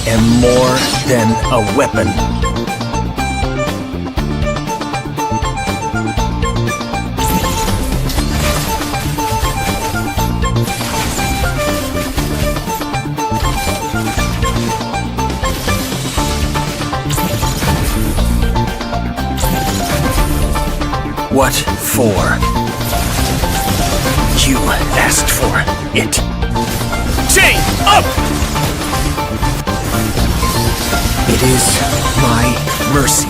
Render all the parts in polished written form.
am more than a weapon. What for? You asked for it. Chain up! It is my mercy.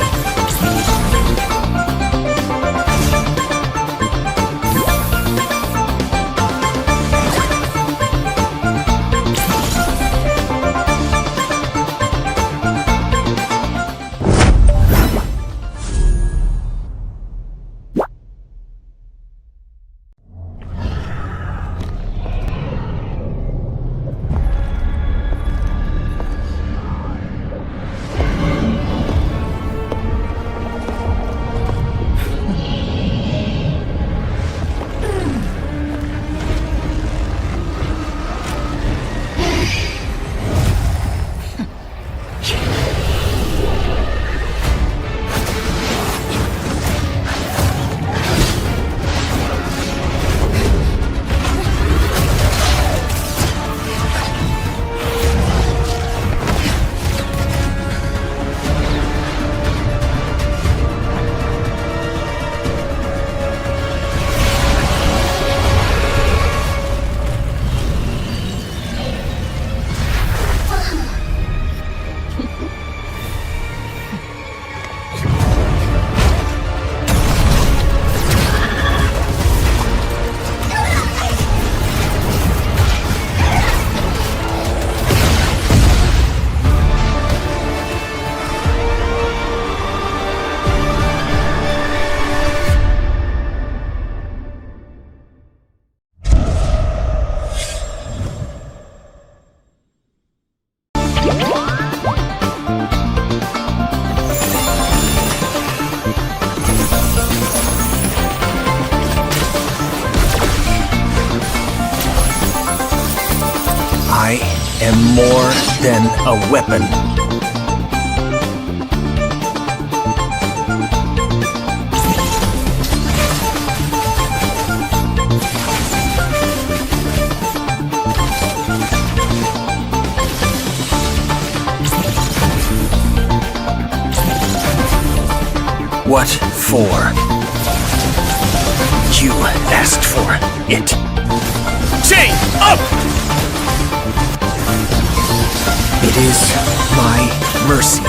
I am more than a weapon. What for? You asked for it. Chain up! It is my mercy.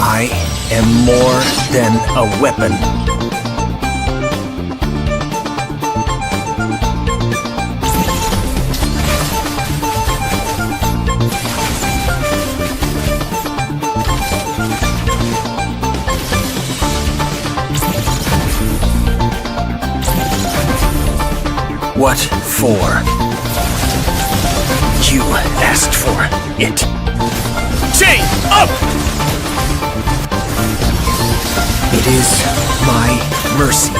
I am more than a weapon. What for? You asked for it. Chain up! It is my mercy.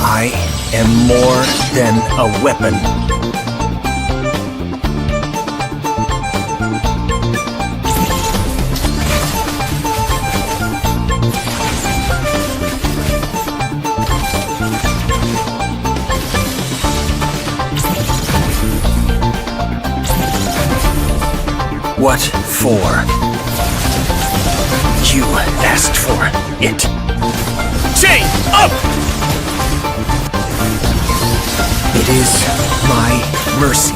I am more than a weapon. What for? You asked for it. Chain up! It is my mercy.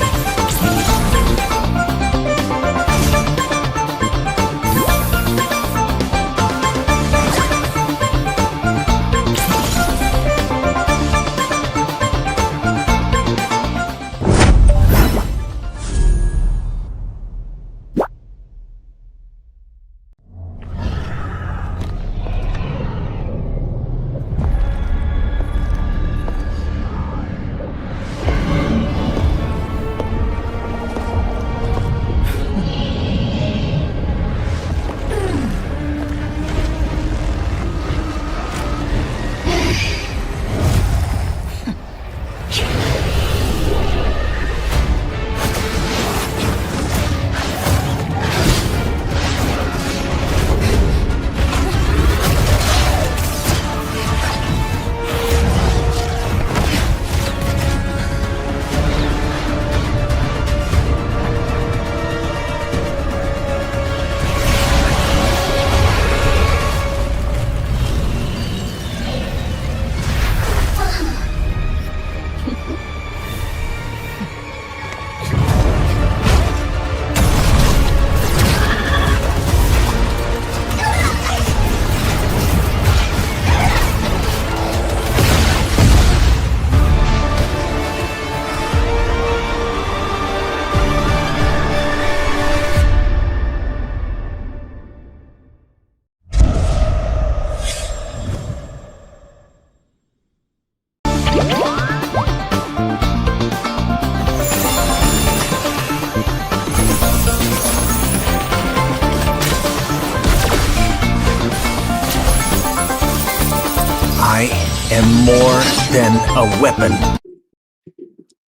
I am more than a weapon.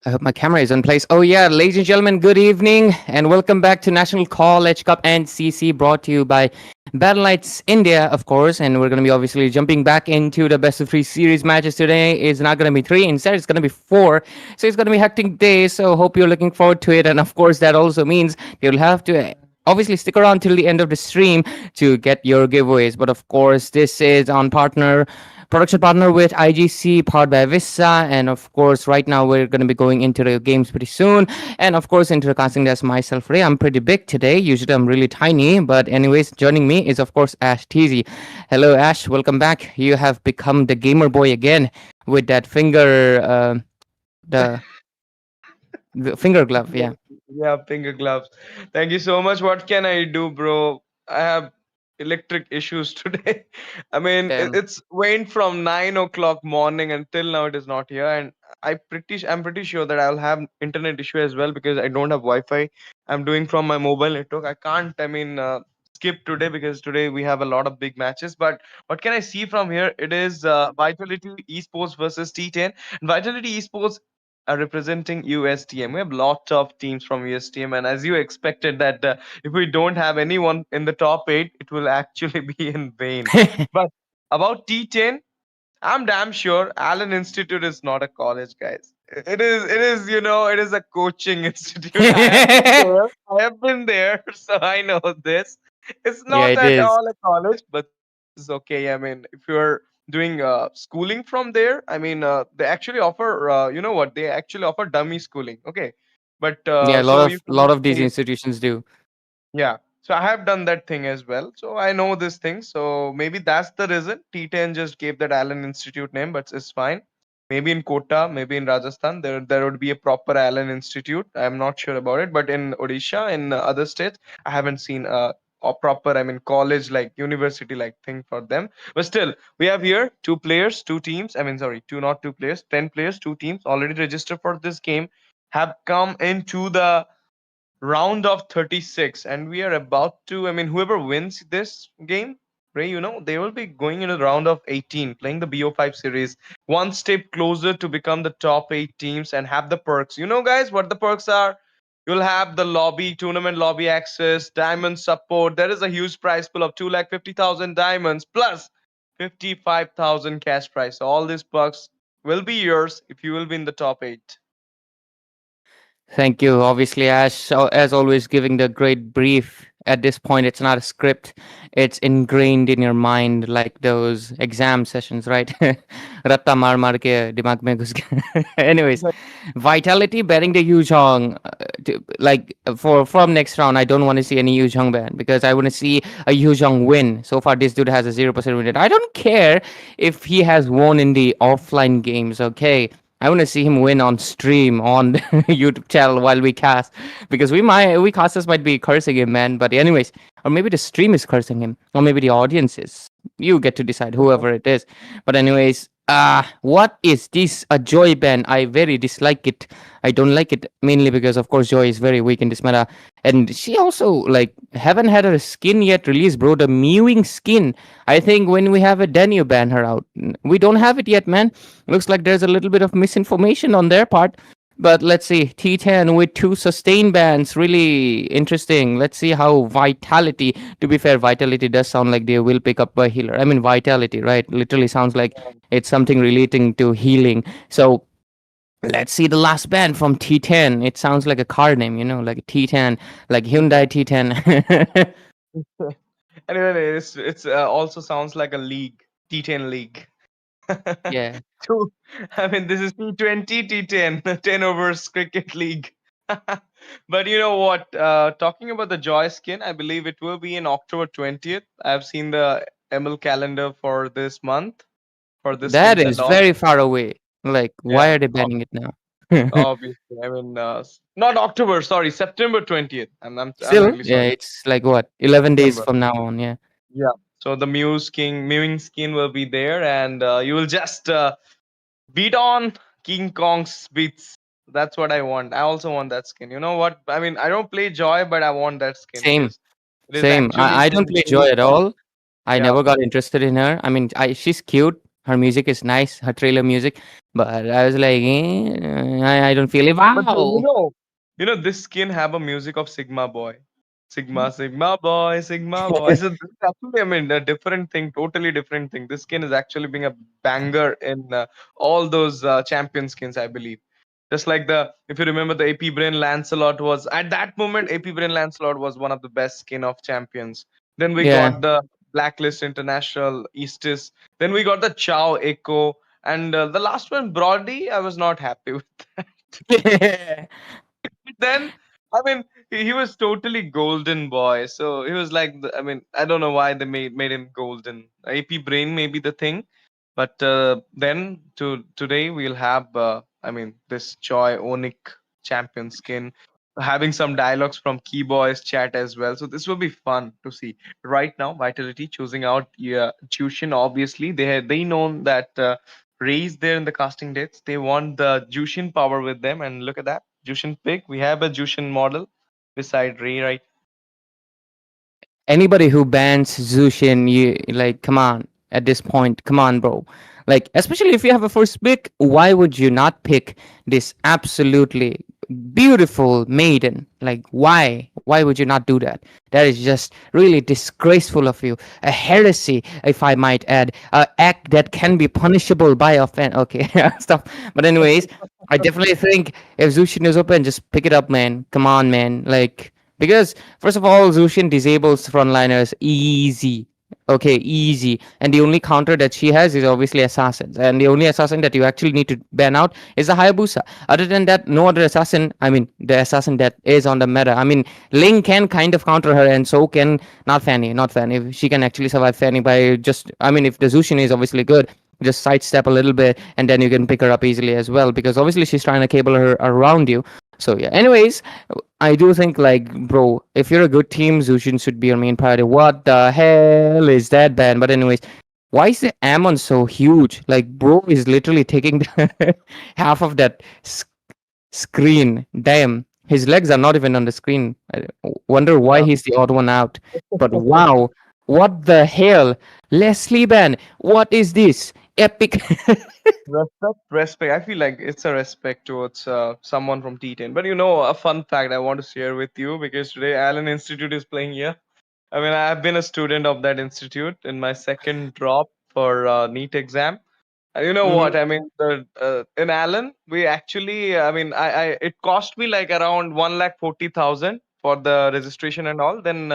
I hope my camera is in place. Oh yeah, ladies and gentlemen, good evening and welcome back to National College Cup and CC, brought to you by Battleknights India, of course. And we're going to be obviously jumping back into the best of 3 series matches. Today is not going to be 3, instead it's going to be 4. So it's going to be a hectic day. So hope you're looking forward to it. And of course, that also means you'll have to obviously stick around till the end of the stream to get your giveaways. But of course, this is on production partner with IGC, powered by Vista. And of course, right now we're going to be going into the games pretty soon. And of course, introducing as myself, Ray. I'm pretty big today. Usually I'm really tiny. But anyways, joining me is of course Ash Teasy. Hello, Ash. Welcome back. You have become the gamer boy again with that the, the finger glove. Yeah, Yeah. yeah, finger gloves. Thank you so much. What can I do, bro? I have electric issues today. I mean, Damn. it's went from 9 o'clock morning until now. It is not here, and I'm pretty sure that I'll have internet issue as well because I don't have Wi-Fi. I'm doing from my mobile network. I can't. I mean, skip today because today we have a lot of big matches. But what can I see from here? It is Vitality Esports versus T10. Vitality Esports are representing USTM. We have lots of teams from USTM, and as you expected, that if we don't have anyone in the top eight, it will actually be in vain. But about T10, I'm damn sure Allen Institute is not a college, guys. It is a coaching institute. I have been Yeah, there. I have been there, so I know this. It's not it at is. all a college, but still, this is okay. I mean, if you're doing schooling from there, I mean, they actually offer, they actually offer dummy schooling. Okay, but Yeah, so you a can lot of these say, institutions do. yeah. So I have done that thing as well. So I know this thing. So maybe that's the reason T10 just gave that Allen Institute name, but it's fine. Maybe in Kota, maybe in Rajasthan, there would be a proper Allen Institute. I'm not sure about it, but in Odisha, in other states, I haven't seen a proper, I mean, college like university like thing for them. But still, we have here two players, two teams. I mean, sorry, two not two players, 10 players, two teams already registered for this game have come into the round of 36, and we are about to, I mean, whoever wins this game, Ray, they will be going into the round of 18, playing the BO5 series, one step closer to become the top 8 teams and have the perks. Guys, what the perks are? You'll have the lobby, tournament lobby access, diamond support. There is a huge prize pool of 250,000 diamonds plus 55,000 cash prize. So all these perks will be yours if you will be in the top 8. Thank you. Obviously, as always, giving the great brief. At this point, it's not a script; it's ingrained in your mind, like those exam sessions, right? Ratta mar mar ke dimag mein ghus gaya. Anyways, Vitality banning the Yu Zhong. From next round, I don't want to see any Yu Zhong ban because I want to see a Yu Zhong win. So far, this dude has a 0% win rate. I don't care if he has won in the offline games. Okay, I want to see him win on stream on YouTube channel while we cast because we casters might be cursing him, man. But anyways, or maybe the stream is cursing him, or maybe the audience is. You get to decide, whoever it is. But anyways, what is this? A Joy ban? I very dislike it. I don't like it mainly because, of course, Joy is very weak in this meta, and she also like haven't had her skin yet released, bro. The mewing skin. I think when we have a Denu ban her out. We don't have it yet, man. Looks like there's a little bit of misinformation on their part. But let's see, T10 with two sustain bans, really interesting. Let's see how Vitality. To be fair, Vitality does sound like they will pick up a healer. I mean, Vitality, right? Literally sounds like it's something relating to healing. So let's see the last ban from T10. It sounds like a car name, like a T10, like Hyundai T10. Anyway, it's also sounds like a league, T10 league. Yeah. Two, I mean, this is T20, T10, 10 overs cricket league. But you know what? Talking about the Joy skin, I believe it will be in October 20th. I've seen the ML calendar for this month for the That skins and is all. very far away. Like, why Yeah, are they banning it now? obviously. I mean, not October, sorry, September 20th. I'm Still, really yeah, sorry. it's like what, 11 days September. from now on. Yeah. Yeah. So the Mewing skin will be there, and you will just beat on King Kong's beats. That's what I want. I also want that skin. You know what? I mean, I don't play Joy, but I want that skin Same, because it is same. actually I don't being play Joy very at fun. all. I Yeah. never got interested in her. I mean, she's cute. Her music is nice. Her trailer music, but I was like, I don't feel it. But Wow. this skin have a music of Sigma Boy. Sigma Boy, Sigma Boy. So this is actually, I mean, a different thing, totally different thing. This skin is actually being a banger in all those champion skins, I believe. Just like if you remember, the AP Brain Lancelot was at that moment. AP Brain Lancelot was one of the best skin of champions. Then we Yeah. got the Blacklist International Eastis. Then we got the Chow Echo, and the last one, Brody. I was not happy with that. Then I mean, he was totally golden boy. So he was like, I mean, I don't know why they made him golden. AP Brain may be the thing, but then today we'll have, I mean, this Joy Onic champion skin, having some dialogues from Key Boys chat as well. So this will be fun to see. Right now, Vitality choosing out Jushin. Obviously, they know that Ray is there in the casting dates. They want the Jushin power with them, and look at that Jushin pick. We have a Jushin model beside Ray, right? Anybody who bans Zushin, you like, come on, at this point, come on, bro. Like, especially if you have a first pick, why would you not pick this absolutely beautiful maiden? Like, why would you not do that? That is just really disgraceful of you. A heresy, if I might add, a act that can be punishable by offense. Okay, stop. But anyways, I definitely think if Zushin is open, just pick it up, man. Come on, man. Like, because first of all, Zushin disables frontliners easy. Okay, easy. And the only counter that she has is obviously assassins. And the only assassin that you actually need to ban out is the Hayabusa. Other than that, no other assassin. I mean, the assassin that is on the meta. I mean, Ling can kind of counter her, and so can not Fanny. Not Fanny. She can actually survive Fanny by just. I mean, if the Zushin is obviously good, just sidestep a little bit, and then you can pick her up easily as well. Because obviously she's trying to cable her around you. So yeah. Anyways, I do think, like, bro, if you're a good team, Zushin should be your main priority. What the hell is that, ban? But anyways, why is the Ammon so huge? Like, bro is literally taking half of that screen. Damn, his legs are not even on the screen. I wonder why Yeah. he's the odd one out. But wow, what the hell, Leslie ban? What is this epic? Respect. I feel like it's a respect towards someone from T10. But a fun fact I want to share with you, because today Allen Institute is playing here. I mean, I've been a student of that institute in my second drop for NEET exam. And you know what? Mhm. I mean, in Allen, we actually, I mean, it cost me like around 1,40,000 for the registration and all. Then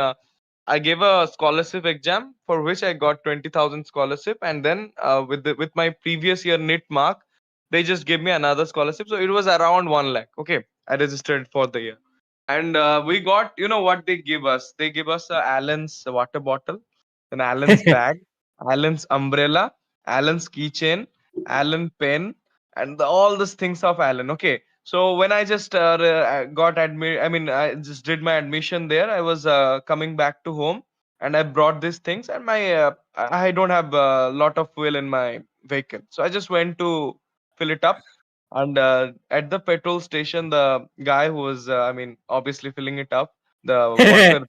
I gave a scholarship exam for which I got 20,000 scholarship, and then with my previous year NIT mark, they just gave me another scholarship. So it was around 1 lakh. Okay, I registered for the year, and we got, what they give us? They give us a Allen's water bottle, an Allen's bag, Allen's umbrella, Allen's keychain, Allen pen, and all these things of Allen. Okay, so when I just got admit, I mean, I just did my admission there. I was coming back to home, and I brought these things, and I don't have a lot of fuel in my vehicle, so I just went to fill it up. And at the petrol station, the guy who was, I mean, obviously filling it up, the worker,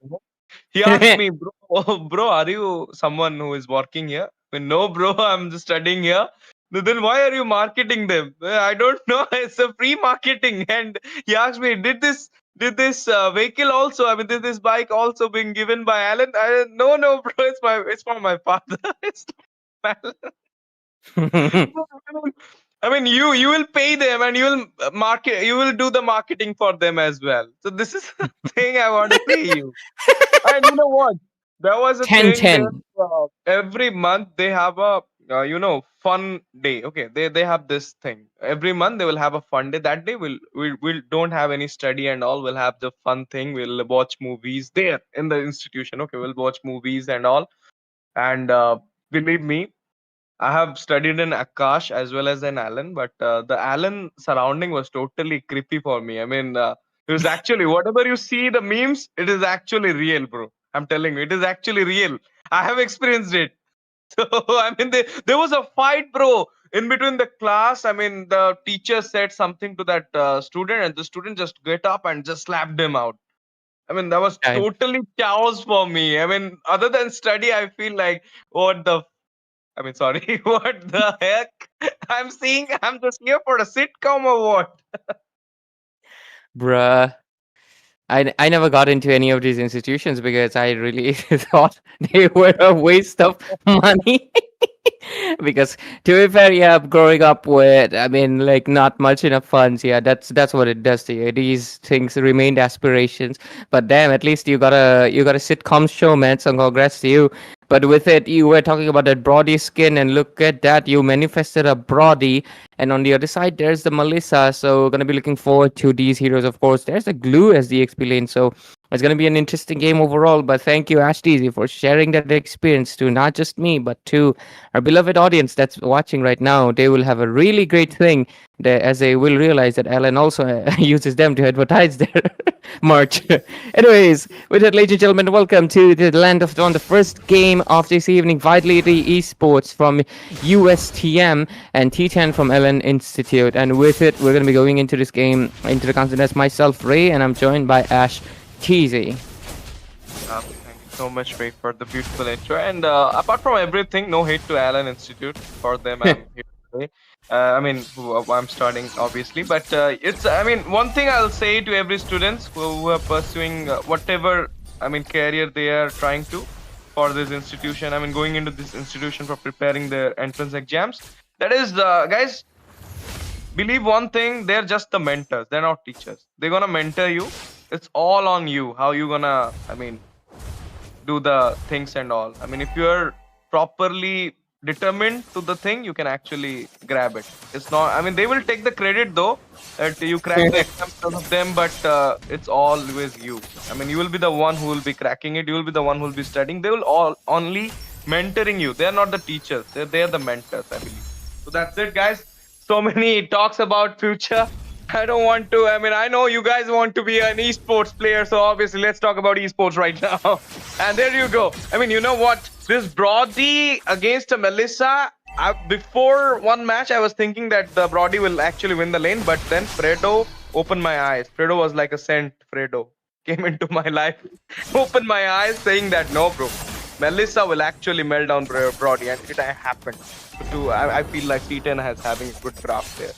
he asked me, bro, bro, are you someone who is working here? I mean, no, bro, I'm just studying here. Then why are you marketing them? I don't know. It's a free marketing. And he asked me, did this vehicle also? I mean, did this bike also being given by Alan? No, no, bro. It's for my father. It's not Alan. I mean, you will pay them, and you will market. You will do the marketing for them as well. So this is the thing I want to say you. And you know what? There was a Ten thing there. ten. Every month they have a fun day. Okay, they have this thing. Every month they will have a fun day. That day we'll don't have any study and all. We'll have the fun thing. We'll watch movies there in the institution. Okay, we'll watch movies and all. And believe me, I have studied in Akash as well as in Allen, but the Allen surrounding was totally creepy for me. I mean, it was actually whatever you see the memes, it is actually real, bro. I'm telling you, it is actually real. I have experienced it. So I mean, there was a fight, bro, in between the class. I mean, the teacher said something to that student, and the student just get up and just slapped him out. I mean, that was Time. totally chaos for me. I mean, other than study, I feel like what the I mean, sorry, what the heck? I'm just here for a sitcom or what? Bruh. I never got into any of these institutions because I really thought they were a waste of money. Because to be fair, yeah, growing up with, I mean, like not much enough funds. Yeah, that's what it does to you. These things remained aspirations, but damn, at least you got a sitcom show, man. So congrats to you. But with it, you were talking about that Brody skin, and look at that, you manifested a Brody, and on the other side, there's the Melissa. So gonna be looking forward to these heroes, of course. There's the glue as the XP lane. So it's going to be an interesting game overall, but thank you, Ashley, for sharing that experience to not just me, but to our beloved audience that's watching right now. They will have a really great thing as they will realize that Alan also uses them to advertise their merch. Anyways, with that, ladies and gentlemen, welcome to the land of Dawn, the first game of this evening. Vitality Esports from USTM and T10 from Ellen Institute. And with it, we're going to be going into this game, into the content as myself, Ray, and I'm joined by Ash Cheesy. Thank you so much, Ray, for the beautiful intro. And apart from everything, no hate to Allen Institute. For them, I'm here today. I mean, I'm starting obviously, but it's. I mean, one thing I'll say to every students who are pursuing whatever, I mean, career they are trying to for this institution. I mean, going into this institution for preparing their entrance exams. That is, guys, believe one thing: they're just the mentors. They're not teachers. They're gonna mentor you. It's all on you. How you gonna, I mean, do the things and all. I mean, if you're properly determined to the thing, you can actually grab it. It's not. I mean, they will take the credit though that you crack the exam because of them, but it's always you. I mean, you will be the one who will be cracking it. You will be the one who will be studying. They will all only mentoring you. They are not the teachers. They're the mentors, I believe. So that's it, guys. So many talks about future. I don't want to. I mean, I know you guys want to be an esports player, so obviously let's talk about esports right now. And there you go. I mean, you know what? This Brody against a Melissa. Before one match, I was thinking that the Brody will actually win the lane, but then Fredo opened my eyes. Fredo was like a saint. Fredo came into my life, opened my eyes, saying that no, bro, Melissa will actually melt down Brody, and it happened. I feel like T10 has having a good draft there.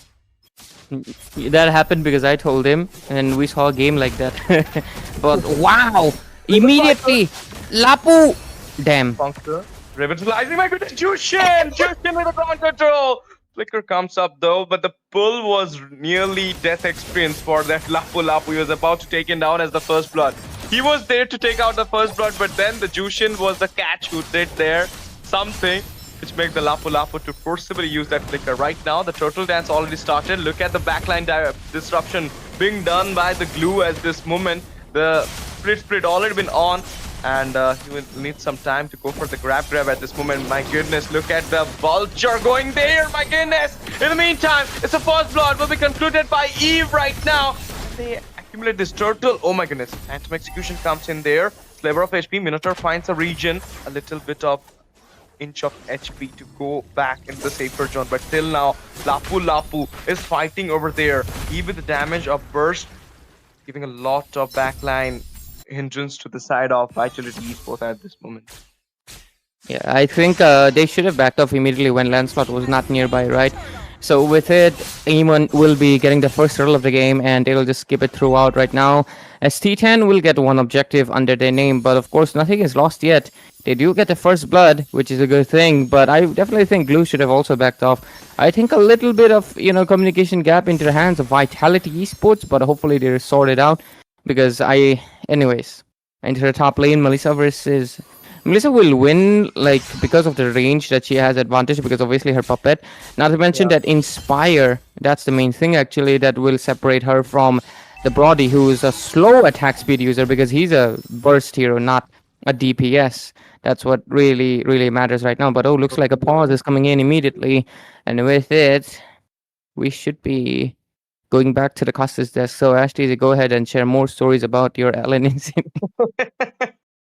That happened because I told him, and we saw a game like that. But wow! Immediately, Lapu. Damn. Revitalizing my goodness, Jushin with a ground control. Flicker comes up though, but the pull was nearly death experience for that Lapu. He was about to take him down as the first blood. He was there to take out the first blood, but then the Jushin was the catch who did there something which makes the Lapu to forcibly use that flicker. Right now, the turtle dance already started. Look at the backline disruption being done by the glue at this moment. The split already been on, and he will need some time to go for the grab at this moment. My goodness, look at the vulture going there. My goodness. In the meantime, it's a first blood will be concluded by Eve right now. They accumulate this turtle. Oh my goodness. Phantom execution comes in there. Sliver of HP. Minotaur finds a region. A little bit of inch of HP to go back into the safer zone, but till now Lapu is fighting over there. Even the damage of burst giving a lot of backline hindrance to the side of Vitality Esports at this moment. Yeah, I think they should have backed off immediately when Lancelot was not nearby, right? So with it, Eamon will be getting the first roll of the game, and they will just skip it throughout right now. As T10 will get one objective under their name, but of course nothing is lost yet. They do get the first blood, which is a good thing, but I definitely think Glue should have also backed off. I think a little bit of, communication gap into the hands of Vitality Esports, but hopefully they sort it out, because anyways, into the top lane, Melissa will win, like, because of the range that she has advantage, because obviously her puppet. Not to mention that Inspire, that's the main thing actually, that will separate her from the Brody, who is a slow attack speed user, because he's a burst hero, not a DPS. That's what really, really matters right now. But looks like a pause is coming in immediately. And with it, we should be going back to the Costas desk. So Ashley, go ahead and share more stories about your Ellen incident.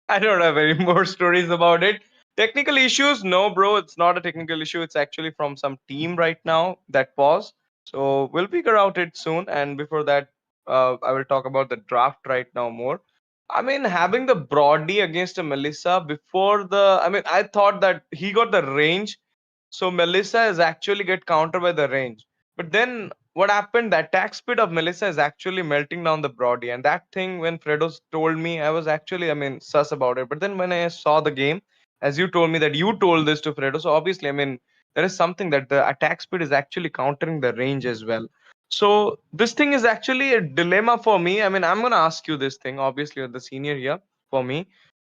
I don't have any more stories about it. Technical issues? No, bro. It's not a technical issue. It's actually from some team right now that pause. So we'll figure out it soon. And before that, I will talk about the draft right now more. I mean, having the Brody against a Melissa before I thought that he got the range. So Melissa is actually get countered by the range. But then what happened? The attack speed of Melissa is actually melting down the Brody. And that thing, when Fredo told me, I was actually, sus about it. But then when I saw the game, as you told me that you told this to Fredo, so obviously, there is something that the attack speed is actually countering the range as well. So this thing is actually a dilemma for me. I mean, I'm gonna ask you this thing. Obviously, you're the senior here for me,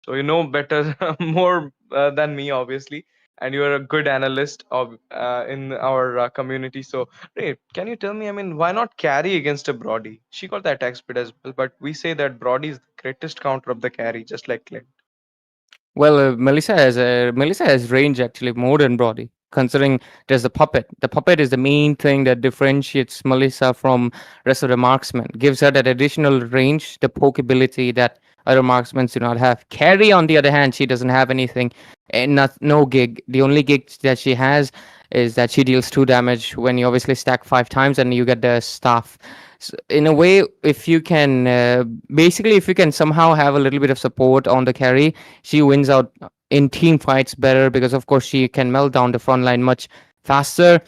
so you know better, more than me, obviously, and you're a good analyst of in our community. So, Ray, can you tell me? I mean, why not carry against a Brody? She got the attack speed as well, but we say that Brody is the greatest counter of the carry, just like Clint. Well, Melissa has range actually more than Brody. Considering there's the puppet. The puppet is the main thing that differentiates Melissa from rest of the marksmen. Gives her that additional range, the poke ability that other marksmen do not have. Carry, on the other hand, she doesn't have anything, and no gig. The only gig that she has is that she deals 2 damage when you obviously stack 5 times, and you get the staff. So in a way, if you can basically if you can somehow have a little bit of support on the carry, she wins out in team fights better, because of course she can melt down the front line much faster,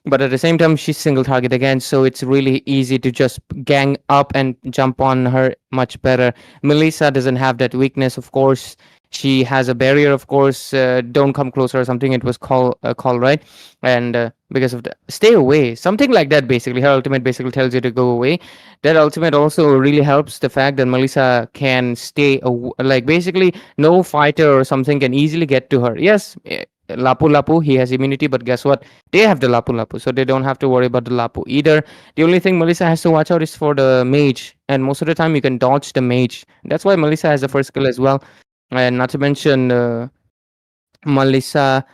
but at the same time she's single target again, so it's really easy to just gang up and jump on her much better. Melissa doesn't have that weakness, of course. She has a barrier, of course. Don't come closer or something, it was call, right? And because of the stay away, something like that. Basically her ultimate basically tells you to go away. That ultimate also really helps the fact that Melissa can like basically no fighter or something can easily get to her. Yes, Lapu Lapu, he has immunity, but guess what? They have the Lapu Lapu, so they don't have to worry about the Lapu either. The only thing Melissa has to watch out is for the mage, and most of the time you can dodge the mage. That's why Melissa has the first skill as well. And not to mention, Melissa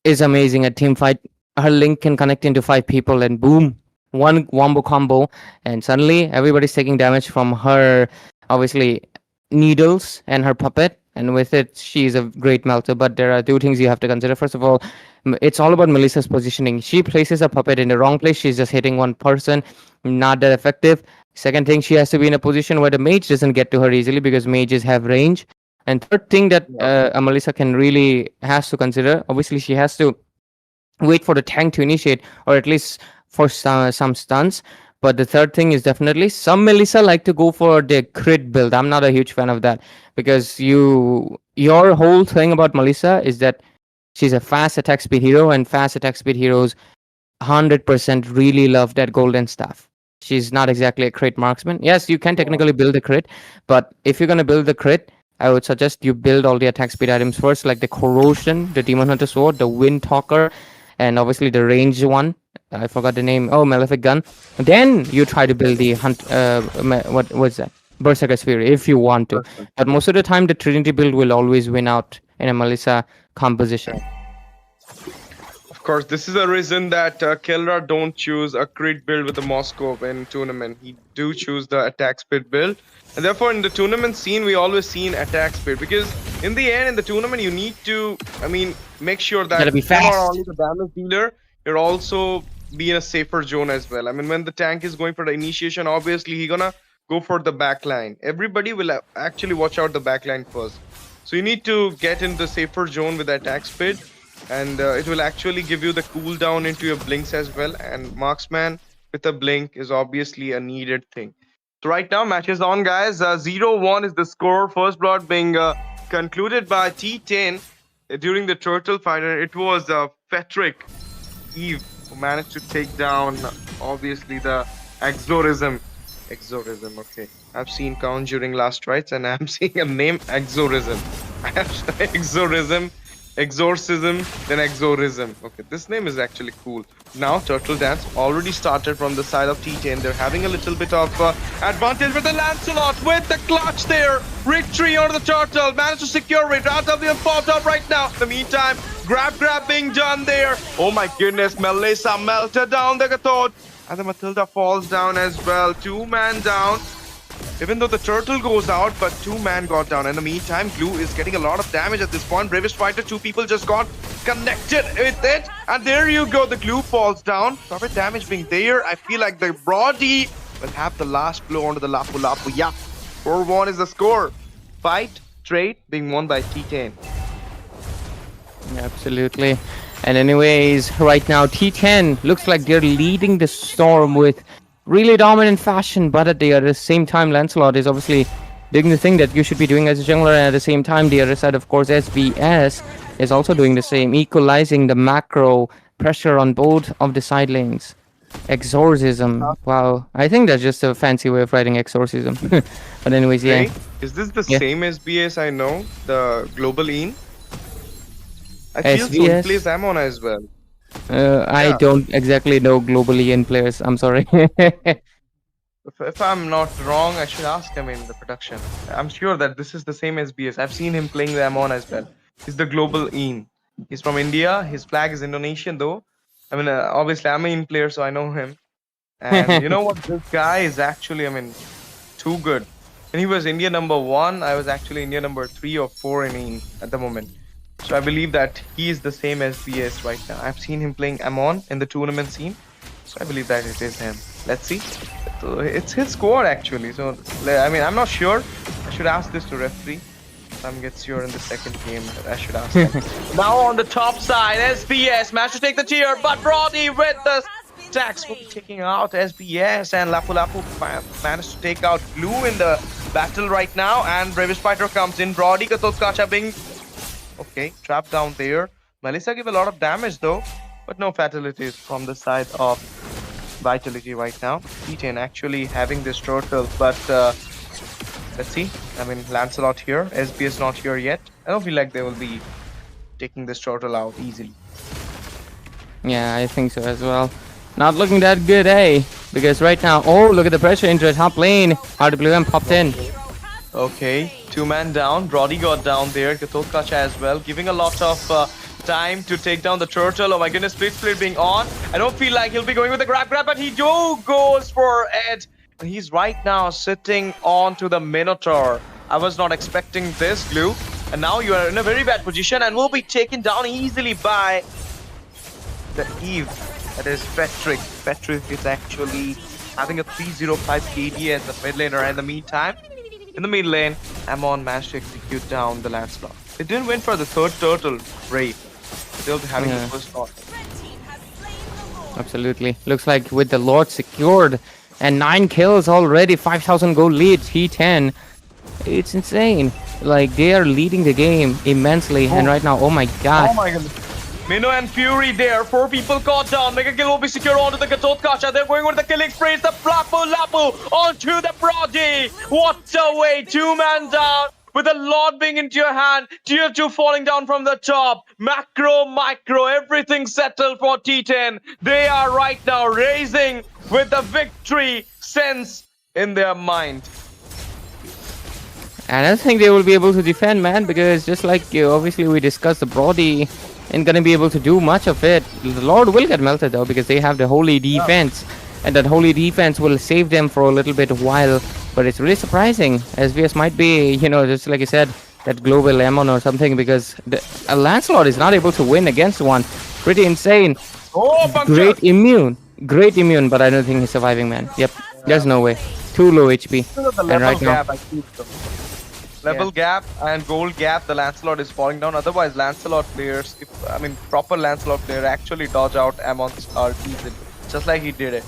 is amazing at team fight. Her link can connect into 5 people, and boom, one wombo combo, and suddenly everybody's taking damage from her, obviously, needles and her puppet. And with it, she's a great melter. But there are 2 things you have to consider. First of all, it's all about Melissa's positioning. She places a puppet in the wrong place. She's just hitting one person, not that effective. Second thing, she has to be in a position where the mage doesn't get to her easily, because mages have range. And third thing that Melissa can really has to consider, obviously, she has to wait for the tank to initiate, or at least for some stuns. But the third thing is definitely some Melissa like to go for the crit build. I'm not a huge fan of that, because your whole thing about Melissa is that she's a fast attack speed hero, and fast attack speed heroes 100% really love that golden staff. She's not exactly a crit marksman. Yes, you can technically build a crit, but if you're going to build the crit, I would suggest you build all the attack speed items first, like the Corrosion, the Demon Hunter Sword, the Wind Talker, and obviously the ranged one. I forgot the name. Oh, Malefic Gun. Then you try to build the what was that? Berserker's Fury, if you want to. But most of the time, the Trinity build will always win out in a Melissa composition. Of course, this is a reason that Kelra don't choose a crit build with the Moscow in tournament. He do choose the attack speed build. And therefore, in the tournament scene, we always seen attack speed, because in the end, in the tournament, you need to, I mean, make sure that Gotta be you're not fast. only the damage dealer, you're also be in a safer zone as well. I mean, when the tank is going for the initiation, obviously he's gonna go for the backline. Everybody will actually watch out the backline first. So you need to get in the safer zone with the attack speed, and it will actually give you the cooldown into your blinks as well. And marksman with a blink is obviously a needed thing. So right now, match is on, guys. 0-1 is the score. First blood being concluded by T10 during the turtle fight. And it was Fetrick Eve who managed to take down, obviously, the Exorcism. Okay. I've seen Conjuring last rites, and I'm seeing a name Exorcism. Exorcism, then Exorcism. Okay, this name is actually cool. Now, Turtle Dance already started from the side of T10. They're having a little bit of advantage with the Lancelot, with the clutch there. Retreat on the Turtle, managed to secure it. RW popped up right now. In the meantime, grab being done there. Oh my goodness, Melissa melted down the Gathod. And the Matilda falls down as well. 2-man down. Even though the turtle goes out, but 2-man got down. In the meantime, Glue is getting a lot of damage at this point. Bravest Fighter, 2 people just got connected with it. And there you go, the Glue falls down. Profit damage being there. I feel like the Brody will have the last blow onto the Lapu Lapu. Yeah, 4-1 is the score. Fight, trade being won by T10. Absolutely. And anyways, right now, T10 looks like they're leading the storm with really dominant fashion, but at the same time, Lancelot is obviously doing the thing that you should be doing as a jungler, and at the same time, the other side, of course, SBS is also doing the same, equalizing the macro pressure on both of the side lanes. Exorcism. Wow. I think that's just a fancy way of writing exorcism. But anyways, yeah. Hey, is this the Yeah. same SBS I know? The global in? I feel so. He SVS? plays Amon as well. I Yeah. don't exactly know globally in players. I'm sorry. If I'm not wrong, I should ask him in the production. I'm sure that this is the same SBS. I've seen him playing the Amon as well. He's the global in. He's from India. His flag is Indonesian though. I mean, obviously I'm an in player, so I know him. And you know what? This guy is actually, I mean, too good. And he was India #1. I was actually India #3 or 4 in at the moment. So I believe that he is the same as BS right now. I've seen him playing Amon in the tournament scene. So I believe that it is him. Let's see. So it's his squad actually. So I mean, I'm not sure. I should ask this to referee. Sam gets here in the second game. I should ask him. Now on the top side, SBS managed to take the tier, but Brody with the attacks will be taking out SBS, and Lapu Lapu managed to take out Blue in the battle right now, and Brave Spider comes in. Brody Katotkacha being okay, trapped down there. Melissa give a lot of damage though, but no fatalities from the side of Vitality right now. T10 actually having this turtle, but let's see. I mean, Lancelot here, SBS not here yet. I don't feel like they will be taking this turtle out easily. Yeah, I think so as well. Not looking that good, eh? Because right now, oh, look at the pressure into the top lane. RWM popped in. Okay, 2-man down. Brody got down there. Katotkacha as well, giving a lot of time to take down the turtle. Oh my goodness, split being on. I don't feel like he'll be going with the grab, but he goes for Ed. And he's right now sitting onto the Minotaur. I was not expecting this, Glue. And now you are in a very bad position and will be taken down easily by the Eve. That is Patrick. Patrick is actually having a 305 KD as the mid laner. And in the meantime, in the mid lane, Amon managed to execute down the Lancelot. They didn't win for the third turtle, Ray. They'll be having the first lot. Absolutely. Looks like with the Lord secured and 9 kills already, 5,000 gold lead, T10. It's insane. Like, they are leading the game immensely. And right now, oh my god. Oh my god. Mino and Fury there. 4 people caught down. Mega kill will be secured onto the Katotkacha. They're going with the killing spree. It's the Lapu Lapu onto the Brody. What a way. 2-man down with the Lord being into your hand. Tier 2 falling down from the top. Macro, micro, everything settled for T10. They are right now raising with the victory sense in their mind. And I think they will be able to defend, man, because just like obviously we discussed, the Brody ain't gonna be able to do much of it. The Lord will get melted though, because they have the holy defense, and that holy defense will save them for a little bit of while. But it's really surprising. SVS might be, you know, just like you said, that global lemon or something, because a Lancelot is not able to win against one. Pretty insane. Oh, Great immune, but I don't think he's surviving, man. Yep, there's no way. Too low HP. And right now, level gap and gold gap, the Lancelot is falling down. Otherwise, Lancelot players, proper Lancelot player actually dodge out Amon's ulti, just like he did it.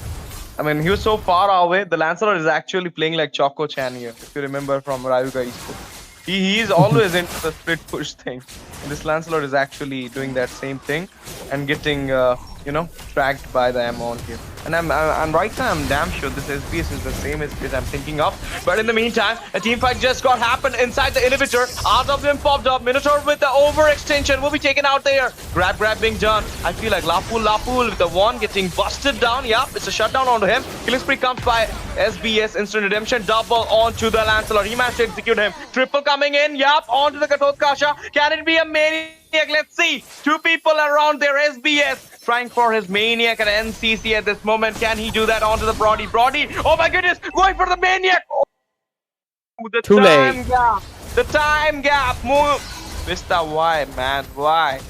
I mean, he was so far away. The Lancelot is actually playing like Choco Chan here, if you remember from Ryuga Esports. He is always into the split push thing. And this Lancelot is actually doing that same thing and getting, you know, tracked by the Amon here. And I'm right now, I'm damn sure this SBS is the same SBS I'm thinking of. But in the meantime, a team fight just got happened inside the inhibitor. RWM popped up. Minotaur with the overextension will be taken out there. Grab being done. I feel like Lapu with the one getting busted down. Yup, it's a shutdown onto him. Killing spree comes by SBS. Instant redemption double onto the Lancelot. He managed to execute him. Triple coming in. Yup, onto the Katotkacha. Can it be a maniac? Let's see. 2 people around there. SBS trying for his maniac at NCC at this moment. Can he do that onto the Brody? Oh my goodness, going for the maniac. Oh, the Too time late. gap. The time gap. Move. Mister, why, man? Why?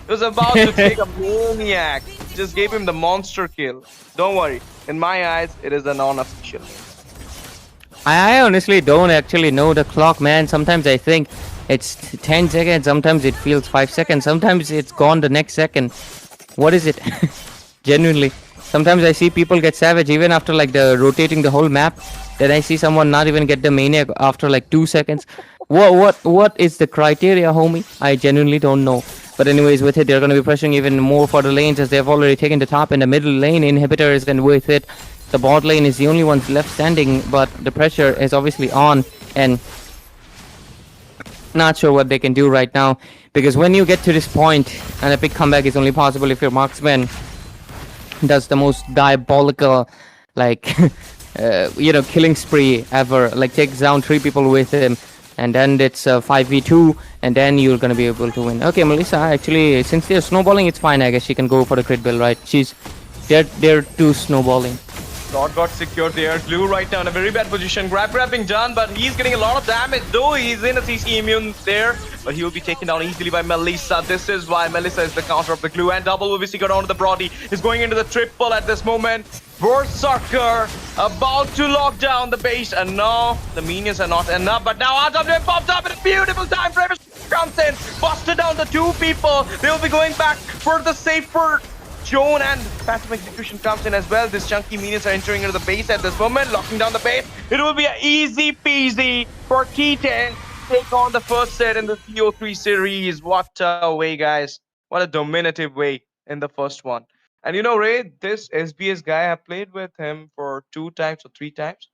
He was about to take a maniac. Just gave him the monster kill. Don't worry. In my eyes, it is a non-official. I honestly don't actually know the clock, man. Sometimes I think it's 10 seconds, sometimes it feels 5 seconds, sometimes it's gone the next second. What is it? Genuinely. Sometimes I see people get savage even after like the rotating the whole map. Then I see someone not even get the maniac after like 2 seconds. What is the criteria, homie? I genuinely don't know. But anyways, with it, they're going to be pressuring even more for the lanes as they've already taken the top and the middle lane inhibitors, and with it, the bot lane is the only one left standing. But the pressure is obviously on, and not sure what they can do right now, because when you get to this point, and a big comeback is only possible if your marksman does the most diabolical, like, killing spree ever. Like, takes down 3 people with him, and then it's 5v2, and then you're gonna be able to win. Okay, Melissa, actually, since they're snowballing, it's fine. I guess she can go for the crit build, right? They're too snowballing. Lord got secured there. Glue right now in a very bad position. Grabbing done, but he's getting a lot of damage, though he's in a CC immune there. But he will be taken down easily by Melissa. This is why Melissa is the counter of the Glue. And double will be secured onto the Brody. He's going into the triple at this moment. Berserker about to lock down the base. And no, the minions are not enough. But now RW pops up in a beautiful time frame. Comes in, busted down the 2 people. They will be going back for the safer Joan, and passive execution comes in as well. This chunky minions are entering into the base at this moment, locking down the base. It will be an easy peasy for T10 to take on the first set in the CO3 series. What a way, guys. What a dominative way in the first one. And you know, Ray, this SBS guy, I played with him for 2 times or 3 times.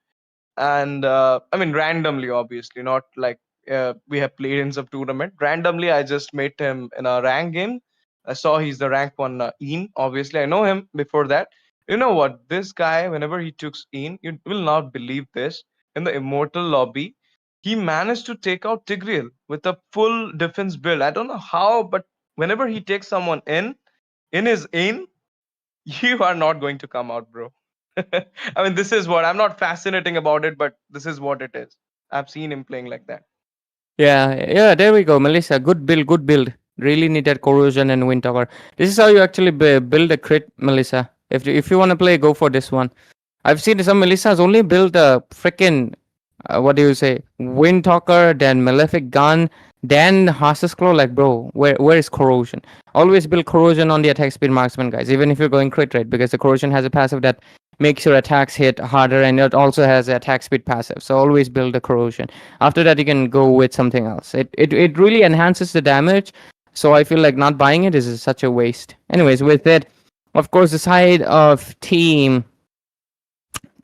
And I mean, randomly, obviously, not like we have played in some tournament. Randomly, I just met him in a rank game. I saw he's the rank 1 Een. Obviously, I know him before that. You know what? This guy, whenever he took Een, you will not believe this. In the Immortal lobby, he managed to take out Tigreal with a full defense build. I don't know how, but whenever he takes someone in his Een, you are not going to come out, bro. I mean, this is what I'm not fascinating about it, but this is what it is. I've seen him playing like that. Yeah, there we go, Melissa. Good build. Really needed corrosion and wind tower. This is how you actually build a crit, Melissa. If you want to play, go for this one. I've seen some Melissas only build a freaking what do you say, wind talker, then malefic gun, then Horse's Claw. Like, bro, where is corrosion? Always build corrosion on the attack speed marksman, guys, even if you're going crit rate, because the corrosion has a passive that makes your attacks hit harder, and it also has an attack speed passive. So always build the corrosion. After that, you can go with something else. It really enhances the damage. So I feel like not buying it is such a waste. Anyways, with it, of course, the side of team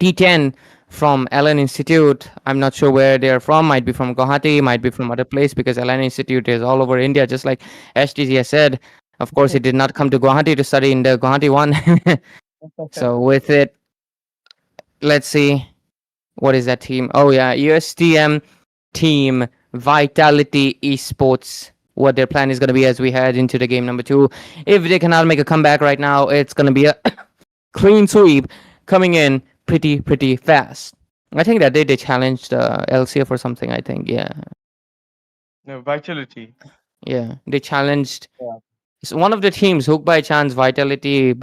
T10 from Allen Institute. I'm not sure where they're from. Might be from Guwahati, might be from other place, because Allen Institute is all over India, just like STG has said. Of course, he did not come to Guwahati to study in the Guwahati one. So with it, let's see. What is that team? Oh yeah, USTM team Vitality Esports. What their plan is going to be as we head into the game number 2. If they cannot make a comeback right now, it's going to be a clean sweep coming in pretty fast. I think that day they challenged LCF or something, I think. Yeah. No, Vitality. Yeah. They challenged Yeah. one of the teams, Hook by Chance, Vitality,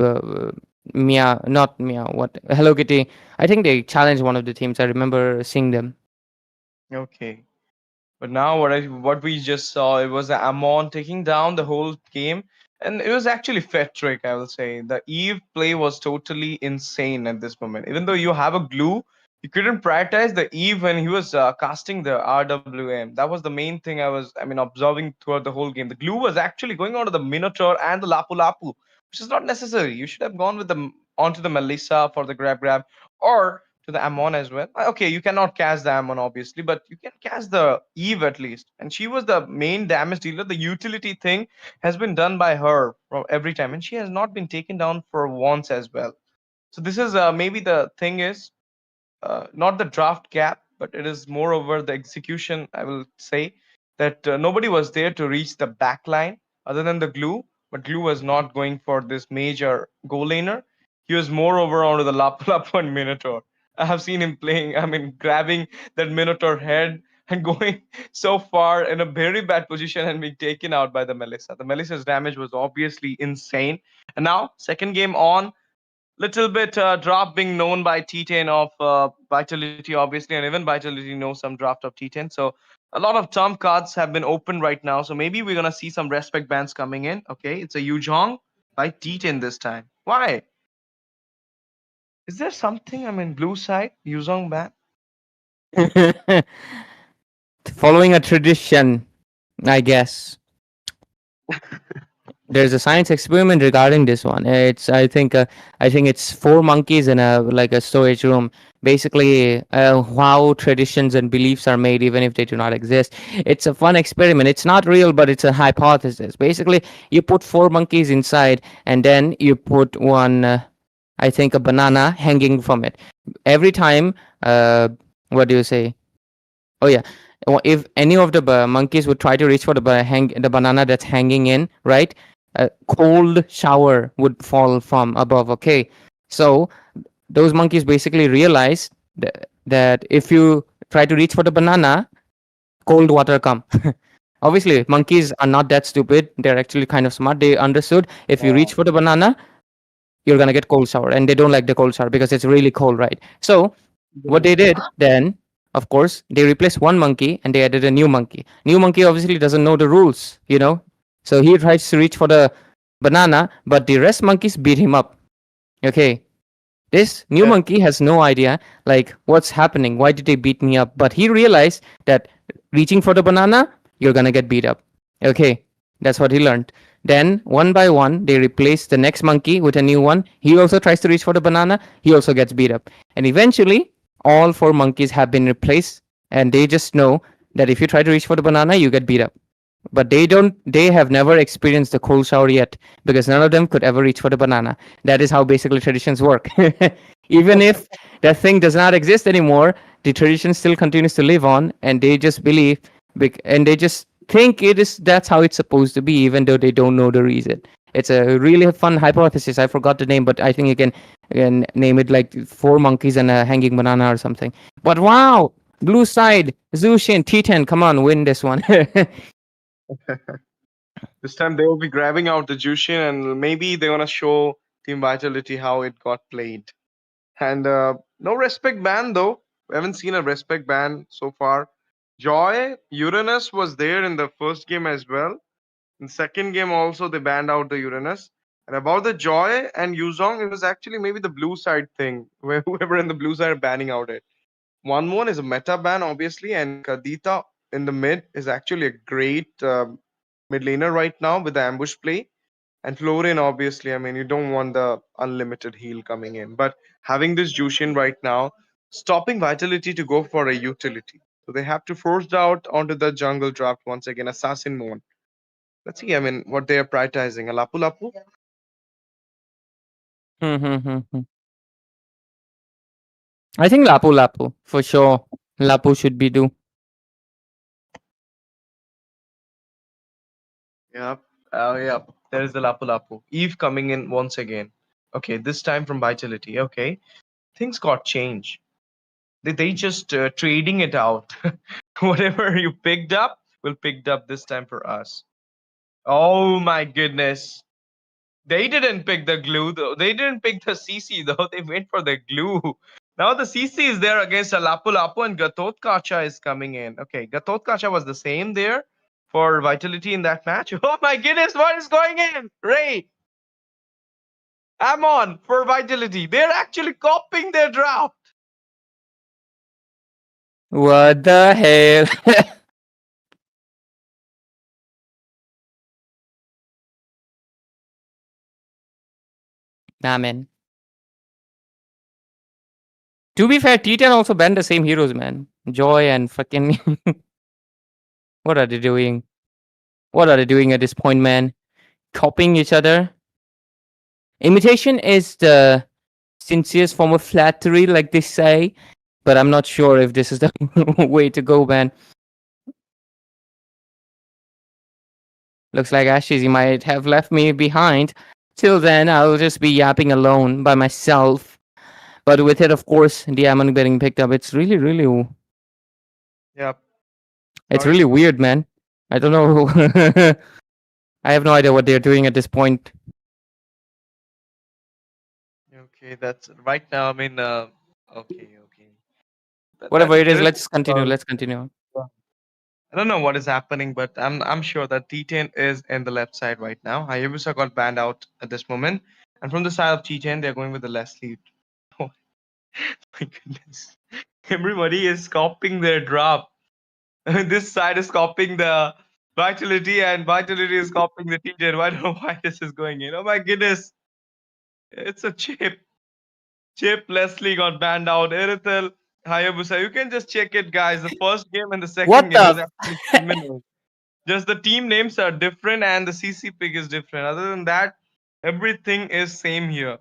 Mia, not Mia, what? Hello Kitty. I think they challenged one of the teams. I remember seeing them. Okay. But now what we just saw, it was Amon taking down the whole game, and it was actually Fetrick, I will say. The Eve play was totally insane at this moment. Even though you have a glue, you couldn't prioritize the Eve when he was casting the RWM. That was the main thing I mean, observing throughout the whole game. The glue was actually going on to the Minotaur and the Lapu Lapu, which is not necessary. You should have gone with the onto the Melissa for the grab, or to the Amon as well. Okay, you cannot cast the Amon obviously, but you can cast the Eve at least. And she was the main damage dealer. The utility thing has been done by her from every time, and she has not been taken down for once as well. So this is maybe the thing is not the draft gap, but it is moreover the execution. I will say that nobody was there to reach the back line other than the glue, but glue was not going for this major goal laner. He was moreover onto the Lapu Lapu and Minotaur. I have seen him playing, I mean, grabbing that Minotaur head and going so far in a very bad position and being taken out by the Melissa. The Melissa's damage was obviously insane. And now, second game on, little bit draft being known by T10 of Vitality, obviously, and even Vitality knows some draft of T10. So a lot of trump cards have been opened right now. So maybe we're gonna see some respect bans coming in. Okay, it's a Yuzhong by T10 this time. Why? Is there something? I mean, blue side Yuzhong ban. Following a tradition, I guess. there's a science experiment regarding this one. I think it's four monkeys in a like a storage room. Basically, how traditions and beliefs are made, even if they do not exist. It's a fun experiment. It's not real, but it's a hypothesis. Basically, you put four monkeys inside, and then you put one. I think a banana hanging from it. Every time, what do you say? Oh yeah. If any of the monkeys would try to reach for the banana that's hanging in, right? A cold shower would fall from above. Okay, so those monkeys basically realize that if you try to reach for the banana, cold water come. Obviously, monkeys are not that stupid. They're actually kind of smart. They understood if you reach for the banana, you're gonna get cold shower, and they don't like the cold shower because it's really cold, right? So what they did then, of course, they replaced one monkey and they added a new monkey. New monkey obviously doesn't know the rules, so he tries to reach for the banana, but the rest monkeys beat him up. Okay, this new Yeah. monkey has no idea like what's happening, why did they beat me up, but he realized that reaching for the banana, you're gonna get beat up. Okay, that's what he learned. Then one by one they replace the next monkey with a new one. He also tries to reach for the banana, he also gets beat up, and eventually all four monkeys have been replaced, and they just know that if you try to reach for the banana, you get beat up. But they have never experienced the cold shower yet, because none of them could ever reach for the banana. That is how basically traditions work. Even if that thing does not exist anymore, the tradition still continues to live on, and they just believe and they just think that's how it's supposed to be, even though they don't know the reason. It's a really fun hypothesis. I forgot the name, but I think you can name it like four monkeys and a hanging banana or something. But wow, blue side, Zushin, T10, come on, win this one. This time they will be grabbing out the Jushin, and maybe they're gonna show Team Vitality how it got played. And no respect ban though. We haven't seen a respect ban so far. Joy, Uranus was there in the first game as well. In second game also they banned out the Uranus. And about the Joy and Yuzong, it was actually maybe the blue side thing, where whoever in the blue side are banning out it. 1-1 is a meta ban, obviously, and Kadita in the mid is actually a great mid laner right now with the ambush play. And Florin, obviously, I mean, you don't want the unlimited heal coming in. But having this Jushin right now, stopping Vitality to go for a utility. So they have to force out onto the jungle draft once again, Assassin mode. Let's see, I mean, what they are prioritizing. A Lapu Lapu? I think Lapu Lapu for sure. Lapu should be do. Yep. Yep. There's the Lapu Lapu. Eve coming in once again. Okay, this time from Vitality. Okay. Things got changed. They just trading it out. Whatever you picked up will picked up this time for us. Oh my goodness. They didn't pick the glue though. They didn't pick the CC though. They went for the glue. Now the CC is there against a Lapu Lapu, and Gatot Kacha is coming in. Okay, Gatot Kacha was the same there for Vitality in that match. Oh my goodness, what is going in? Ray, Amon for Vitality. They're actually copying their draft. What the hell? Nah, man. To be fair, T10 also banned the same heroes, man. Joy and fucking. What are they doing? What are they doing at this point, man? Copying each other? Imitation is the sincerest form of flattery, like they say, but I'm not sure if this is the way to go, man. Looks like Ashes, you might have left me behind. Till then, I'll just be yapping alone by myself. But with it, of course, the Amon getting picked up. It's really, really, Yep. it's Sorry. really weird, man. I don't know. I have no idea what they're doing at this point. Okay, that's right now. I mean, okay. Whatever it is, There is. let's continue. Let's continue. I don't know what is happening, but I'm sure that T10 is in the left side right now. Hayabusa got banned out at this moment, and from the side of T10, they're going with the Leslie. Oh my goodness! Everybody is copying their drop. This side is copying the Vitality, and Vitality is copying the T10. I don't know why this is going in. Oh my goodness. It's a chip. Chip Leslie got banned out. Irithel, Hayabusa. You can just check it, guys. The first game and the second What game is the? actually similar. Just the team names are different and the CC pick is different. Other than that, everything is same here.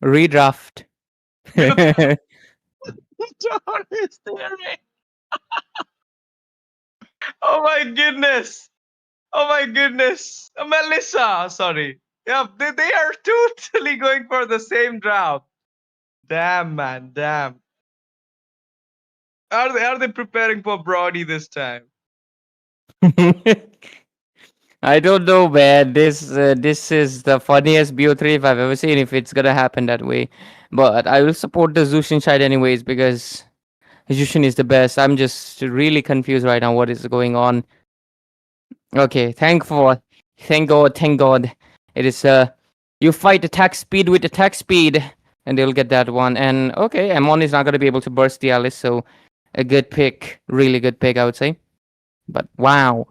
Redraft. Minotaur is there. Oh my goodness. Oh my goodness. Melissa, sorry. Yeah, they are totally going for the same draft. Damn, man, damn. Are they preparing for Brody this time? I don't know, man. This is the funniest BO3 if I've ever seen. If it's gonna happen that way, but I will support the Zushin side anyways because Jushin is the best. I'm just really confused right now. What is going on? Okay, thank God, thank God. It is you fight attack speed with attack speed, and they'll get that one. And okay, Amon is not gonna be able to burst the Alice, so a good pick, really good pick, I would say. But wow,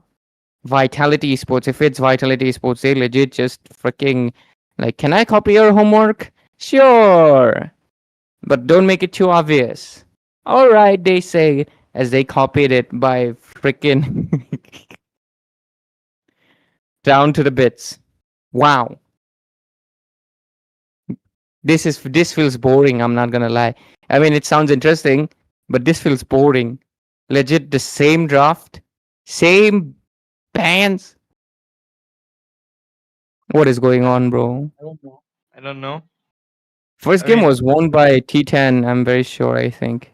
Vitality Esports. If it's Vitality Esports, they legit just freaking like, can I copy your homework? Sure, but don't make it too obvious. All right, they say as they copied it by freaking down to the bits. Wow, this feels boring. I'm not gonna lie. I mean, it sounds interesting, but this feels boring. Legit, the same draft, same bands. What is going on, bro? I don't know. I don't know. First I game mean, was won by T10. I'm very sure. I think.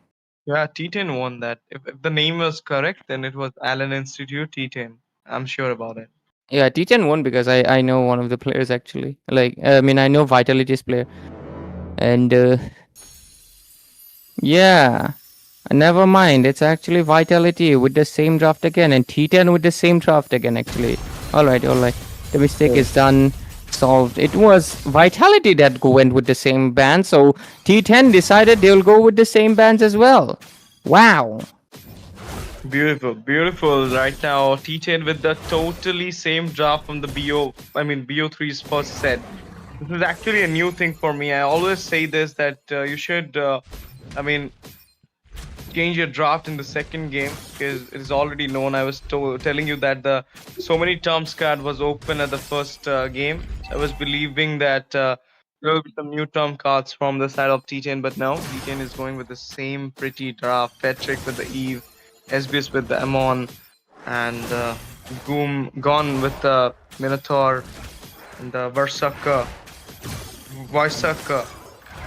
yeah, T10 won that. If the name was correct, then it was Allen Institute T10. I'm sure about it. Yeah, T10 won because I know one of the players actually. Like I mean, I know Vitality's player, and yeah. Never mind, it's actually Vitality with the same draft again, and T10 with the same draft again, actually. Alright. The mistake is done, solved. It was Vitality that went with the same band, so T10 decided they'll go with the same bands as well. Wow. Beautiful, beautiful. Right now, T10 with the totally same draft from the BO3's first set. This is actually a new thing for me. I always say this that you should, change your draft in the second game because it is already known. I was telling you that the so many terms card was open at the first game. I was believing that there will be some new term cards from the side of T10, but no, T10 is going with the same pretty draft. Patrick with the Eve, SBS with the Amon, and Goom gone with the Minotaur, and the Varsaka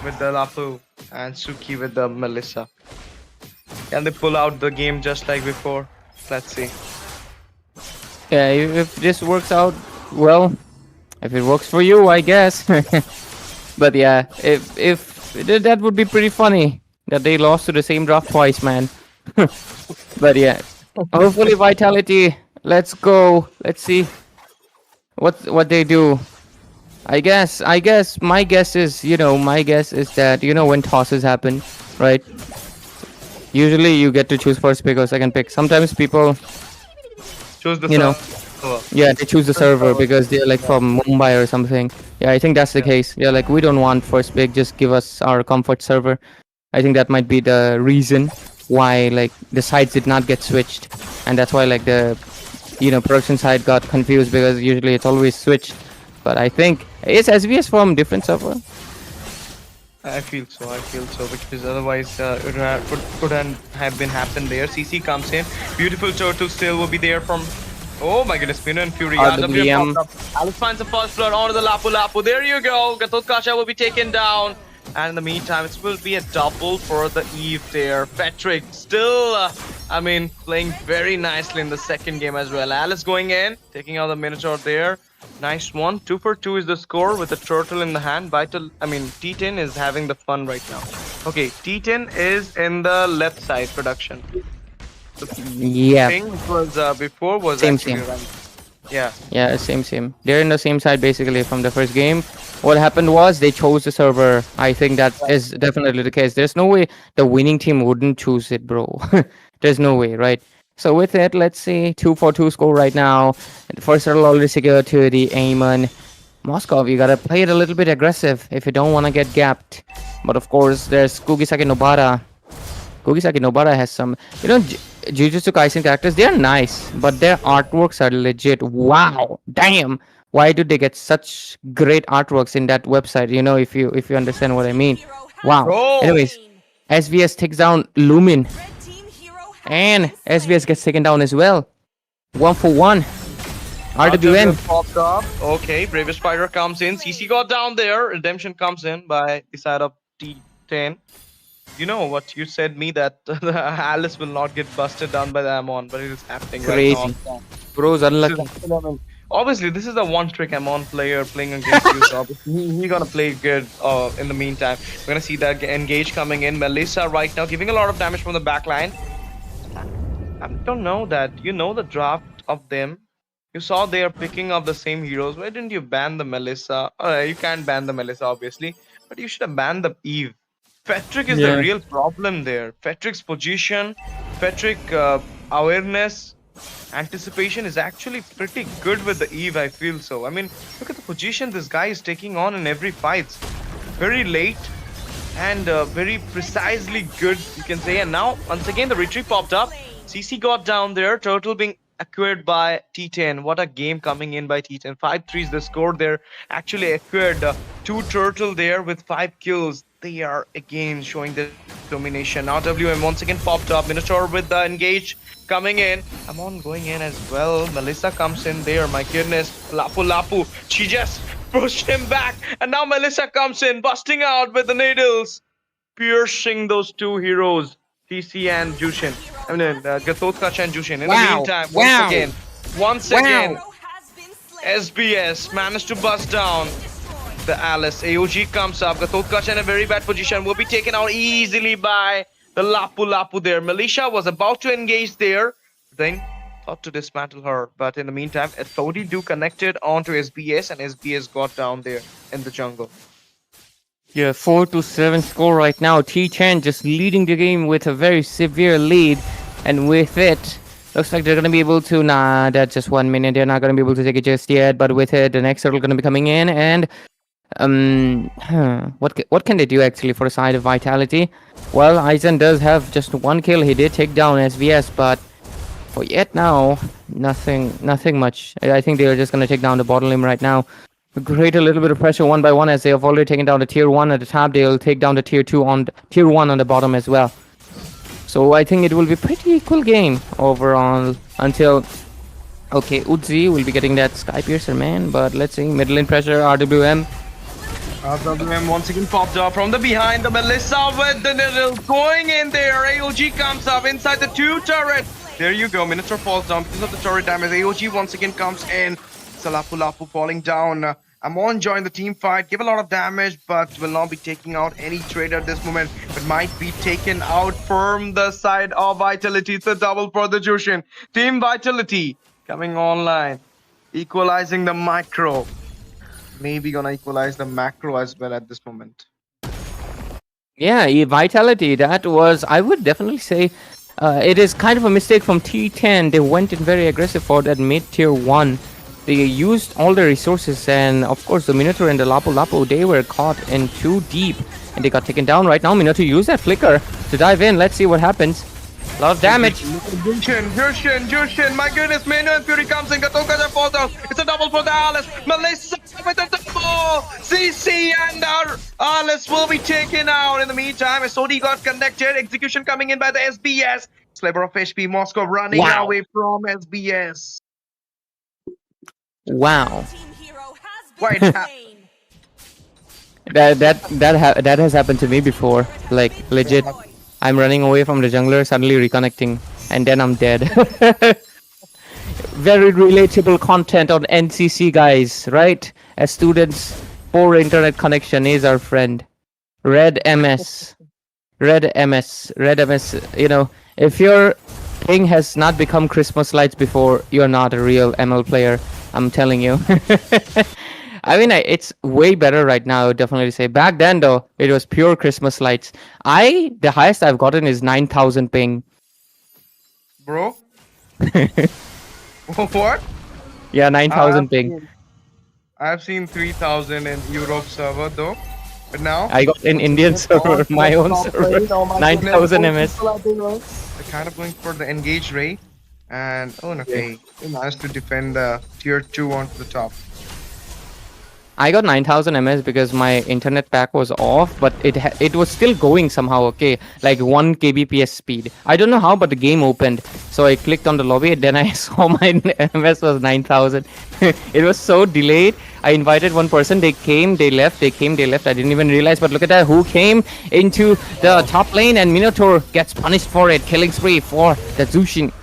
with the Lapu, and Suki with the Melissa. Can they pull out the game just like before? Let's see. Yeah, if this works out well, if it works for you, I guess. But yeah, if that would be pretty funny that they lost to the same draft twice, man. But yeah, hopefully Vitality. Let's go. Let's see what they do. I guess my guess is that when tosses happen, right? Usually you get to choose first pick or second pick. Sometimes people, Choose the server. yeah, they choose the server because they're like from Mumbai or something. Yeah, I think that's the case. Yeah, like we don't want first pick, just give us our comfort server. I think that might be the reason why like the sides did not get switched, and that's why like the production side got confused because usually it's always switched. But I think is SBS from different server? I feel so because otherwise it couldn't have been happened there. CC comes in. Beautiful turtle still will be there from. Oh my goodness, Mina and Fury. Diem. Alice finds the first blood onto the Lapu. There you go. Gatot Kasha will be taken down. And in the meantime, it will be a double for the Eve there. Patrick still, playing very nicely in the second game as well. Alice going in, taking out the Minotaur there. Nice one. 2 for 2 is the score with the turtle in the hand. T10 is having the fun right now. Okay, T10 is in the left side production. The Yeah. thing was before was Same. right. Yeah. Yeah, same. They're in the same side basically from the first game. What happened was they chose the server. I think that is definitely the case. There's no way the winning team wouldn't choose it, bro. There's no way, right? So with it, let's see, 2-4-2 score right now. The first turtle already secured to the Amon. Moscow, you gotta play it a little bit aggressive if you don't want to get gapped. But of course, there's Kugisaki Nobara. Kugisaki Nobara has some, Jujutsu Kaisen characters. They're nice, but their artworks are legit. Wow, damn! Why do they get such great artworks in that website? If you understand what I mean. Wow. Bro. Anyways, SVS takes down Lumin, and SVS gets taken down as well. 1-for-1. RWM. Popped up. Okay, Bravest Spider comes in. CC got down there. Redemption comes in by the side of T10. You know what you said me that Alice will not get busted down by the Amon, but it is happening Crazy. right now. Bro's unlucky. Obviously, this is the one-trick Amon player playing against you. So obviously, he's gonna play good. In the meantime, we're gonna see that engage coming in. Melissa right now giving a lot of damage from the backline. I don't know that you know the draft of them. You saw they are picking up the same heroes. Why didn't you ban the Melissa? You can't ban the Melissa, obviously, but you should have banned the Eve. Fetrick is the real problem there. Fetrick's position, Fetrick awareness, anticipation is actually pretty good with the Eve, I feel so. I mean, look at the position this guy is taking on in every fight. Very late and very precisely good, you can say. And now, once again, the retreat popped up. CC got down there. Turtle being acquired by T10. What a game coming in by T10. 5-3 is the score there. Actually acquired 2 Turtle there with 5 kills. They are again showing the domination. Now WM once again popped up. Minotaur with the engage coming in. Amon going in as well. Melissa comes in there. My goodness. Lapu. She just pushed him back. And now Melissa comes in, busting out with the needles. Piercing those 2 heroes. TC and Jushin. I mean, Gatotkacha and Jushin. In the meantime, once again, SBS managed to bust down the Alice. AOG comes up. Gatotkacha in a very bad position. Will be taken out easily by the Lapu there. Militia was about to engage there. Then thought to dismantle her. But in the meantime, Æternity do connected onto SBS and SBS got down there in the jungle. Yeah, 4-7 score right now. T10 just leading the game with a very severe lead. And with it, looks like they're going to be able to... Nah, that's just 1 minute. They're not going to be able to take it just yet. But with it, the next turtle going to be coming in. And what can they do actually for the side of Vitality? Well, Aizen does have just 1 kill. He did take down SVS, but for yet now, nothing much. I think they're just going to take down the bottom lane right now. Create a little bit of pressure one by one, as they have already taken down the tier 1 at the top. They'll take down the tier 2 on tier 1 on the bottom as well. So I think it will be a pretty equal game overall until... Okay, Uzi will be getting that Sky Piercer, man. But let's see, middle lane pressure, RWM. RWM once again popped up from the behind. The Melissa with the needle going in there. AOG comes up inside the 2 turrets. There you go, Minotaur falls down because of the turret damage. AOG once again comes in. Lapu falling down. Amon joined the team fight, give a lot of damage, but will not be taking out any trade at this moment, but might be taken out from the side of Vitality. It's a double for the Jushin. Team Vitality coming online, equalizing the micro. Maybe gonna equalize the macro as well at this moment. Yeah, Vitality, that was, I would definitely say, it is kind of a mistake from T10. They went in very aggressive for that mid tier 1. They used all the resources, and of course the Minotaur and the Lapu, they were caught in too deep and they got taken down right now. Minotaur used that flicker to dive in. Let's see what happens. A lot of damage. Jushin, my goodness, Mano and Fury comes in. Gatotkacha falls down. It's a double for the Alice. Melissa with a double. CC and our Alice will be taken out. In the meantime, SOD got connected. Execution coming in by the SBS. Sliver of HP Moscow running away from SBS. Wow. Wait, that has happened to me before. Like legit, I'm running away from the jungler, suddenly reconnecting, and then I'm dead. Very relatable content on NCC, guys, right? As students, poor internet connection is our friend. Red MS. You know, if your thing has not become Christmas lights before, you're not a real ML player. I'm telling you. I mean, it's way better right now, I would definitely say. Back then, though, it was pure Christmas lights. The highest I've gotten is 9,000 ping. Bro, What? Yeah, 9,000 ping. I've seen 3,000 in Europe server though. But now I got an What's Indian his name? server, my own Top server, lane. Oh my 9,000 goodness. MS. People are doing they're kind of going for the engage rate. And oh no, Yeah. okay. They managed to defend the tier 2 onto the top. I got 9,000 ms because my internet pack was off, but it was still going somehow. Okay, like 1 kbps speed. I don't know how, but the game opened, so I clicked on the lobby. And then I saw my ms was 9,000. It was so delayed. I invited one person. They came, they left. They came, they left. I didn't even realize. But look at that, who came into the top lane, and Minotaur gets punished for it. Killing spree for the Zushin.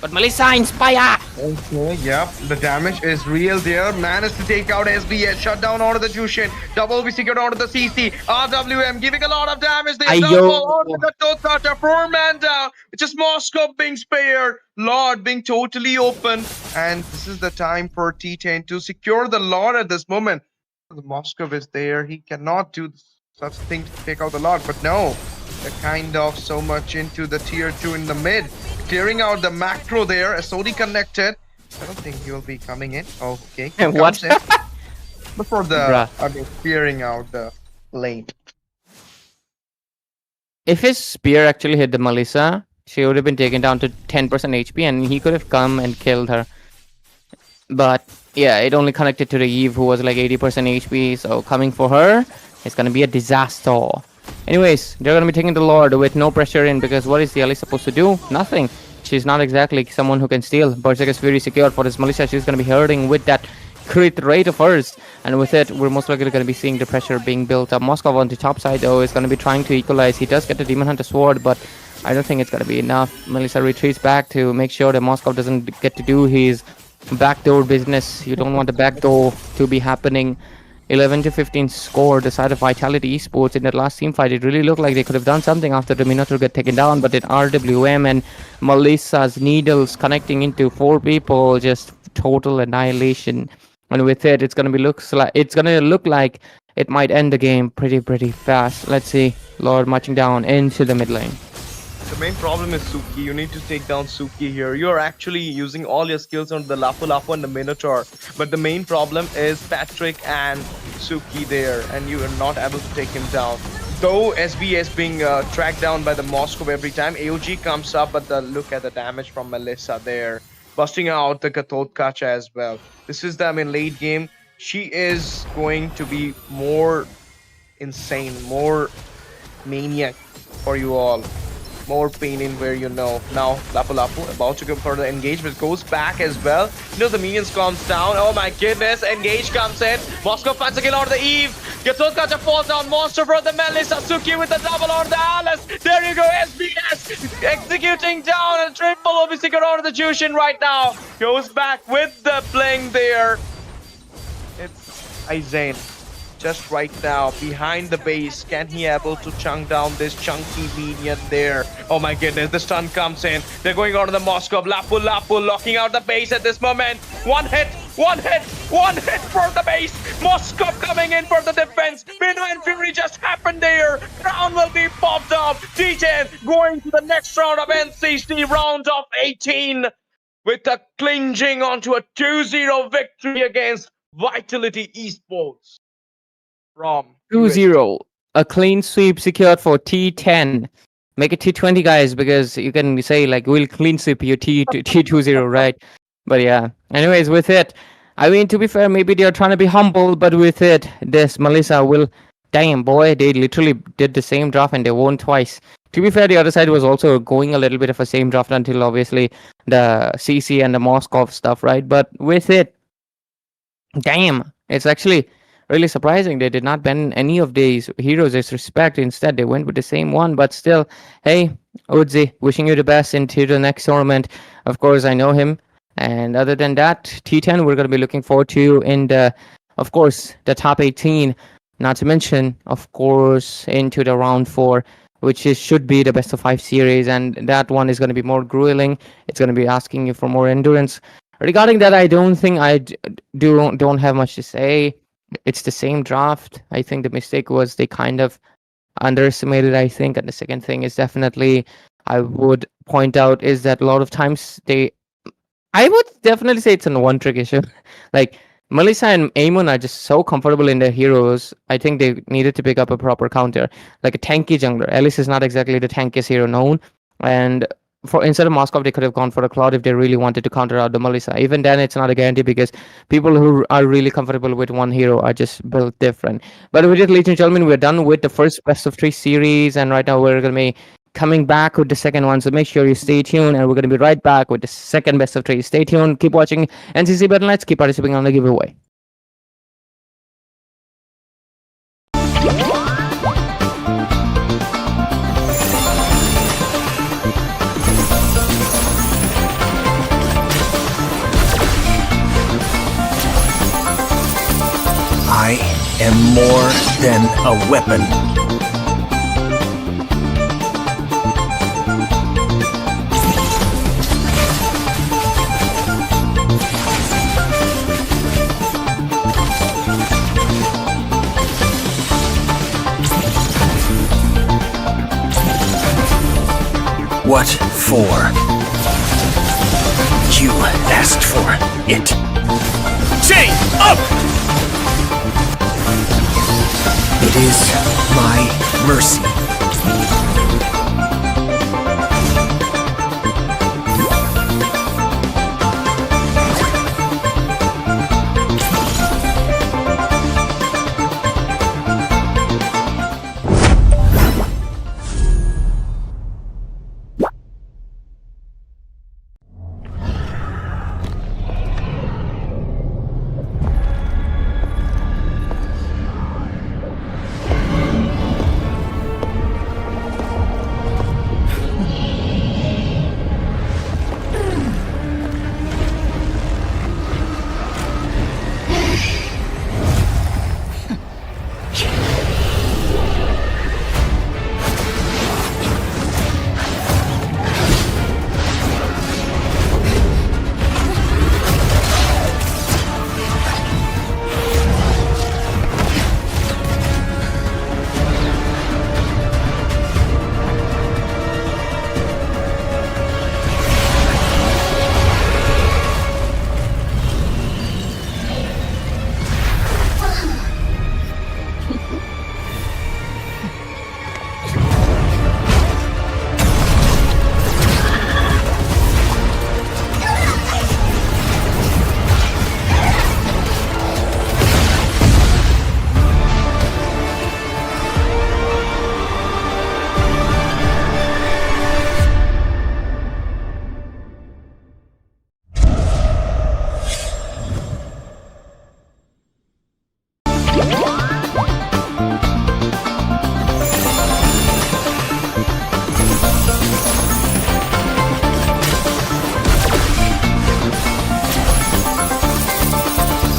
But Melissa, Inspire! Okay, yep. The damage is real there. Managed to take out SBS. Shut down onto the Jushin. Double be secured onto the CC. RWM giving a lot of damage. They Ayo. double onto the Totata. 4-man down. Which is Moscow being spared. Lord being totally open. And this is the time for T10 to secure the Lord at this moment. The Moscow is there. He cannot do such thing to take out the Lord. But no. They're kind of so much into the tier 2 in the mid. Clearing out the macro there. SOD connected. I don't think he will be coming in. Oh, okay. He What? comes in before the Bruh. clearing out the lane. If his spear actually hit the Melissa, she would have been taken down to 10% HP and he could have come and killed her. But yeah, it only connected to the Eve, who was like 80% HP, so coming for her, it's gonna be a disaster. Anyways, they're gonna be taking the Lord with no pressure in, because what is the Ellie supposed to do? Nothing. She's not exactly someone who can steal. Berserk is very secure for this Melissa. She's gonna be hurting with that crit rate of hers, and with it, we're most likely gonna be seeing the pressure being built up. Moskov on the top side though is gonna be trying to equalize. He does get the Demon Hunter sword, but I don't think it's gonna be enough. Melissa retreats back to make sure that Moskov doesn't get to do his backdoor business. You don't want the backdoor to be happening. 11 to 15 score, the side of Vitality Esports in that last team fight. It really looked like they could have done something after the Minotaur got taken down, but then RWM and Melissa's needles connecting into 4 people, just total annihilation. And with it, it's gonna look like it might end the game pretty fast. Let's see, Lord marching down into the mid lane. The main problem is Suki. You need to take down Suki here. You're actually using all your skills on the Lapu Lapu and the Minotaur. But the main problem is Patrick and Suki there, and you are not able to take him down. Though SBS being tracked down by the Moscow every time, AOG comes up, but look at the damage from Melissa there. Busting out the Katotkacha as well. This is the late game. She is going to be more insane, more maniac for you all. More pain in where you know. Now, Lapu Lapu about to go for the engagement. Goes back as well. The minions comes down. Oh my goodness. Engage comes in. Moscow finds a kill on the Eve. Katotkacha falls down. Monster for the melee. Sasuke with the double on the Alice. There you go. SBS executing down. And triple will be secured on the Jushin right now. Goes back with the bling there. It's Aizen. Just right now, behind the base, can he able to chunk down this chunky minion there? Oh my goodness, the stun comes in. They're going on to the Moscow. Lapu Lapu locking out the base at this moment. One hit for the base. Moscow coming in for the defense. Mino and Fury just happened there. Round will be popped up. D10 going to the next round of NCC, round of 18. With a clinging onto a 2-0 victory against Vitality Esports. From 2-0. A clean sweep secured for T10. Make it T20, guys, because you can say, like, we'll clean sweep your T20, right? But yeah. Anyways, with it, I mean, to be fair, maybe they're trying to be humble, but with it, this Melissa will... Damn, boy, they literally did the same draft and they won twice. To be fair, the other side was also going a little bit of a same draft until, obviously, the CC and the Moskov stuff, right? But with it, damn, it's actually... really surprising they did not ban any of these heroes as respect. Instead, they went with the same one. But still, hey, Udzi, wishing you the best into the next tournament. Of course, I know him. And other than that, T10, we're going to be looking forward to in the, of course, the top 18. Not to mention, of course, into the round 4, which should be the best of 5 series. And that one is going to be more grueling. It's going to be asking you for more endurance. Regarding that, I don't think I don't have much to say. It's the same draft. I think the mistake was they kind of underestimated, I think. And the second thing is definitely I would point out is that a lot of times they I would definitely say it's a one trick issue. Like Melissa and Aemon are just so comfortable in their heroes. I think they needed to pick up a proper counter, like a tanky jungler. Alice is not exactly the tankiest hero known, and for instead of Moskov, they could have gone for a Cloud if they really wanted to counter out the Melissa. Even then, it's not a guarantee because people who are really comfortable with one hero are just built different. But with it, ladies and gentlemen, we're done with the first best of three series, and right now we're gonna be coming back with the second one. So make sure you stay tuned, and we're going to be right back with the second best of three. Stay tuned. Keep watching NCC Battleknights. Keep participating on the giveaway. I am more than a weapon. What for? You asked for it. Chain up! It is my mercy.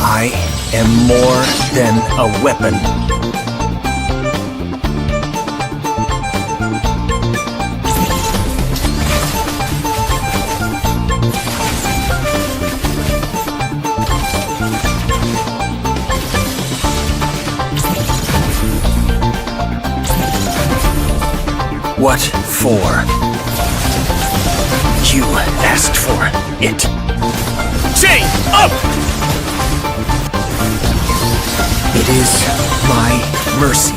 I am more than a weapon. What for? You asked for it. Chain up! It is my mercy.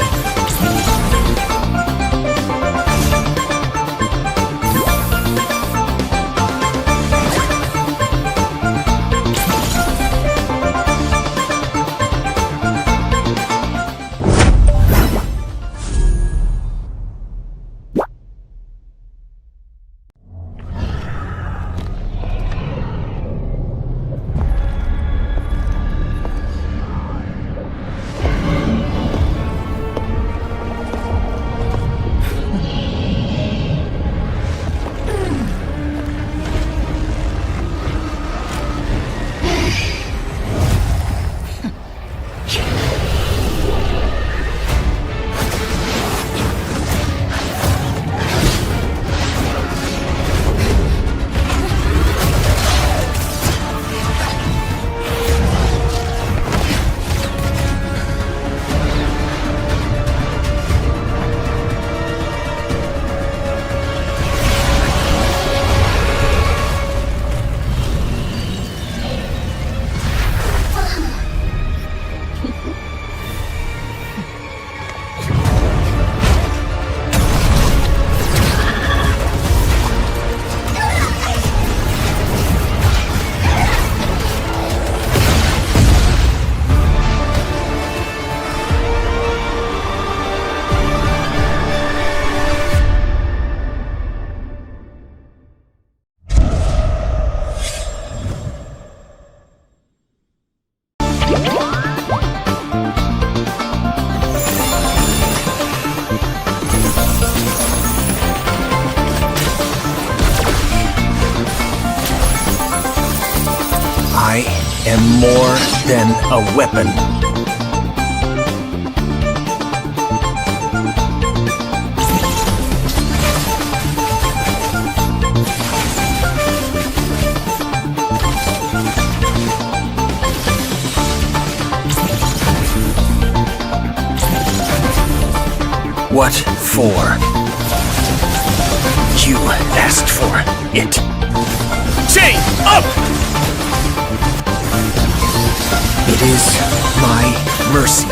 am more than a weapon. What for? You asked for it. Chain up! It is my mercy.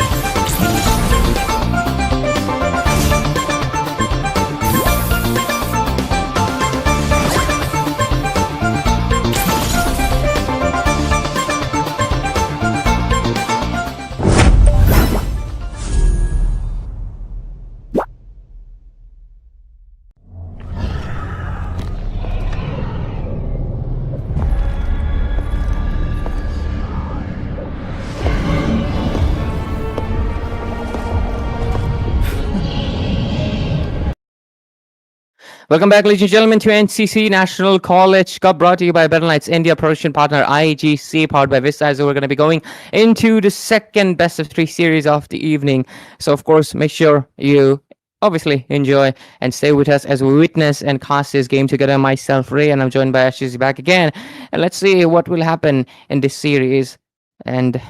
Welcome back, ladies and gentlemen, to NCC National College Cup, brought to you by Battleknights India, production partner IGC, powered by Vista. So we're going to be going into the second best of three series of the evening. So, of course, make sure you obviously enjoy and stay with us as we witness and cast this game together. Myself, Ray, and I'm joined by Ashish back again. And let's see what will happen in this series. And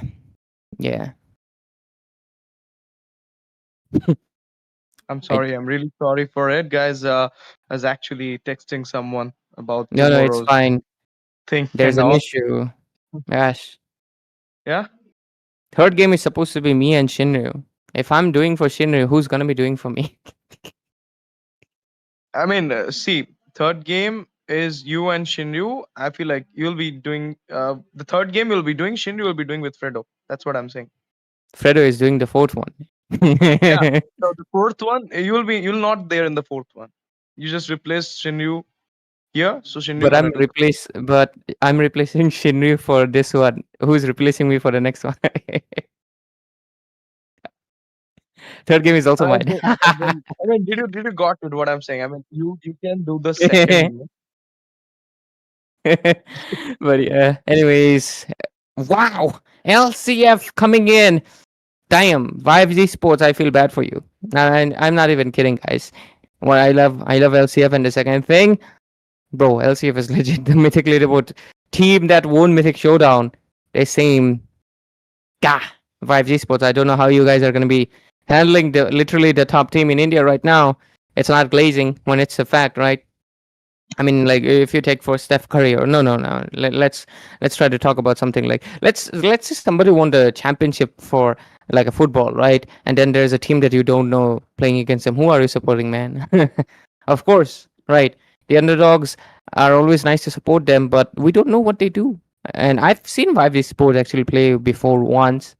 yeah. I'm sorry. I'm really sorry for it, guys. I was actually texting someone about No, it's tomorrow's fine. thing There's and an all. issue. Gosh. Yeah. Third game is supposed to be me and Shinryu. If I'm doing for Shinryu, who's gonna be doing for me? I mean, see, third game is you and Shinryu. I feel like you'll be doing the third game. You'll be doing Shinryu. Will be doing with Fredo. That's what I'm saying. Fredo is doing the fourth one. Yeah. So the fourth one, you'll not there in the fourth one. You just replace Shinryu here. So Shinryu but gonna do. I'm replacing Shinryu for this one. Who's replacing me for the next one? Third game is also I mine. mean, did you got it? What I'm saying? I mean, you can do the second. But yeah, anyways, wow, LCF coming in. Damn, Vive Esports, I feel bad for you. I'm not even kidding, guys. What I love LCF, and the second thing, bro, LCF is legit the Mythic Leaderboard team that won Mythic Showdown. They same, gah, Vive Esports. I don't know how you guys are gonna be handling the literally the top team in India right now. It's not glazing when it's a fact, right? I mean, like if you take for Steph Curry or no. Let's try to talk about something like let's say somebody won the championship for like a football, right? And then there's a team that you don't know playing against them. Who are you supporting, man? Of course, right? The underdogs are always nice to support them, but we don't know what they do. And I've seen Vive Sports actually play before once.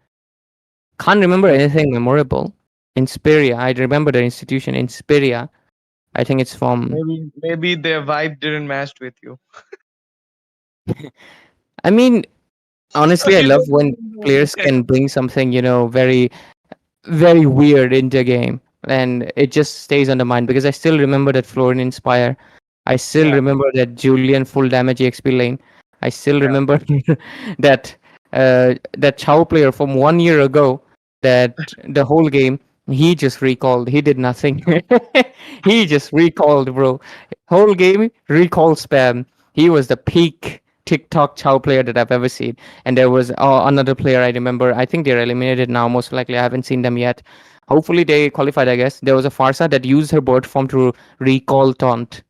Can't remember anything memorable. Inspiria, I remember the institution Inspiria. I think it's from. Maybe their vibe didn't match with you. I mean, honestly, I You love don't when even know players that. can bring something, very, very weird into a game, and it just stays on the mind because I still remember that Florian Inspire. I still Yeah, remember that Julian full damage EXP lane. I still yeah. remember that that Chow player from 1 year ago. That the whole game he just recalled. He did nothing. He just recalled, bro. Whole game recall spam. He was the peak TikTok Chow player that I've ever seen. And there was another player I remember. I think they're eliminated now. Most likely, I haven't seen them yet. Hopefully, they qualified. I guess there was a Farsa that used her bird form to recall taunt.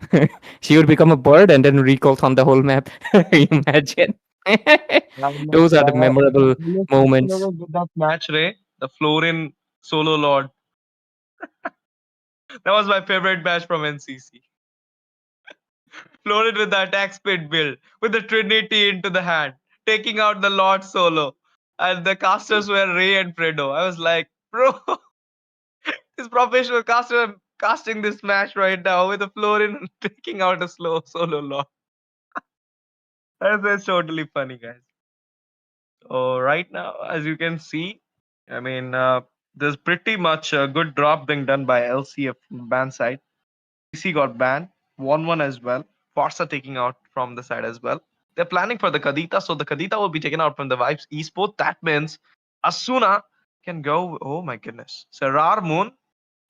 She would become a bird and then recall taunt the whole map. Imagine. Those are the memorable You moments. know that match, Ray, the Florin solo lord. That was my favorite match from NCC. Florin with the attack speed build, with the Trinity into the hand, taking out the Lord solo. And the casters were Ray and Fredo. I was like, bro, this professional caster casting this match right now with the Florin taking out a slow solo Lord. That's totally funny, guys. So right now, as you can see, I mean, there's pretty much a good drop being done by LCF ban side. CC got banned, 1-1 as well. Farsa taking out from the side as well. they're planning for the Kadita, so the Kadita will be taken out from the Vibes Esports. That means Asuna can go. Oh my goodness, Sarar Moon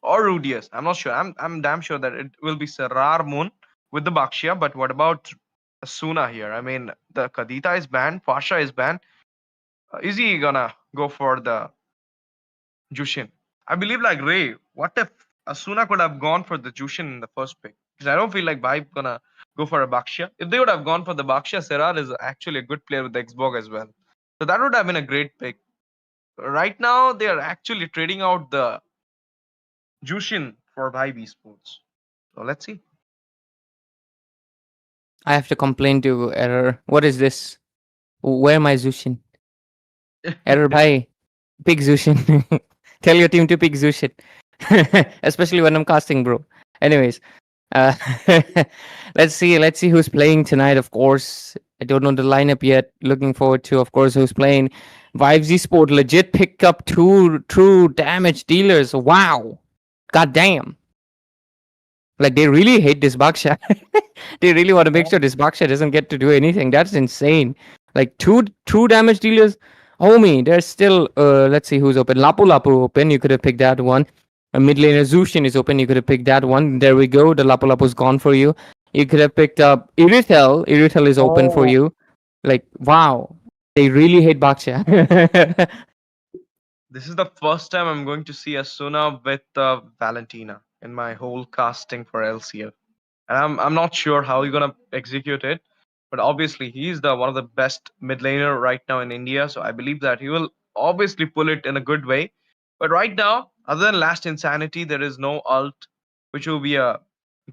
or Rudius. I'm not sure. I'm damn sure that it will be Sarar Moon with the Bakshia. But what about Asuna here? I mean, the Kadita is banned, Pasha is banned. Is he gonna go for the Jushin? I believe like Ray. What if Asuna could have gone for the Jushin in the first pick? Because I don't feel like Vibe gonna go for a Bakshia. If they would have gone for the Bakshia, Serar is actually a good player with the Xbox as well. So that would have been a great pick. Right now, they are actually trading out the Jushin for Vibe Esports. So let's see. I have to complain to error. What is this? Where my Zushin? Error bhai. Pick Zushin. Tell your team to pick Zushin. Especially when I'm casting, bro. Anyways, uh, let's see who's playing tonight. Of course, I don't know the lineup yet. Looking forward to, of course, who's playing. Vibes Esport legit picked up 2 true damage dealers. Wow, god damn! Like they really hate this Baksha. They really want to make sure this Baksha doesn't get to do anything. That's insane. Like 2 true damage dealers. Homie, there's still let's see who's open. Lapu Lapu open. You could have picked that one. A mid laner Zushin is open. You could have picked that one. There we go. The Lapu Lapu's gone for you. You could have picked up Irithel. Irithel is open for Oh, you. Like, wow. They really hate Baksha. this is the first time I'm going to see Asuna with Valentina in my whole casting for LCF. And I'm not sure how you're gonna execute it, but obviously he's the one of the best mid laner right now in India. So I believe that he will obviously pull it in a good way. But right now, other than Last Insanity, there is no ult, which will be a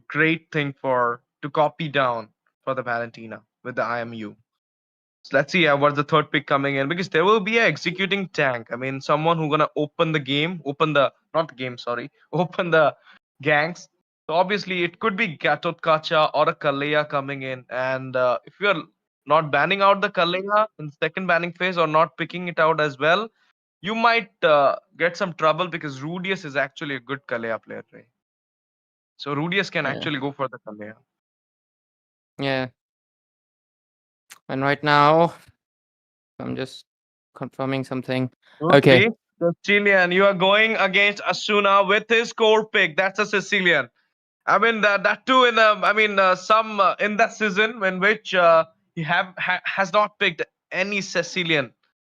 great thing for to copy down for the Valentina with the IMU. So let's see what's the third pick coming in, because there will be a executing tank. I mean, someone who gonna open the game, open the not the game, sorry, open the ganks. So obviously, it could be Gatot Kacha or a Kalea coming in, and if you're not banning out the Kalea in the second banning phase or not picking it out as well, you might get some trouble because Rudius is actually a good Kalea player, right? So Rudius can Yeah. actually go for the Kalea. Yeah. And right now, I'm just confirming something. Okay. Okay, Sicilian, you are going against Asuna with his core pick. That's a Sicilian. I mean that too in some in that season in which has not picked any Sicilian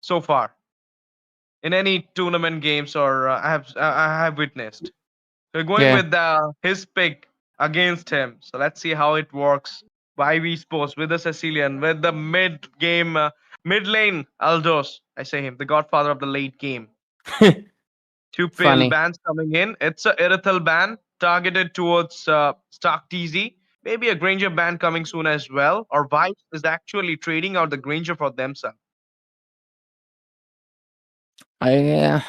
so far in any tournament games or I have witnessed. So going Yeah. with his pick against him. So let's see how it works. YV Sports with the Sicilian with the mid lane Aldos. I say him, the godfather of the late game. Two pill Funny. bans coming in. It's a Irithel ban targeted towards Stark TZ. Maybe a Granger ban coming soon as well. Or Vibe is actually trading out the Granger for themselves. I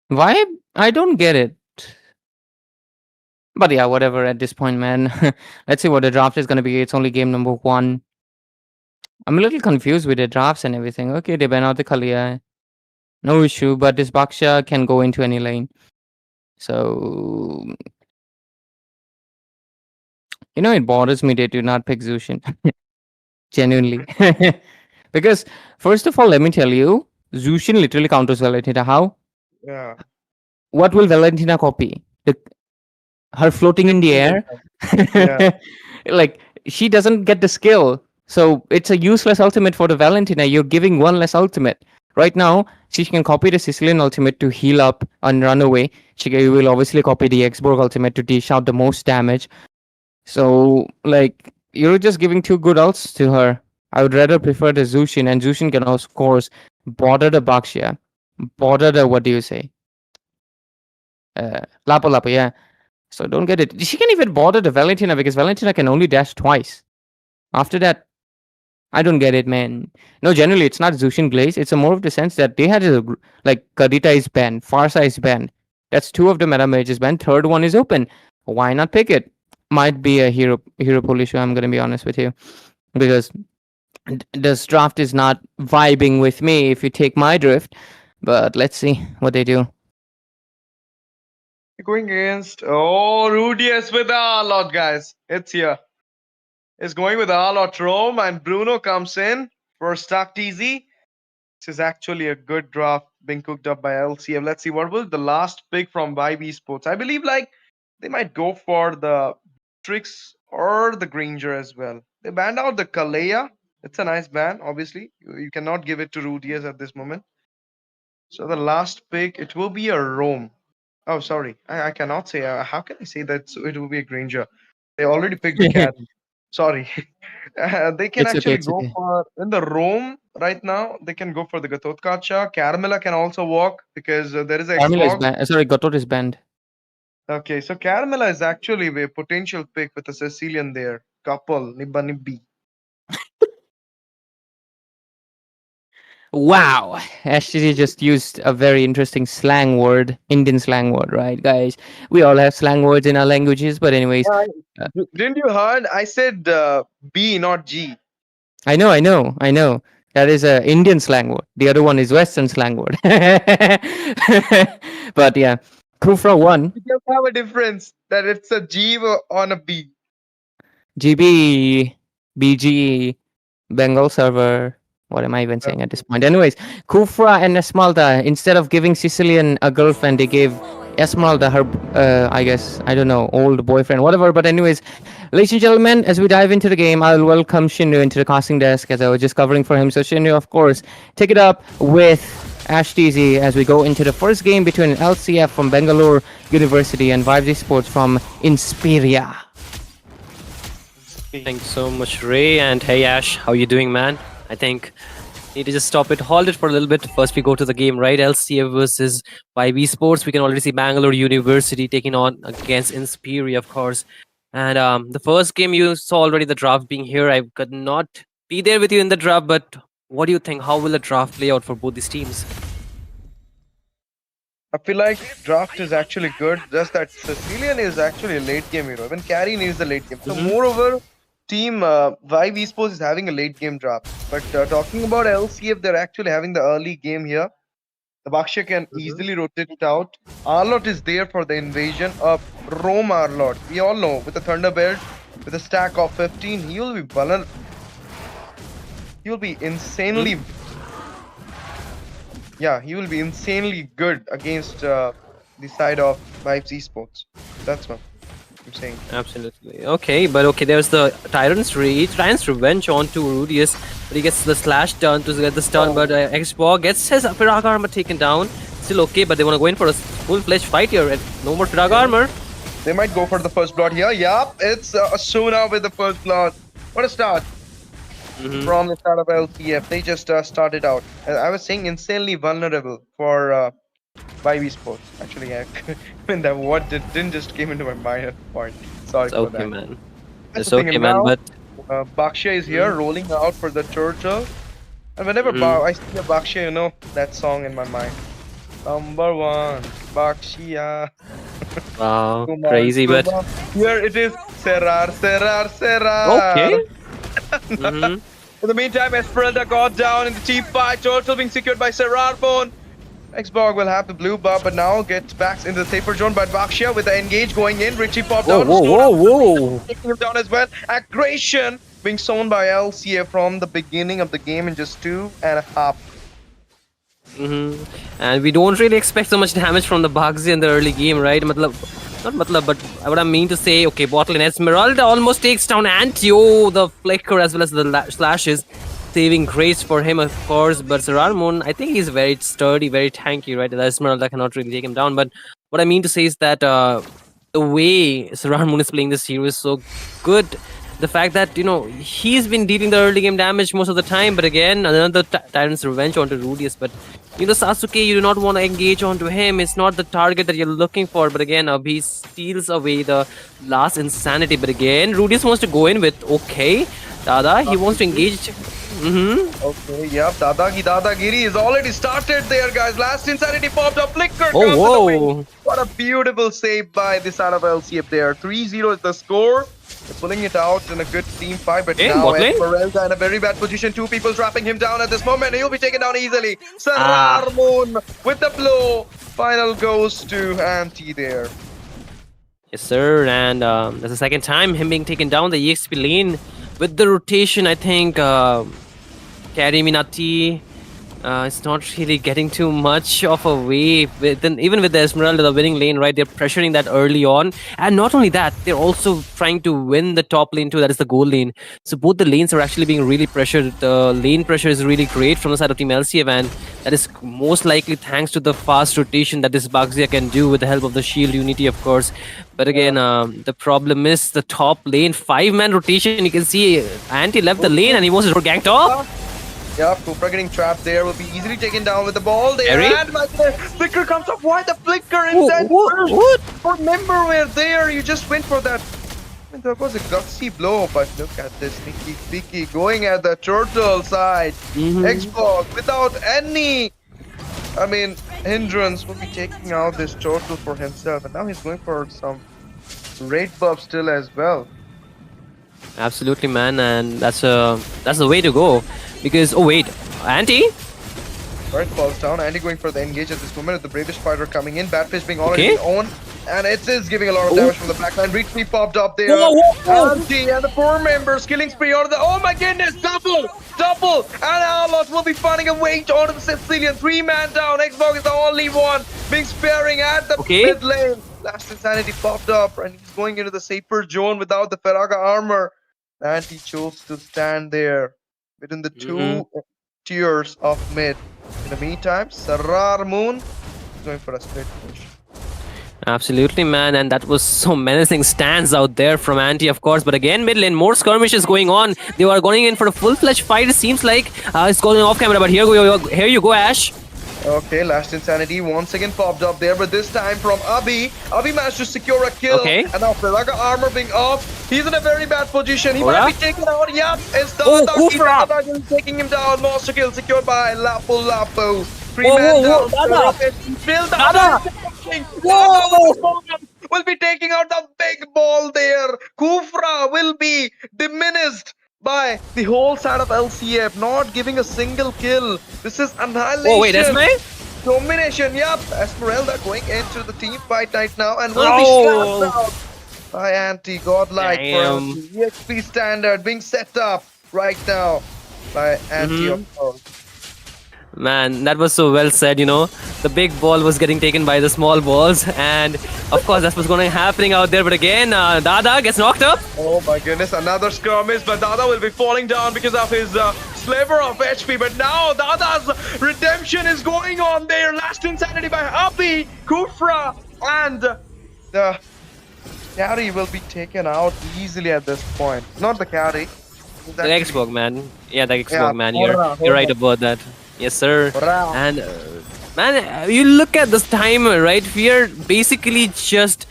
why I don't get it. But yeah, whatever at this point, man. Let's see what the draft is gonna be. It's only game number 1. I'm a little confused with the drafts and everything. Okay, they ban out the Kalia. No issue, but this Baksha can go into any lane. So it bothers me they do not pick Zushin. Genuinely. Because first of all, let me tell you, Zushin literally counters Valentina. How? Yeah. What will Valentina copy? Her floating in the air? Yeah. Like, she doesn't get the skill. So it's a useless ultimate for the Valentina. You're giving one less ultimate. Right now, she can copy the Sicilian ultimate to heal up and run away. She will obviously copy the Xborg ultimate to dish out the most damage. So, like, you're just giving 2 good ults to her. I would rather prefer the Zushin, and Zushin can, of course, border the Bakshia. Border the, what do you say? Lapo Lapo, yeah. So don't get it. She can even border the Valentina because Valentina can only dash twice. After that, I don't get it, man. No, generally, it's not Zushin Glaze. It's a more of the sense that they had like Kadita is banned, Farsa is banned. That's 2 of the meta mages banned. Third one is open. Why not pick it? Might be a hero pool issue. I'm gonna be honest with you because this draft is not vibing with me. If you take my drift, but let's see what they do. Going against Rudius with a lot, guys. It's here. is going with Arlott Rome, and Bruno comes in for Stark TZ. This is actually a good draft being cooked up by LCF. Let's see what was the last pick from Vibe Esports. I believe like they might go for the Trix or the Granger as well. They banned out the Kalea. It's a nice ban, obviously. You cannot give it to Rudias at this moment. So the last pick, it will be a Rome. Oh, sorry. I cannot say. How can I say that it will be a Granger? They already picked the cat. Sorry. They can It's okay. actually It's go okay. for in the Rome right now. They can go for the Gatotkacha. Carmela can also walk because there is a Carmel is Xbox. banned. Sorry, Gotot is banned. Okay, so Carmela is actually a potential pick with a Sicilian there. Couple, Nibba Nibbi. Wow, Ashley just used a very interesting slang word, Indian slang word, right, guys? We all have slang words in our languages, but anyways, uh, Didn't you heard? I said B, not G. I know. That is a Indian slang word. The other one is Western slang word. But yeah, Kufra won. You just have a difference that it's a G on a B. GB, BG, Bengal server. What am I even saying at this point? Anyways, Kufra and Esmalda, instead of giving Sicilian a girlfriend, they gave Esmalda her, I guess, I don't know, old boyfriend, whatever. But anyways, ladies and gentlemen, as we dive into the game, I'll welcome Shinnu into the casting desk as I was just covering for him. So Shinnu, of course, take it up with Ash TZ as we go into the first game between LCF from Bangalore University and Vibes Esports from Inspiria. Thanks so much, Ray. And hey, Ash, how you doing, man? I think need to just stop it, hold it for a little bit. First, we go to the game, right? LCF versus YB Sports. We can already see Bangalore University taking on against Inspiria, of course. And the first game, you saw already the draft being here. I could not be there with you in the draft, but what do you think? How will the draft play out for both these teams? I feel like draft is actually good. Just that Sicilian is actually a late game hero. Even Carry needs the late game. So moreover, team Vibe Esports is having a late game draft. But talking about LCF, they're actually having the early game here. The Baksha can easily rotate it out. Arlott is there for the invasion of Rome Arlott. We all know with the Thunderbird, with a stack of 15, he will be vulnerable. He will be insanely. Yeah, he will be insanely good against the side of Vibes Esports. That's what I'm saying. Absolutely. Okay, but okay, there's the Tyrant's Revenge onto Rudius, but he gets the slash turn to get the stun, but Xbox gets his Pirag armor taken down. Still okay, but they want to go in for a full-fledged fight here, and no more Pirag armor. They might go for the first blood here. Yup, it's Asuna with the first blood. What a start. From the start of LCF. They just started out. I was saying insanely vulnerable for Vibe Esports. Actually, I mean that what didn't just came into my mind at the point. Sorry It's for okay, that. man. That's It's the thing, okay, and man, now, but Baksha is here rolling out for the turtle. And whenever I see a Baksha, you know that song in my mind. Number one, Bakshia. wow, crazy, but Here it is. Serrar. okay. In the meantime, Esperanza got down in the team fight. Turtle being secured by Serrarbone. Xborg will have the blue buff, but now gets back into the safer zone. But Baksha with the engage going in. Richie popped out. Whoa. Taking him down as well. Aggression being sown by LCA from the beginning of the game in just 2.5. And we don't really expect so much damage from the Bagzi in the early game, right? But what I mean to say, okay, Bottle and Esmeralda almost takes down Antio, the Flicker, as well as the slashes. Saving grace for him, of course, but Serarmon, I think he's very sturdy, very tanky, right? The Esmeralda cannot really take him down, but what I mean to say is that the way Serarmon is playing this hero is so good. The fact that, you know, he's been dealing the early game damage most of the time, but again, another Tyrant's Revenge onto Rudius, but you know, Sasuke, you do not want to engage onto him. It's not the target that you're looking for, but again, he steals away the last Insanity, but again, Rudius wants to go in with, okay, Dada, he wants to engage. Okay, yep, Dadagiri is already started there, guys. Last Insanity popped up, Flicker. Oh, whoa. What a beautiful save by the side of LCF there. 3-0 is the score. They're pulling it out in a good team fight, but now Esperanza in a very bad position. Two people trapping him down at this moment. He'll be taken down easily. Serarmon with the blow. Final goes to Anti there. Yes, sir, and that's the second time him being taken down. The EXP lane with the rotation, I think Kariminati it's not really getting too much of a way. Even with the Esmeralda, the winning lane, right? They're pressuring that early on. And not only that, they're also trying to win the top lane too. That is the gold lane. So both the lanes are actually being really pressured. The lane pressure is really great from the side of Team LCF. And that is most likely thanks to the fast rotation that this Baxia can do with the help of the shield unity, of course. But again, the problem is the top lane. 5-man rotation. You can see Anti left the lane and he wants to gank top. Yeah, Kufra getting trapped there, will be easily taken down with the ball there. Harry? And my flicker comes up. Why the flicker inside? What? Remember, we're there. You just went for that. I mean, that was a gutsy blow, but look at this sneaky peeky going at the turtle side. Xbox without any, I mean, hindrance will be taking out this turtle for himself, and now he's going for some raid buff still as well. Absolutely, man, and that's the way to go. Because Anti? Right, falls down. Andy going for the engage at this moment. The bravest fighter coming in. Badfish being already on, and it is giving a lot of damage from the backline. Retreat popped up there. Andy and the 4 members killing spree out of the. Oh my goodness! Double, and Outlaws will be finding a way onto the Sicilian. 3-man down. Xbox is the only one being sparing at the mid lane. Last Insanity popped up, and he's going into the safer zone without the Feraga armor. And he chose to stand there within the 2 tiers of mid. In the meantime, Sarar Moon is going for a split push. Absolutely, man, and that was so menacing stands out there from Anti, of course. But again, mid lane, more skirmishes going on. They were going in for a full-fledged fight. It seems like it's going off camera, but here you go, Ash. Okay, Last Insanity once again popped up there, but this time from Abhi. Abhi managed to secure a kill. Okay. And now Feraga armor being off. He's in a very bad position. He might be taken out. Yep, it's Dada taking him down. Monster kill secured by Lapu. 3-man down. Still Dada. Will be taking out the big ball there. Kufra will be diminished by the whole side of LCF, not giving a single kill. This is annihilation. Esme? Domination, yep. Esmeralda going into the team fight right now and will be slapped out by Anti. Godlike for the EXP standard being set up right now by Anti, of course. Man, that was so well said, The big ball was getting taken by the small balls, and of course that's what's going to be happening out there. But again, Dada gets knocked up. Oh my goodness, another skirmish, but Dada will be falling down because of his sliver of HP. But now Dada's redemption is going on there. Last Insanity by Abhi, Kufra, and the carry will be taken out easily at this point. Not the carry. The Xbox, man. Yeah, the Xbox, man. You're right about that. Yes, sir. And man, you look at this timer, right? We are basically just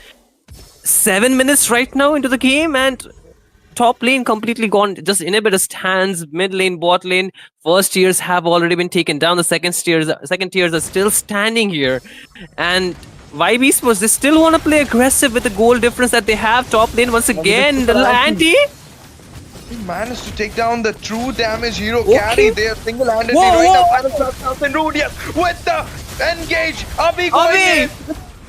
7 minutes right now into the game, and top lane completely gone. Just inhibitor stands, mid lane, bot lane. First tiers have already been taken down. The second tiers are still standing here, and Vibe Esports, they still want to play aggressive with the goal difference that they have. Top lane once again, the Anti. He managed to take down the true damage hero carry there single-handedly right now. Rudius with the engage. Abhi going in.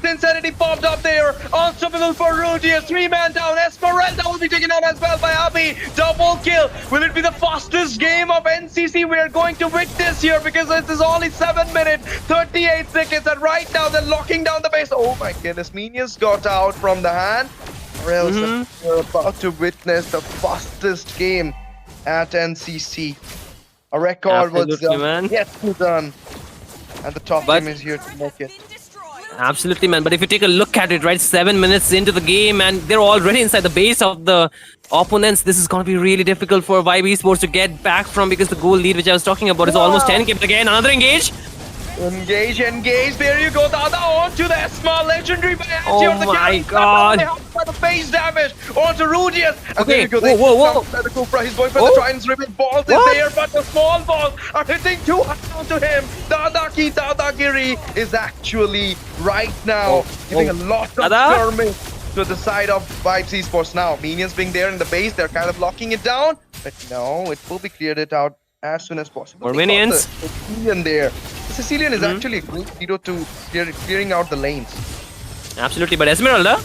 Insanity popped up there. Unstoppable for Rudius. 3-man down. Esmeralda will be taken out as well by Abhi. Double kill. Will it be the fastest game of NCC we are going to witness here? Because this is only 7 minutes, 38 seconds. And right now they're locking down the base. Oh my goodness. Minions got out from the hand. Or else we're about to witness the fastest game at NCC. A record was yet to done. And the top team is here to make it. Absolutely, man. But if you take a look at it, right, 7 minutes into the game and they're already inside the base of the opponents, this is going to be really difficult for Vibe Esports to get back from, because the goal lead which I was talking about is almost 10k. But again, another engage. Engage. There you go, Dada onto the Esma legendary by Anti. Oh my god. The base damage onto Rudius. And Okay, there you go. whoa. The Kufra, he's going for the Trident's ribbon. Balls is there, but the small balls are hitting too hard onto him. Dadagiri is actually right now giving a lot of skirmish to the side of Vibes Esports now. Minions being there in the base, they're kind of locking it down. But no, it will be cleared it out as soon as possible. More minions. The Sicilian there. The Sicilian is actually a good hero to clearing out the lanes. Absolutely, but Esmeralda?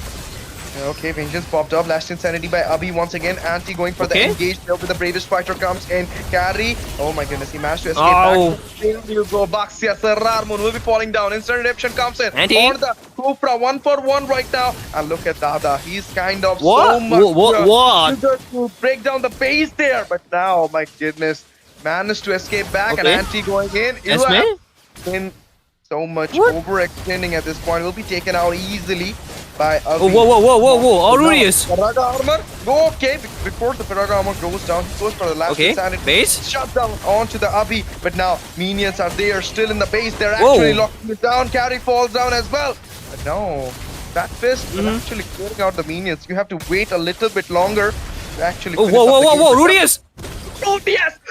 Okay, Vengeance popped up. Last Insanity by Abhi once again. Anti going for the Okay. engage there with the bravest fighter comes in. Carry. Oh my goodness, he managed to escape Oh. back. There you go. Baxia Serrarmun will be falling down. Instant redemption comes in. Anti. On the Cupra, 1-for-1 right now. And look at Dada. He's kind of so What? much What? eager to break down the base there. But now, oh my goodness, managed to escape back. Okay. And Anti going in. You Esme? have been so much What? overextending at this point. Will be taken out easily by Oh, Abhi. whoa. Aurelius. Piraga armor, go okay. Before the Piraga armor goes down, he goes for the last Okay, insanity. base. Shut down onto the Abhi, but now minions are there, still in the base. They're Whoa. actually locking it down. Carry falls down as well. But no, that fist is Mhm. actually clearing out the minions. You have to wait a little bit longer to actually. Oh, finish up the game. Rudius.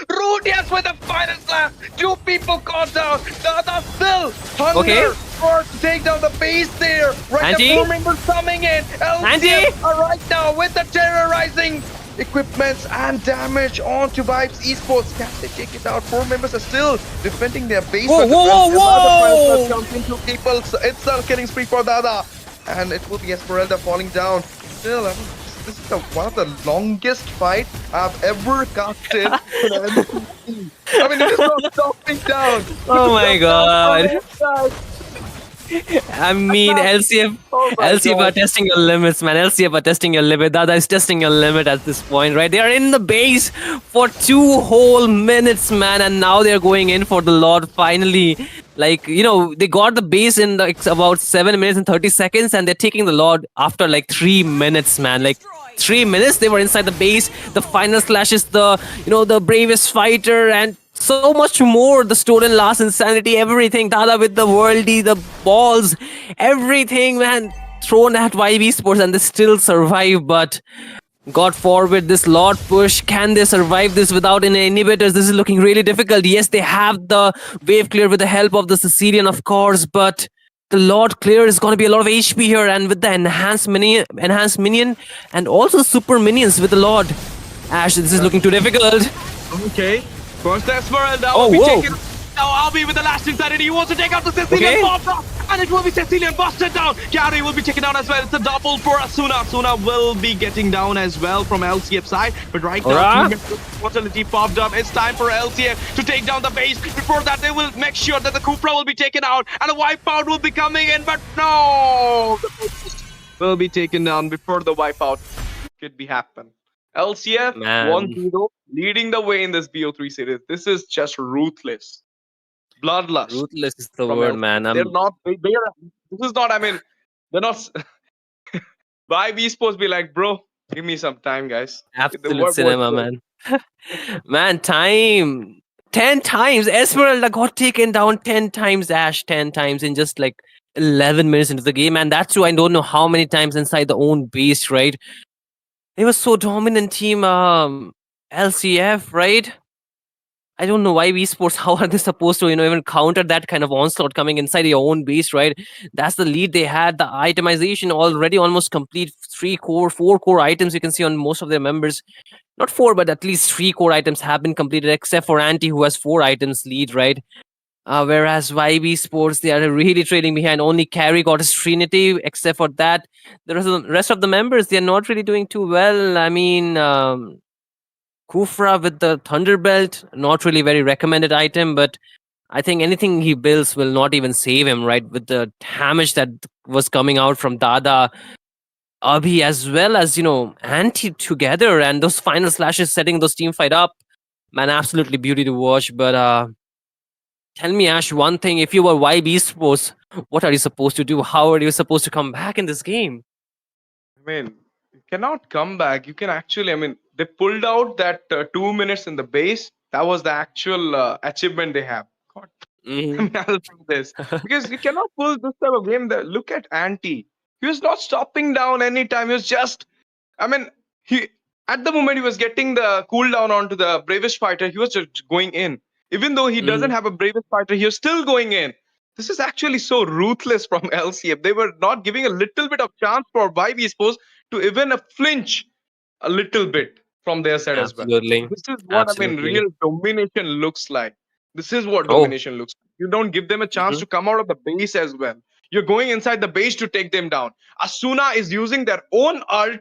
Rudius with the final slam. Two people caught down. Dada still hunger Okay. for to take down the base there. Right, Andy? the 4 members coming in. Andy? LCF are right now with the terrorizing equipments and damage onto Vibes Esports. Can they take it out? 4 members are still defending their base. Whoa, but the whoa, Dada whoa! final slam comes in. Two people. So it's a killing spree for Dada. And it will be Esmeralda falling down. Still, I mean, this is one of the longest fight I've ever casted. I mean, it is not stopping down. Oh my god. I mean, LCF, Oh my LCF are God. testing your limits, man. LCF are testing your limit. Dada is testing your limit at this point, right? They are in the base for 2 whole minutes, man, and now they're going in for the Lord finally. Like, you know, they got the base in about 7 minutes and 30 seconds, and they're taking the Lord after like 3 minutes, man. Like, 3 minutes they were inside the base. The final slash is the, you know, the bravest fighter, and so much more. The stolen last insanity, everything. Dada with the worldy, the balls, everything, man, thrown at YB Sports, and they still survive. But God forbid this Lord push. Can they survive this without any inhibitors? This is looking really difficult. Yes, they have the wave clear with the help of the Sicilian, of course, but the Lord clear is going to be a lot of HP here, and with the enhanced minion, and also super minions with the Lord. Ash, this is looking too difficult. Okay. First Esmeralda Oh, will be whoa. taken. Now Albi with the last insanity. He wants to take out the Sicilian Okay. bomb, and it will be Sicilian busted down. Carry will be taken down as well. It's a double for Asuna. Asuna will be getting down as well from LCF side. But right now, Alright. mortality popped up. It's time for LCF to take down the base. Before that, they will make sure that the Cupra will be taken out and a wipeout will be coming in. But no, the base will be taken down before the wipeout could be happen. LCF Man. 1-0, leading the way in this BO3 series. This is just ruthless. Bloodlust. Ruthless is the from word, LCF. man. They're not, they are, this is not, I mean, they're not, why we supposed to be like, bro, give me some time, guys. Absolute What- cinema, what- man. Man, time. 10 times. Esmeralda got taken down 10 times, Ash, 10 times in just like 11 minutes into the game. And that's too, I don't know how many times inside the own base, right? They were so dominant team, LCF, right? I don't know why we sports, how are they supposed to, you know, even counter that kind of onslaught coming inside your own base, right? That's the lead they had. The itemization already almost complete. 4 core items you can see on most of their members. Not 4, but at least 3 core items have been completed, except for Anti, who has 4 items lead, right? Whereas YB Sports, they are really trailing behind. Only Carry got his Trinity, except for that. The rest of the members, they are not really doing too well. I mean, Kufra with the Thunderbelt, not really very recommended item, but I think anything he builds will not even save him, right? With the damage that was coming out from Dada, Abhi, as well as, you know, Anti together, and those final slashes setting those team fight up. Man, absolutely beauty to watch. But tell me, Ash, one thing. If you were YB Sports, what are you supposed to do? How are you supposed to come back in this game? I mean, you cannot come back. You can actually, I mean, they pulled out that 2 minutes in the base. That was the actual achievement they have. God, I Mhm. mean, I'll do this. Because you cannot pull this type of game. Look at Anti. He was not stopping down anytime. He was just, I mean, he at the moment he was getting the cooldown onto the bravest fighter, he was just going in. Even though he doesn't have a bravest fighter, he was still going in. This is actually so ruthless from LCF. They were not giving a little bit of chance for YB Sports to even a flinch a little bit from their side as well. Absolutely. This is what I mean, Absolutely. real domination looks like. This is what Oh. domination looks like. You don't give them a chance to come out of the base as well. You're going inside the base to take them down. Asuna is using their own ult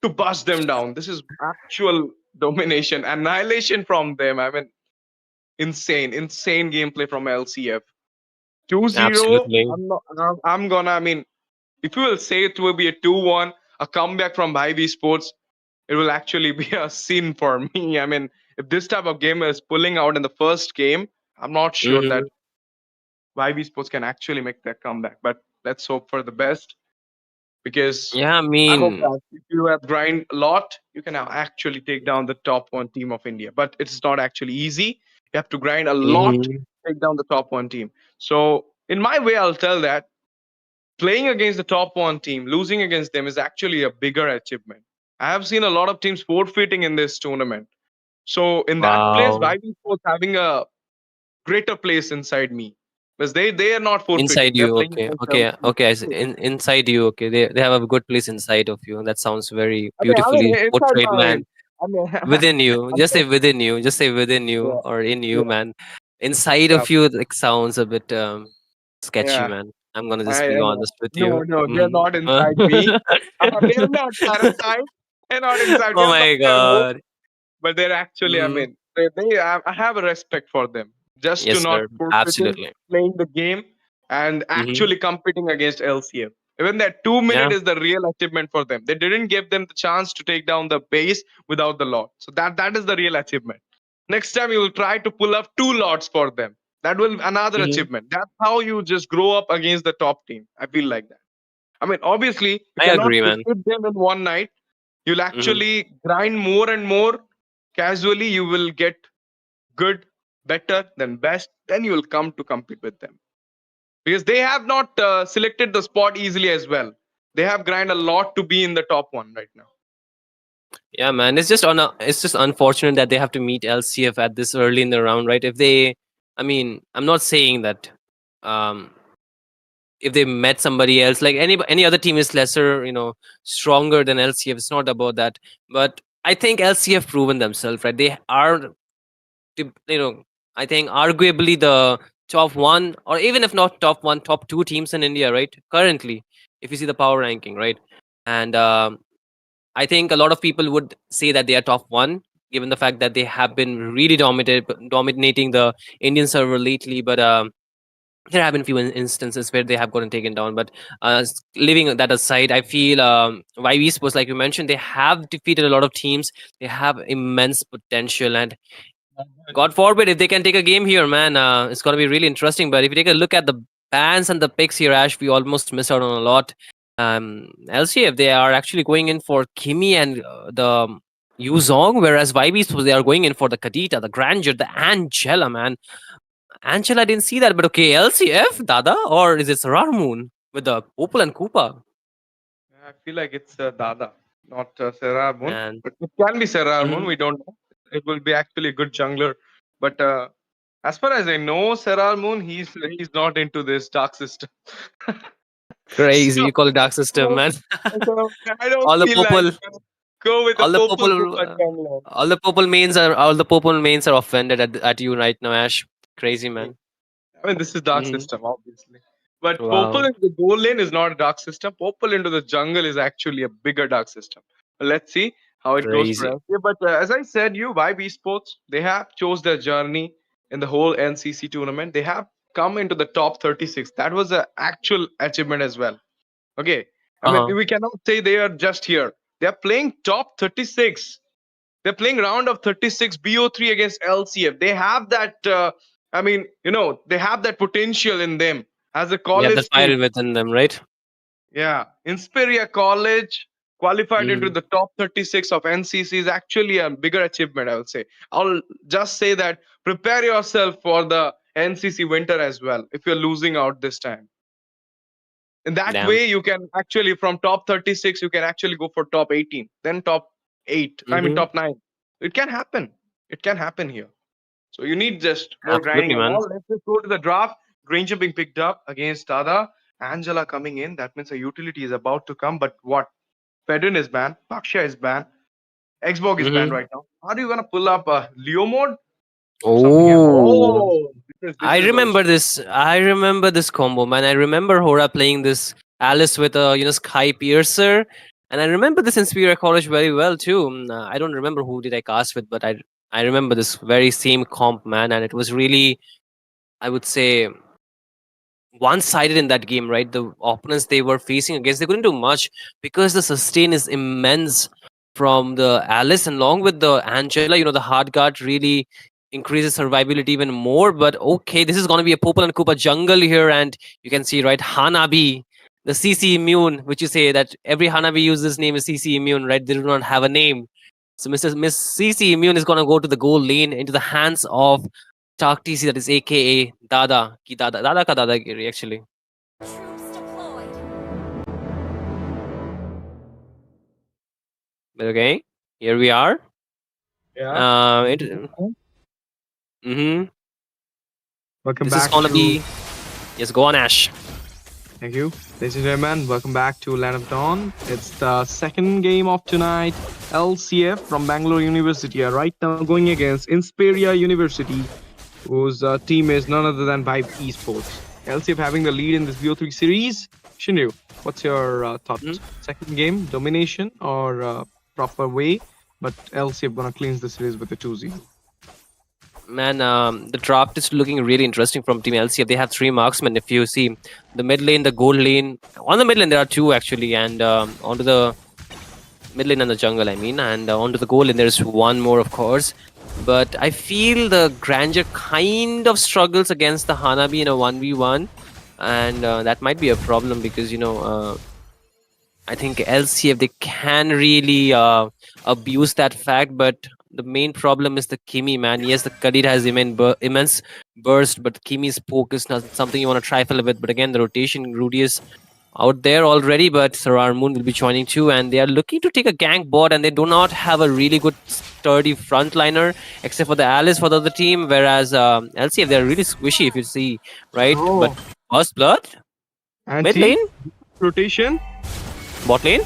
to bust them down. This is actual domination, annihilation from them. I mean, insane gameplay from LCF. 2-0. Absolutely. I'm gonna. I mean, if you will say it will be a 2-1, a comeback from Vibe Sports, it will actually be a sin for me. I mean, if this type of game is pulling out in the first game, I'm not sure that Vibe Sports can actually make that comeback. But let's hope for the best, because Yeah, I I hope mean, that if you have grind a lot, you can actually take down the top one team of India. But it's not actually easy. You have to grind a lot to mhm. take down the top one team. So in my way, I'll tell that playing against the top one team, losing against them is actually a bigger achievement. I have seen a lot of teams forfeiting in this tournament. So in that place, Wow. Vibe Sports having a greater place inside me, because they are not Inside forfeiting. They're you, playing okay, against okay, LCS. okay. Inside you, okay. They have a good place inside of you. That sounds very I mean, beautifully inside portrayed, my. man. I mean, Within you, I'm just say within you, just say within yeah, you, or in you, yeah, man. Inside yeah, of you, like sounds a bit sketchy, yeah. man. I'm gonna just I be know. honest with No, you. no, they're Mhm. not inside me. They're not parasite. They're not inside me. Oh I'm not my their host, god. but they're actually. I Mm. mean, I have a respect for them, just to Yes, not sir. forfeiting Absolutely. playing the game and Hmm. actually competing against LCF. Even that 2 minute Yeah. is the real achievement for them. They didn't give them the chance to take down the base without the lot. So that is the real achievement. Next time you will try to pull up 2 lots for them. That will another Hmm. achievement. That's how you just grow up against the top team. I feel like that. I mean, obviously, you I agree, cannot man. defeat them in one night. You'll Hmm. actually grind more and more. Casually, you will get good, better, then best. Then you will come to compete with them, because they have not selected the spot easily as well. They have grind a lot to be in the top one right now. Yeah, man. It's just unfortunate that they have to meet LCF at this early in the round, right? If they, I mean, I'm not saying that. Um, if they met somebody else, like any other team is lesser, stronger than LCF. It's not about that. But I think LCF proven themselves, right? They are, you know, I think arguably the top one, or even if not top one, top two teams in India, right? Currently, if you see the power ranking, right? And I think a lot of people would say that they are top one, given the fact that they have been really dominating the Indian server lately. But there have been few instances where they have gotten taken down. But leaving that aside, I feel YB Sports, like you mentioned, they have defeated a lot of teams. They have immense potential, and God forbid if they can take a game here, man. It's gonna be really interesting. But if you take a look at the bans and the picks here, Ash, we almost missed out on a lot. LCF, they are actually going in for Kimi and the Yuzong, whereas YB Sports, they are going in for the Kadita, the Grandeur, the Angela, man. Angela, I didn't see that, but okay, LCF, Dada, or is it Sarar Moon with the Opal and Koopa? I feel like it's Dada, not Serrar Moon. And But it can be Serrar Moon. mhm. We don't know. It will be actually a good jungler. But as far as I know, Serrar Moon, he's not into this dark system. Crazy, so, you call it dark system, so, man. so I don't all the feel like purple, go with the all the purple purple, Koopa jungler. all the purple mains are offended at you right now, Ash. Crazy, man. I mean, this is dark Mhm. system, obviously. But purple Wow, in the goal lane is not a dark system. Purple into the jungle is actually a bigger dark system. Let's see how it goes for crazy. us. Yeah, but as I said, Vibe Esports, they have chose their journey in the whole NCC tournament. They have come into the top 36. That was an actual achievement as well. Okay. I Uh mean, huh. we cannot say they are just here. They are playing top 36. They're playing round of 36 BO3 against LCF. They have that. I mean, they have that potential in them as a They have the college team. fire within them, right? Yeah, Inspiria College qualified into Mhm. the top 36 of NCC is actually a bigger achievement. I would say. I'll just say that prepare yourself for the NCC winter as well. If you're losing out this time, in that Damn. way, you can actually from top 36, you can actually go for top 18, then top 8. I mean, Mhm. top 9. It can happen. It can happen here. So you need just more grinding Absolutely, and man. all. Let's just go to the draft. Granger being picked up against Dada. Angela coming in. That means a utility is about to come. But what? Fedrin is banned. Paksha is banned. Xbox is banned Mhm. right now. How do you gonna pull up Leo mode or something else? Oh, Oh, I remember this. I remember this combo, man. I remember Hora playing this Alice with a Sky Piercer, and I remember this Inspiria college very well too. I don't remember who did I cast with, but I remember this very same comp, man, and it was really, I would say, one-sided in that game, right? The opponents they were facing against, they couldn't do much because the sustain is immense from the Alice, and along with the Angela, the hard guard really increases survivability even more. But okay, this is going to be a Popal and Koopa jungle here, and you can see, right, Hanabi, the CC immune, which you say that every Hanabi uses name is CC immune, right? They do not have a name. So Miss CC immune is going to go to the goal lane into the hands of Talk TC, that is AKA Dada ki Dada ka Dadagiri actually. Troops deployed. But okay, here we are. Yeah. Welcome This is back gonna to... be. Yes, go on, Ash. Thank you. Ladies and gentlemen, welcome back to Land of Dawn. It's the second game of tonight. LCF from Bangalore University are right now going against Inspiria University, whose team is none other than Vibe Esports. LCF having the lead in this Bo3 series. Shinryu, what's your thoughts? Second game, domination or proper way? But LCF gonna cleanse the series with a 2-0. Man, the draft is looking really interesting from Team LCF. They have 3 marksmen. If you see the mid lane, the gold lane, on the mid lane there are 2 actually, and onto the mid lane and the jungle, I mean, and onto the gold lane there's 1 more, of course. But I feel the Grandeur kind of struggles against the Hanabi in a 1v1, and that might be a problem because I think LCF, they can really abuse that fact, but the main problem is the Kimi, man. Yes, the Kadir has immense burst, but Kimi's poke is not something you want to trifle with. But again, the rotation, Rudy is out there already, but Sarar Moon will be joining too, and they are looking to take a gank bot, and they do not have a really good sturdy frontliner except for the Alice for the other team, whereas LCF, they're really squishy if you see, right? Oh. But first blood, mid Anti lane, rotation. bot lane.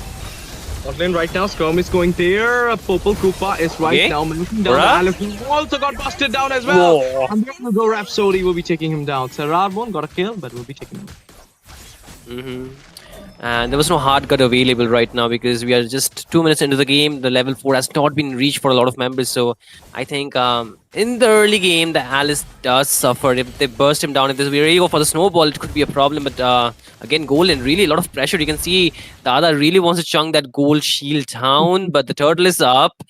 Bot lane right now, Skirm is going there. Popal Koopa is right Okay. now moving down. Bruh. Alice who also got busted down as well. Whoa. And then will go Rhapsody will be taking him down. Sarar won't got a kill, but will be taking him down. And there was no hard cut available right now because we are just 2 minutes into the game. The level 4 has not been reached for a lot of members. So I think in the early game, the Alice does suffer. If they burst him down, if we really go for the snowball, it could be a problem. But again, Golden, really a lot of pressure. You can see Dada really wants to chunk that gold shield down, but the turtle is up.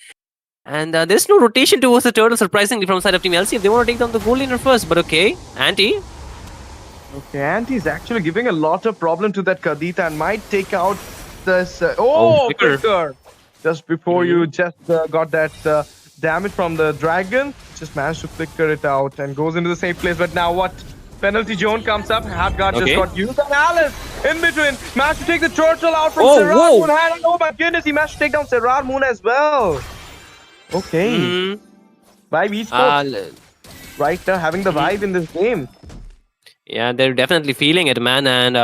And there's no rotation towards the turtle, surprisingly, from the side of Team LC. If they want to take down the gold laner first, but okay. Anti. Okay, and he's actually giving a lot of problem to that Kadita and might take out this... Flicker! Just before you just got that damage from the dragon, just managed to flicker it out and goes into the safe place. But now what? Penalty zone comes up, Hardguard just got used, and Alice in between managed to take the turtle out from Sarar Moon. And oh my goodness, he managed to take down Sarar Moon as well. Okay. Vibe Esports right now having the vibe in this game. Yeah, they're definitely feeling it, man. And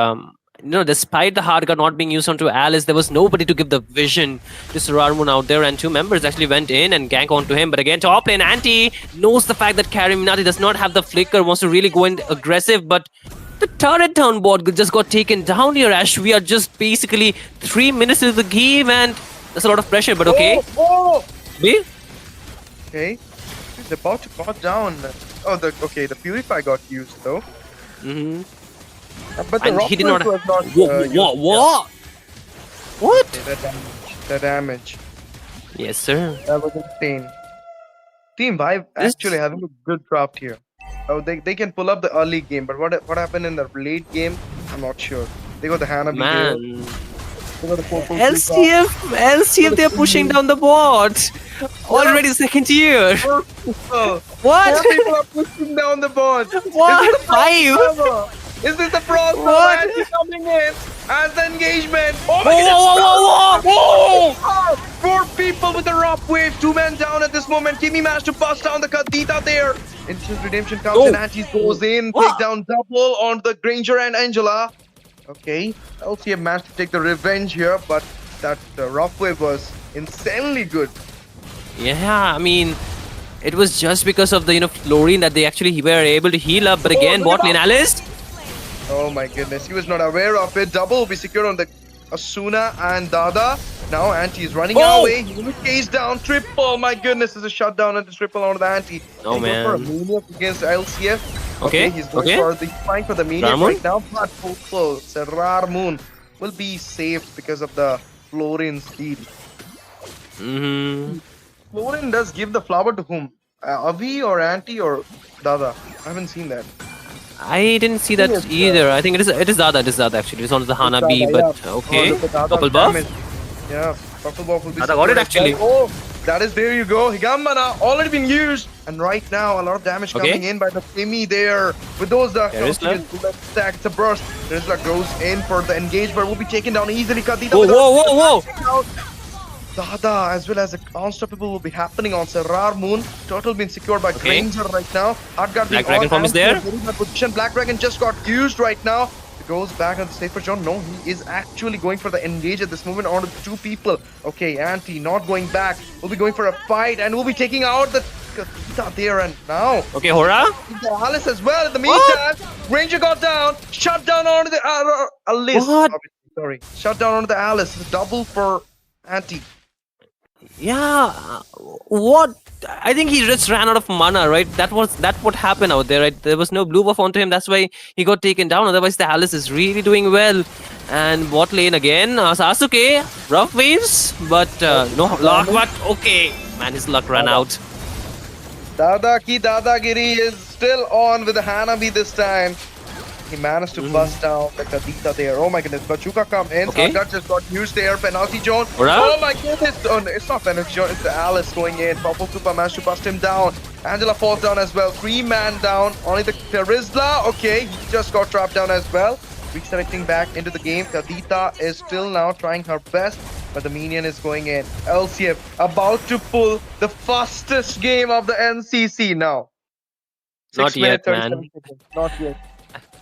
despite the hard guard not being used onto Alice, there was nobody to give the vision to Sarar Moon out there, and 2 members actually went in and gank onto him. But again, top lane, Anti knows the fact that Kariminati does not have the flicker, wants to really go in aggressive, but the turret down bot just got taken down here, Ash. We are just basically 3 minutes into the game, and there's a lot of pressure, but okay. B? Okay. He's about to bot down. Oh, the Purify got used though. But the And he did not. was not What? What? Okay, the damage. Yes, sir. That was insane. Team Vibe actually having a good draft here. Oh, they can pull up the early game, but what happened in the late game, I'm not sure. They got the Hanabi here. Man. They got the Popal LCF, they're pushing down the bot. Already second tier. Koopa. What? 4 people are pushing down the board. What? 5? Is this the frost What? Anti coming in as the engagement? Oh Whoa, my goodness! 4 people with the rock wave, 2 men down at this moment. Kimi managed to bust down the Kadita there. Instant redemption comes in, Anti goes in, take down double on the Granger and Angela. Okay, LCF managed to take the revenge here, but that rock wave was insanely good. Yeah, I mean, it was just because of the fluorine that they actually were able to heal up. But again, look bot lane at Alice. Oh my goodness, he was not aware of it. Double will be secured on the Asuna and Dada. Now Anti is running away. He will chase down triple. My goodness, there's a shutdown and a triple onto the Anti. Oh, He goes for a man. maniac against LCF. Okay, He's going okay. for the fight for the maniac Ramon? right now. But Purple, Serrar Moon will be saved because of the Florin steal. Mm-hmm. Florin does give the flower to whom? Avi or Anti or Dada? I haven't seen that. I didn't see that Yes, either. I think it is Dada. It is Dada actually. It's on the Hanabi, Dada, but yeah. okay. Oh, look at Dada's Purple buff. damage. Yeah, purple buff will be Dada got it secured as actually. well. Oh, that is there you go. Higambana already been used. And right now, a lot of damage Okay. coming in by the Timmy there. With those Terizla. stack, it's a burst. Terizla goes in for the engage, but will be taken down easily. Kadita Whoa, with a- whoa, whoa, whoa! Dada as well as the unstoppable will be happening on Serrar Moon. Turtle being secured by Okay. Granger right now. Hardguard being Black Dragon on farm is and there. in a very bad position. Black Dragon just got used right now. He goes back on the safer zone. No, he is actually going for the engage at this moment on the two people. Okay, Anti not going back. Will be going for a fight and will be taking out the Kadita there and now. Okay, Hora. The Alice as well. In the meantime, Ranger got down. Shut down onto the Alice. What? Sorry. Shut down onto the Alice. Double for Anti. Yeah, what? I think he just ran out of mana, right? That's what happened out there, right? There was no blue buff onto him. That's why he got taken down. Otherwise, the Alice is really doing well. And bot lane again, Sasuke, rough waves, but no luck. But okay, man, his luck ran out. Dada ki Dadagiri is still on with the Hanabi this time. He managed to bust down the Kadita there. Oh my goodness, Bachuka come in. Okay. Hardguard just got used there. Penalty zone. Hurrah. Oh my goodness. Oh, no, it's not penalty zone. It's the Alice going in. Purple Super managed to bust him down. Angela falls down as well. 3-man down. Only the Terizla. Okay, he just got trapped down as well. Redirecting back into the game. Kadita is still now trying her best, but the minion is going in. LCF about to pull the fastest game of the NCC now. Not 6 minutes, yet, 37 man. seconds. Not yet.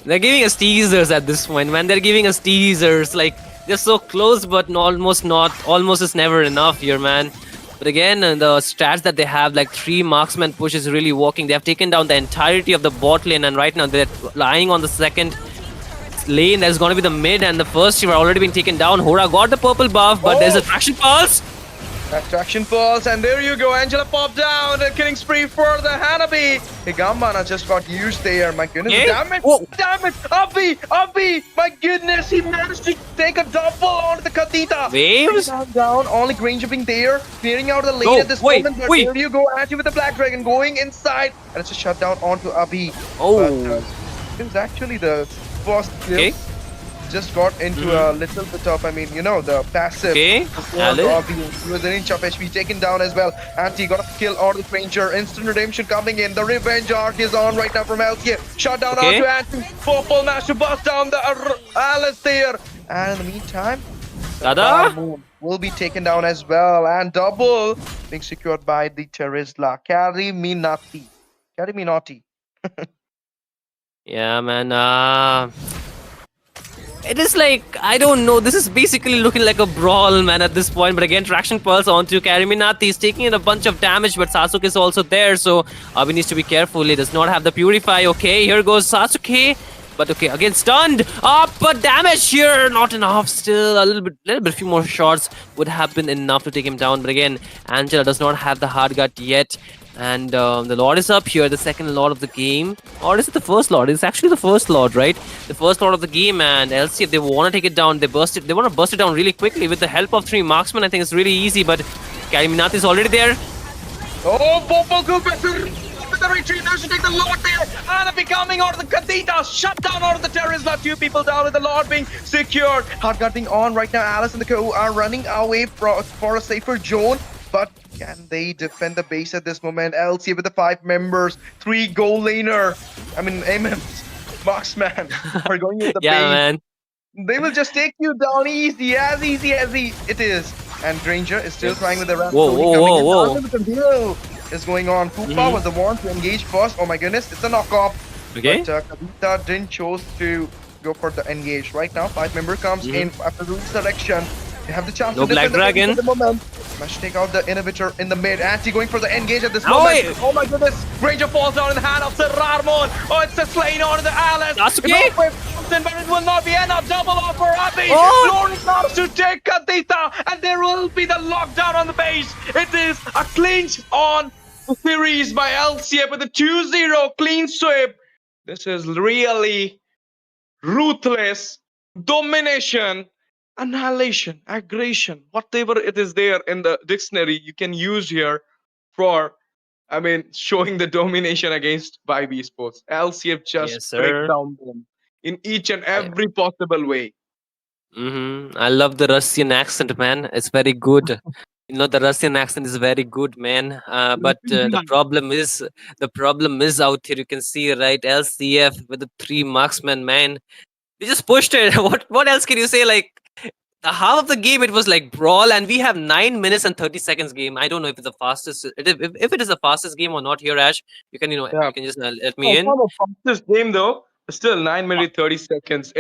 They're giving us teasers at this point, man. They're giving us teasers. Like, they're so close, but almost not. Almost is never enough here, man. But again, the stats that they have, like 3 marksman push is really working. They have taken down the entirety of the bot lane, and right now they're lying on the second lane. That's going to be the mid, and the first team are already been taken down. Hora got the purple buff, but there's a traction pulse. Attraction pulse, and there you go. Angela popped down. A killing spree for the Hanabi. Higambana just got used there. My goodness. Okay. Damn it. Whoa. Damn it. Abhi. My goodness. He managed to take a double on the Kadita. Waves? Down. Only Granger being there. Clearing out the lane No, at this wait, moment. But wait. there you go. Anti with the Black Dragon going inside. And it's a shutdown onto Abhi. Oh. But, it was actually the first kill. Okay. Just got into a little bit of, the passive. Okay. Before Alice. Robbie, he was an inch of HP taken down as well. Anti got a kill on the Ranger. Instant redemption coming in. The revenge arc is on right now from LCA. Shut down Okay. onto Anti. Purple managed to bust down the Alice there. And in the meantime, Dada? Moon will be taken down as well. And double being secured by the Terizla. Carry me naughty. Yeah, man. It is like, I don't know, this is basically looking like a brawl, man, at this point. But again, Traction Pulse onto Kariminati. He's taking in a bunch of damage, but Sasuke is also there, so Abi needs to be careful. He does not have the Purify. Okay, here goes Sasuke. But okay, again, stunned. But damage here, not enough still. A little bit, few more shots would have been enough to take him down. But again, Angela does not have the hard gut yet. And the Lord is up here, the second Lord of the game. Or is it the first Lord? It's actually the first Lord, right? The first Lord of the game. And LC, if they want to take it down, they want to burst it down really quickly with the help of 3 marksmen. I think it's really easy, but Kariminati is already there. Oh, Popol Cooper with the retreat. Now should take the Lord there. Hanabi coming out of the Kadita. Shut down out of the Terizla. 2 people down with the Lord being secured. Hardguard being on right now. Alice and the crew are running away for a safer zone. But can they defend the base at this moment? LC with the 5 members, 3 goal laner. AMMs, marksman are going in the Yeah, base. man. They will just take you down easy as it is. And Granger is still trying with the ramp. Whoa. Is going on. Koopa was the one to engage first. Oh my goodness, it's a knockoff. Okay. But Kadita didn't choose to go for the engage. Right now, 5 member comes in after the resurrection. They have the chance No to defend black the base dragon. at the moment. Smash to take out the inhibitor in the mid. Anti going for the engage at this Oh, moment. wait. Oh my goodness. Ranger falls down in the hand of Serrarmon. Oh, it's a slain on the Alice. Sasuke? But it will not be enough. Double off for Abhi. Oh! Glory comes to take Kadita. And there will be the lockdown on the base. It is a clinch on the series by LCF with a 2-0 clean sweep. This is really ruthless domination, annihilation, aggression, whatever it is there in the dictionary you can use here for, I mean, showing the domination against Vibe Esports. LCF just Yes, break sir. down them in each and every possible way. I love the Russian accent, man. It's very good. The Russian accent is very good, man. But the problem is out here. You can see, right? LCF with the 3 marksmen, man. They just pushed it. What else can you say? Like the half of the game, it was like brawl, and we have 9 minutes and 30 seconds game. I don't know if it's the fastest. If it is the fastest game or not here, Ash. You can Yeah. you can just let me Oh, in. it's not the fastest game though. Still 9 minutes 30 seconds.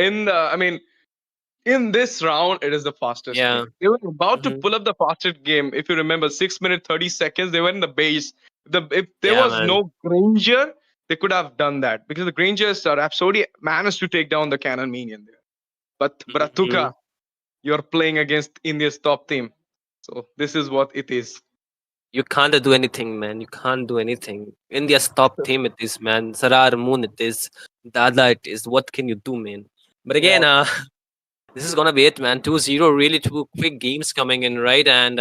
In this round, it is the fastest Yeah. game. They were about to Mhm. pull up the fastest game. If you remember, 6 minutes 30 seconds. They were in the base. If there Yeah, was man. no Granger, they could have done that because the Grangers are absolutely managed to take down the cannon minion there. But Bratuka, you're playing against India's top team, so this is what it is. You can't do anything, man. You can't do anything. India's top team it is, man. Sarar Moon it is. Dada it is. What can you do, man? But again, this is gonna be it, man. 2-0, really two quick games coming in, right? And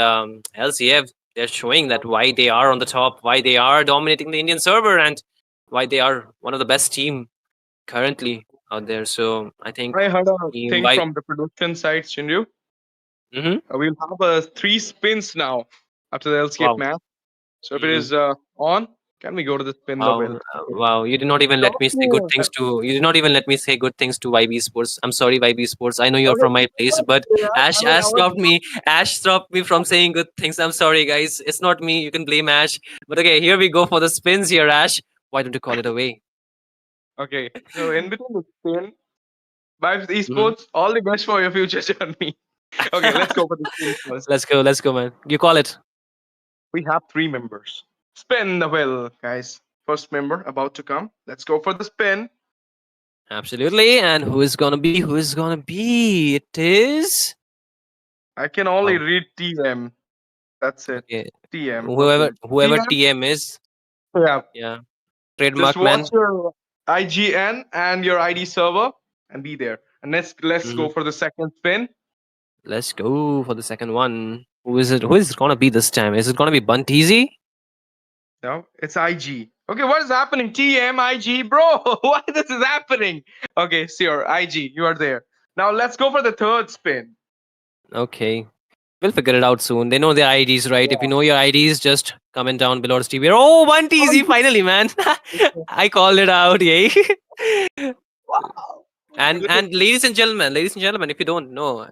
LCF, they're showing that why they are on the top, why they are dominating the Indian server, and why they are one of the best team currently out there. So I think I heard a team thing by from the production side, Shinju. hmm We'll have 3 spins now after the LCF wow. match. So if it Mhm. is on, can we go to the spin the Wow, wheel? wow! You did not even let me say good things to. You did not even let me say good things to YB Sports. I'm sorry, YB Sports. I know you're from my place, but Ash stopped me. Ash stopped me from saying good things. I'm sorry, guys. It's not me. You can blame Ash. But okay, here we go for the spins here, Ash. Why don't you call it away? Okay, so in between the spin, Vibes Mhm. Esports, all the best for your future journey. Okay, let's go for the spin first. Let's go, man. You call it. We have 3 members. Spin the wheel, guys. First member about to come. Let's go for the spin. Absolutely. And who is gonna be? Who is gonna be? It is. I can only Wow. read TM. That's it. Okay. TM. Okay. Whoever TM. TM is. Yeah. Yeah. Just Trademark man. watch your IGN and your ID server and be there. And let's go Mhm. for the second spin. Let's go for the second one. Who is it? Who is it gonna be this time? Is it gonna be Bunteasy? No, it's IG. Okay, what is happening? TM, IG, bro. Why this is happening? Okay, sure. IG, you are there. Now let's go for the third spin. Okay. We'll figure it out soon. They know their IDs, right? If you know your IDs, just comment down below the TV. Oh, Bunteasy, finally, man. I called it out, yay. Wow. And ladies and gentlemen, if you don't know,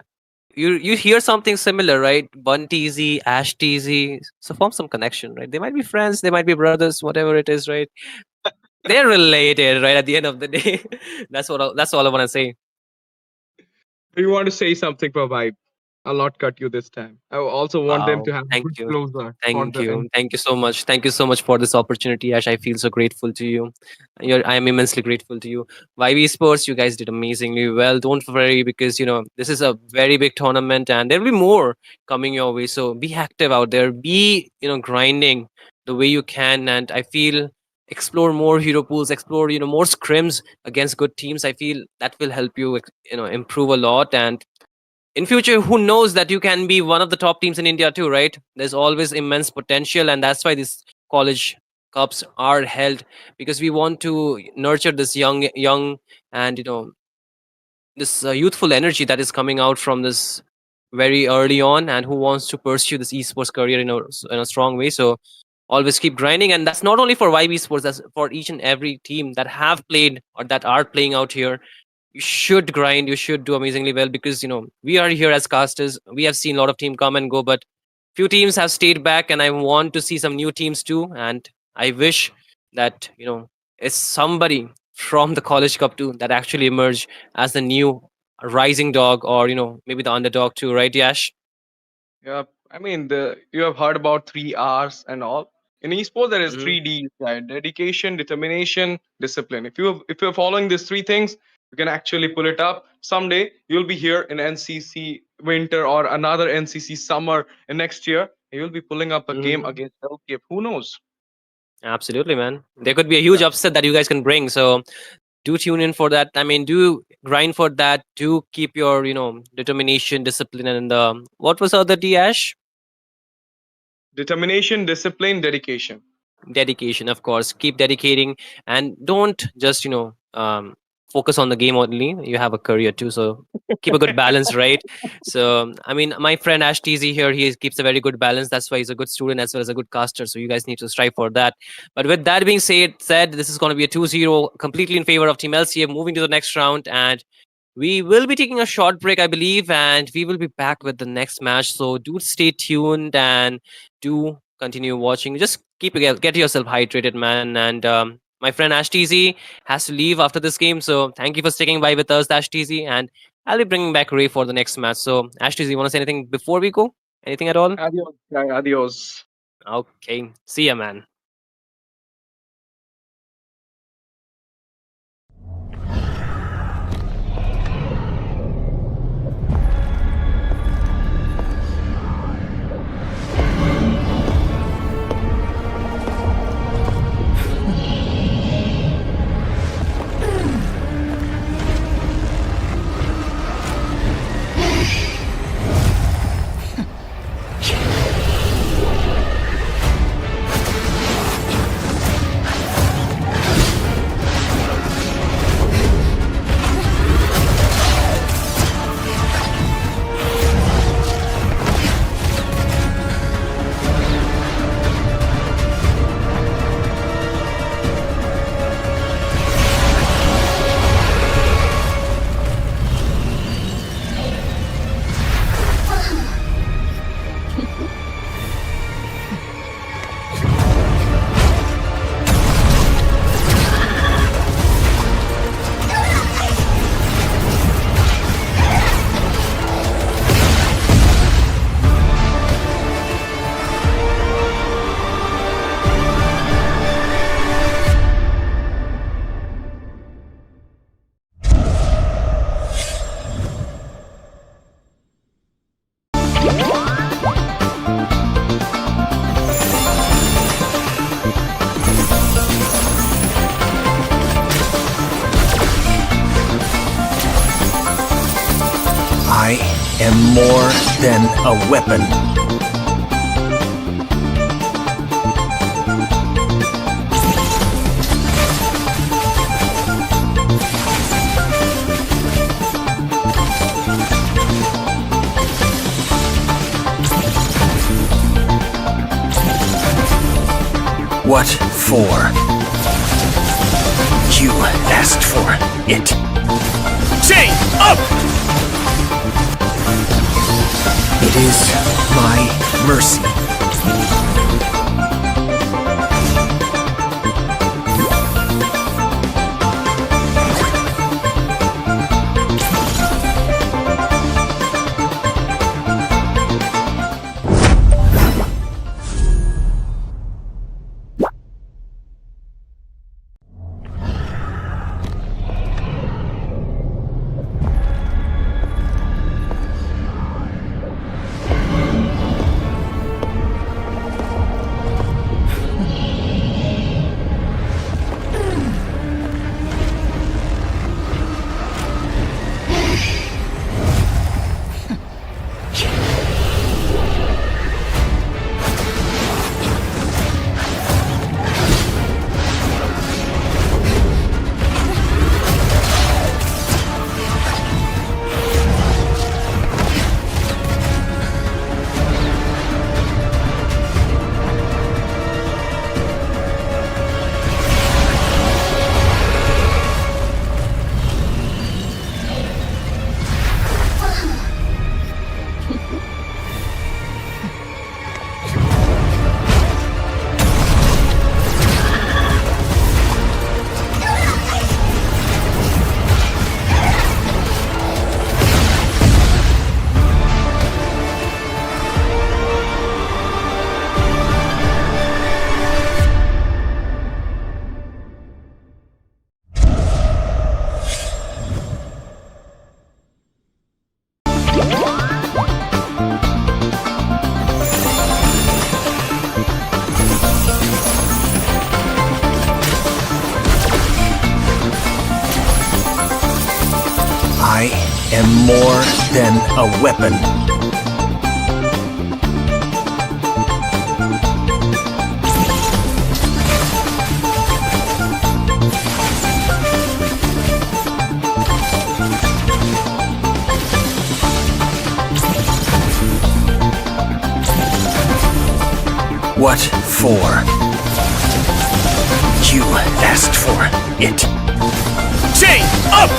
you hear something similar, right? Bunteasy, Ash Teasy. So form some connection, right? They might be friends, they might be brothers, whatever it is, right? They're related, right? At the end of the day. That's all I want to say. Do you want to say something for Vibe? I'll not cut you this time. I also want them Wow. to have Thank good you. closer for Thank the you. end. Thank you so much. Thank you so much for this opportunity, Ash. I feel so grateful to you. I am immensely grateful to you. YB Sports, you guys did amazingly well. Don't worry because, this is a very big tournament and there will be more coming your way. So be active out there. Be, grinding the way you can. And I feel explore more hero pools, explore, more scrims against good teams. I feel that will help you, improve a lot. And in future, who knows that you can be one of the top teams in India too, right? There's always immense potential, and that's why these college cups are held, because we want to nurture this young and this youthful energy that is coming out from this very early on, and who wants to pursue this esports career in a strong way. So always keep grinding, and that's not only for YB Sports, that's for each and every team that have played or that are playing out here. You should grind, you should do amazingly well, because we are here as casters. We have seen a lot of team come and go, but few teams have stayed back, and I want to see some new teams too. And I wish that it's somebody from the college cup too that actually emerge as the new rising dog, or maybe the underdog too, right, Yash? Yeah, I mean, you have heard about 3 Rs and all. In esports, there is Mhm. 3 Ds, right? Dedication, determination, discipline. If you're following these 3 things, you can actually pull it up. Someday you'll be here in NCC winter or another NCC summer in next year. And you'll be pulling up a game Mhm. against LKF. Who knows? Absolutely, man. There could be a huge Yeah. upset that you guys can bring. So do tune in for that. I mean, do grind for that. Do keep your, determination, discipline, and what was the other D, Ash? Determination, discipline, dedication. Dedication, of course. Keep dedicating and don't just, focus on the game only. You have a career too. So keep a good balance, right? So, I mean, my friend Ash TZ here, he keeps a very good balance. That's why he's a good student as well as a good caster. So you guys need to strive for that. But with that being said, this is going to be a 2-0 completely in favor of Team LCA moving to the next round. And we will be taking a short break, I believe, and we will be back with the next match. So do stay tuned and do continue watching. Just get yourself hydrated, man. And my friend Ash TZ has to leave after this game. So thank you for sticking by with us, Ash TZ. And I'll be bringing back Ray for the next match. So Ash TZ, you want to say anything before we go? Anything at all? Adios. Guy, adios. Okay. See ya, man. I am more than a weapon. What for? You asked for it. Chain up! It is my mercy. am more than a weapon. What for? You asked for it. Chain up!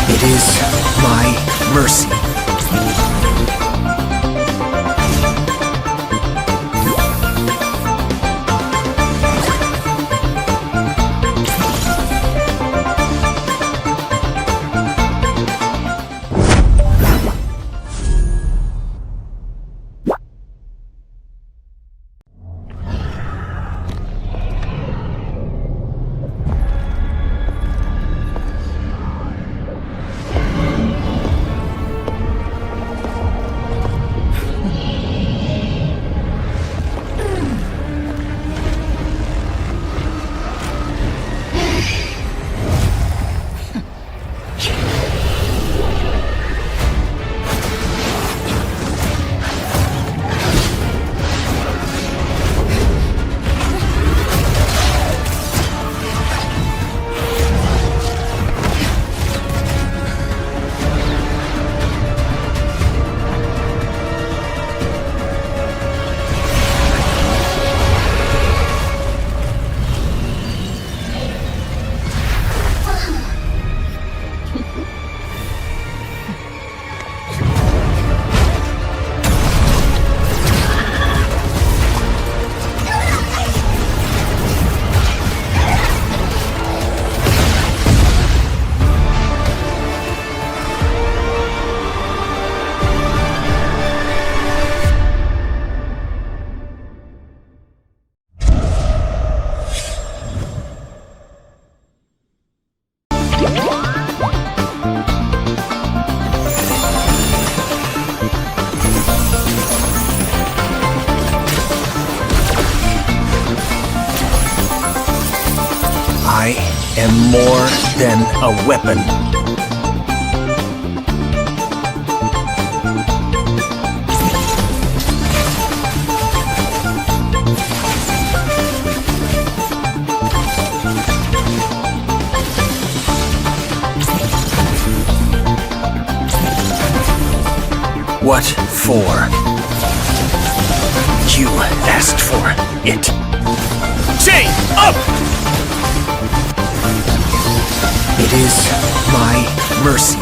It is my mercy. I am more than a weapon. What for? You asked for it. Chain up! It is my mercy.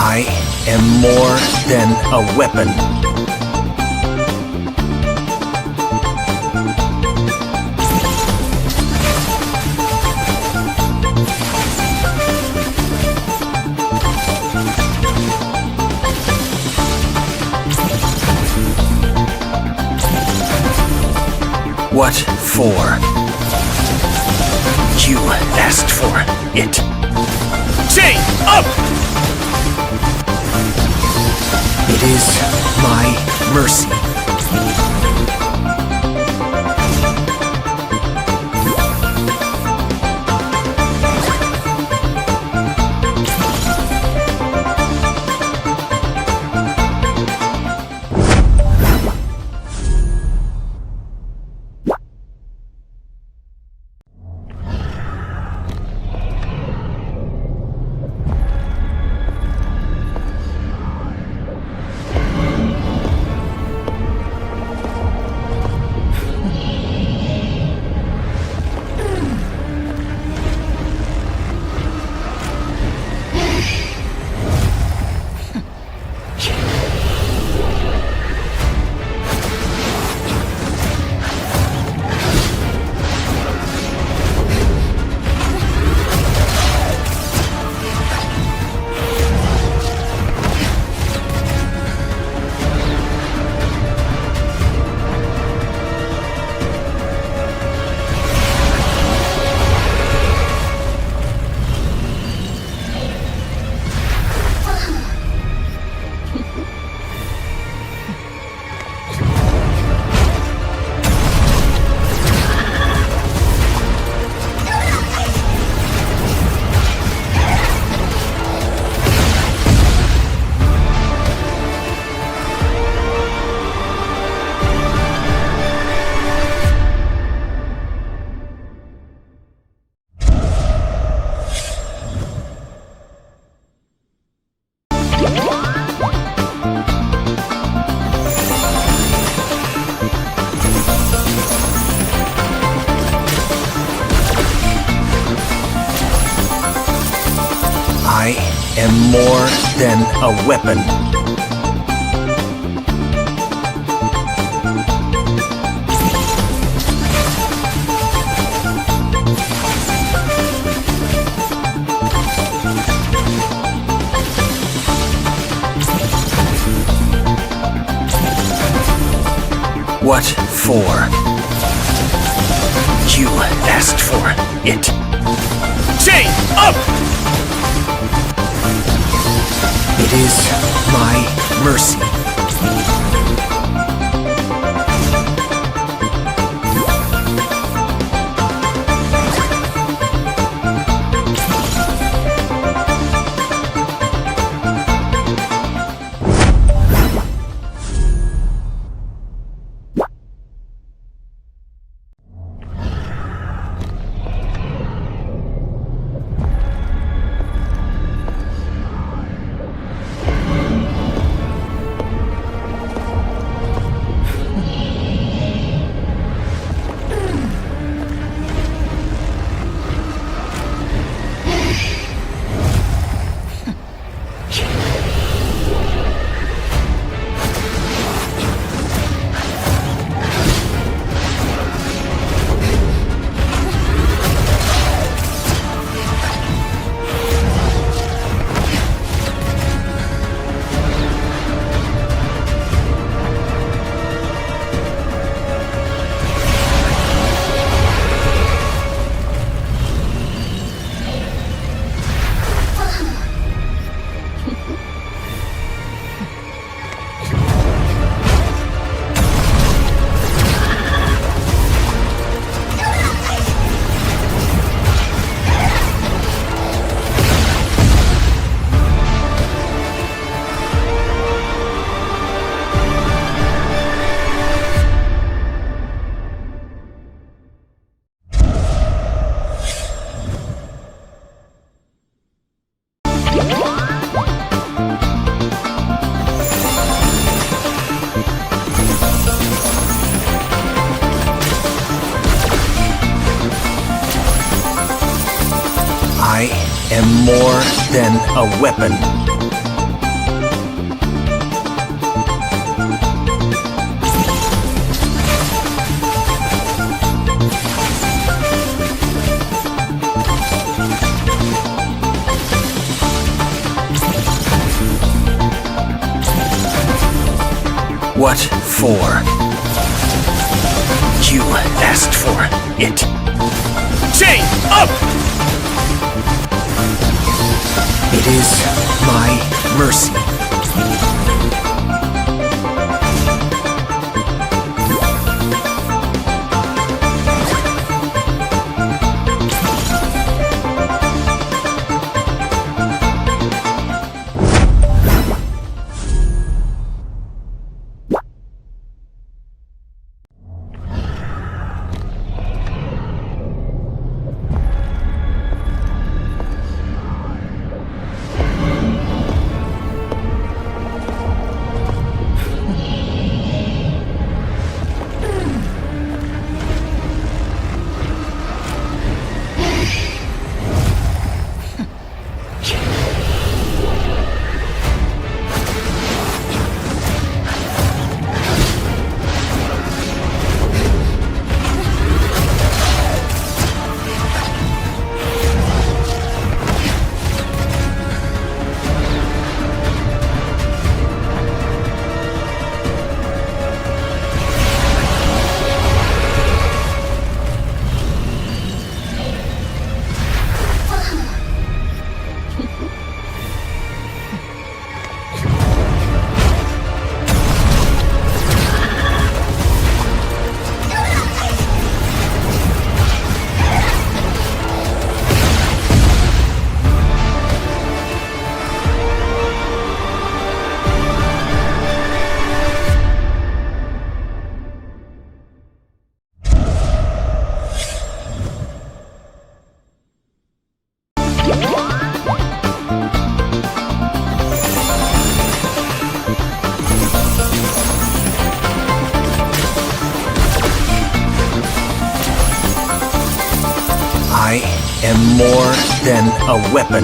I am more than a weapon. What for? You asked for it. Chain up! It is my mercy. I am more than a weapon. What for? You asked for it. Chain up! It is my mercy. I am more than a weapon. What for? You asked for it. Chain up! It is my mercy. I am more than a weapon.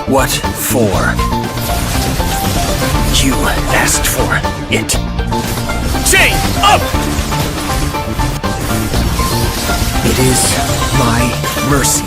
What for? You asked for it. Chain up! It is my mercy.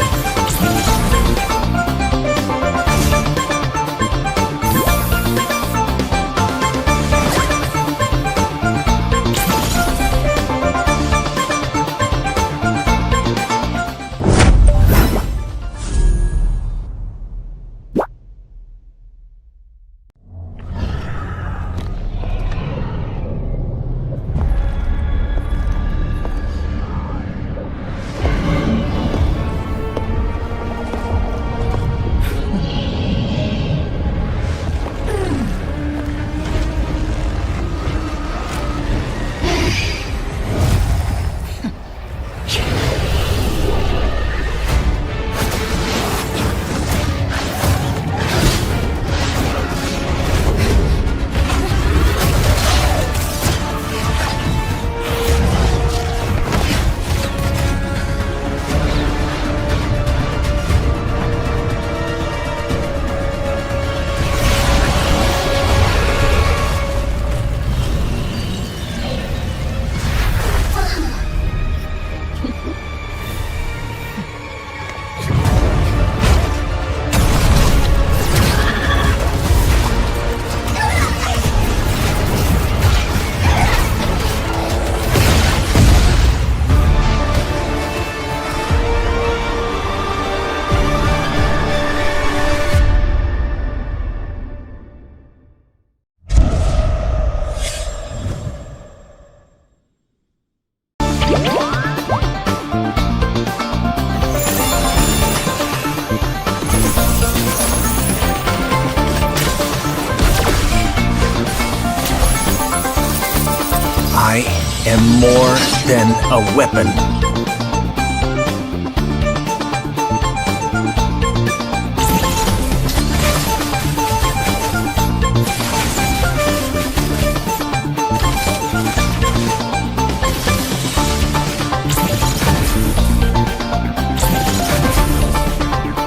I am more than a weapon.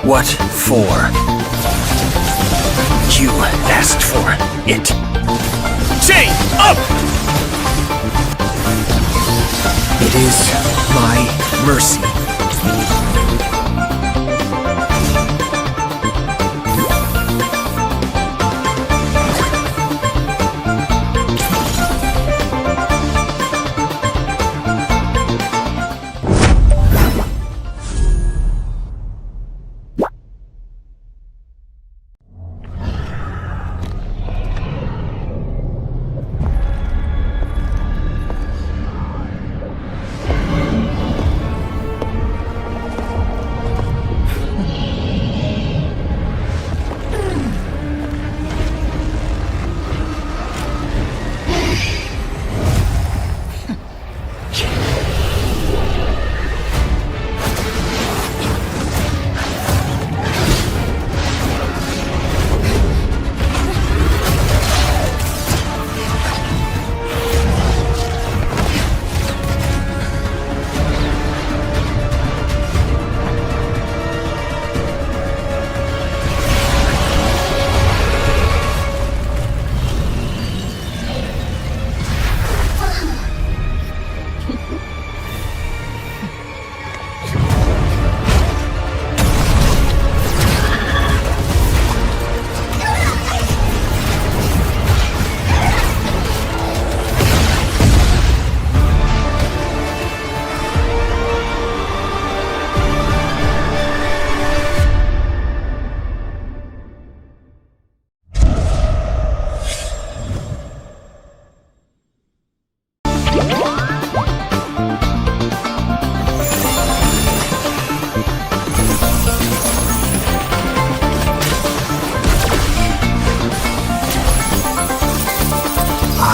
What for? You asked for it. Chain up! It is my mercy.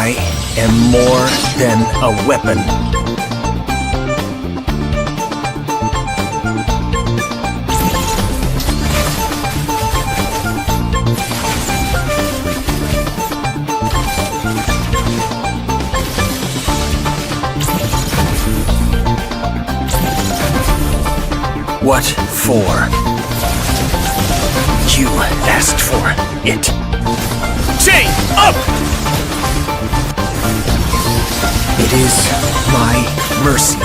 I am more than a weapon. What for? You asked for it. Chain up! It is my mercy.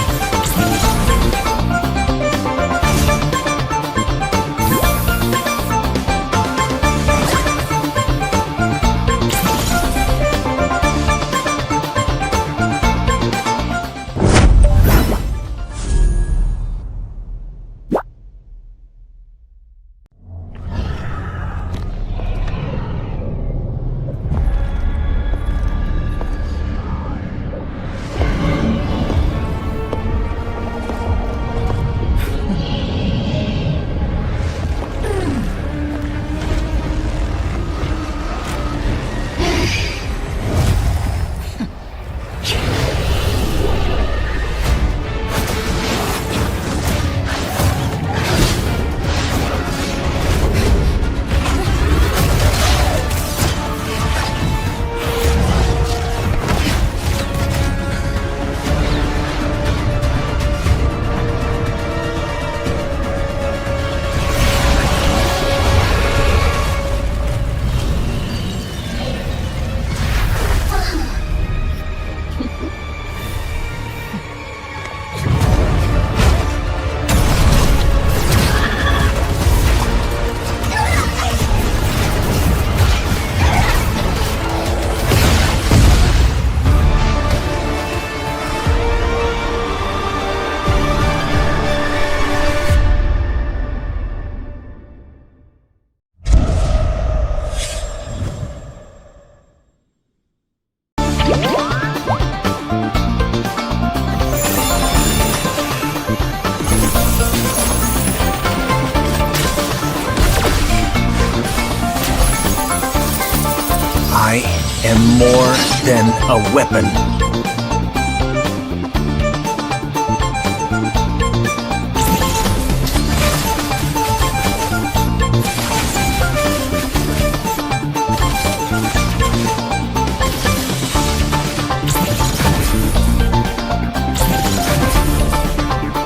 I am more than a weapon.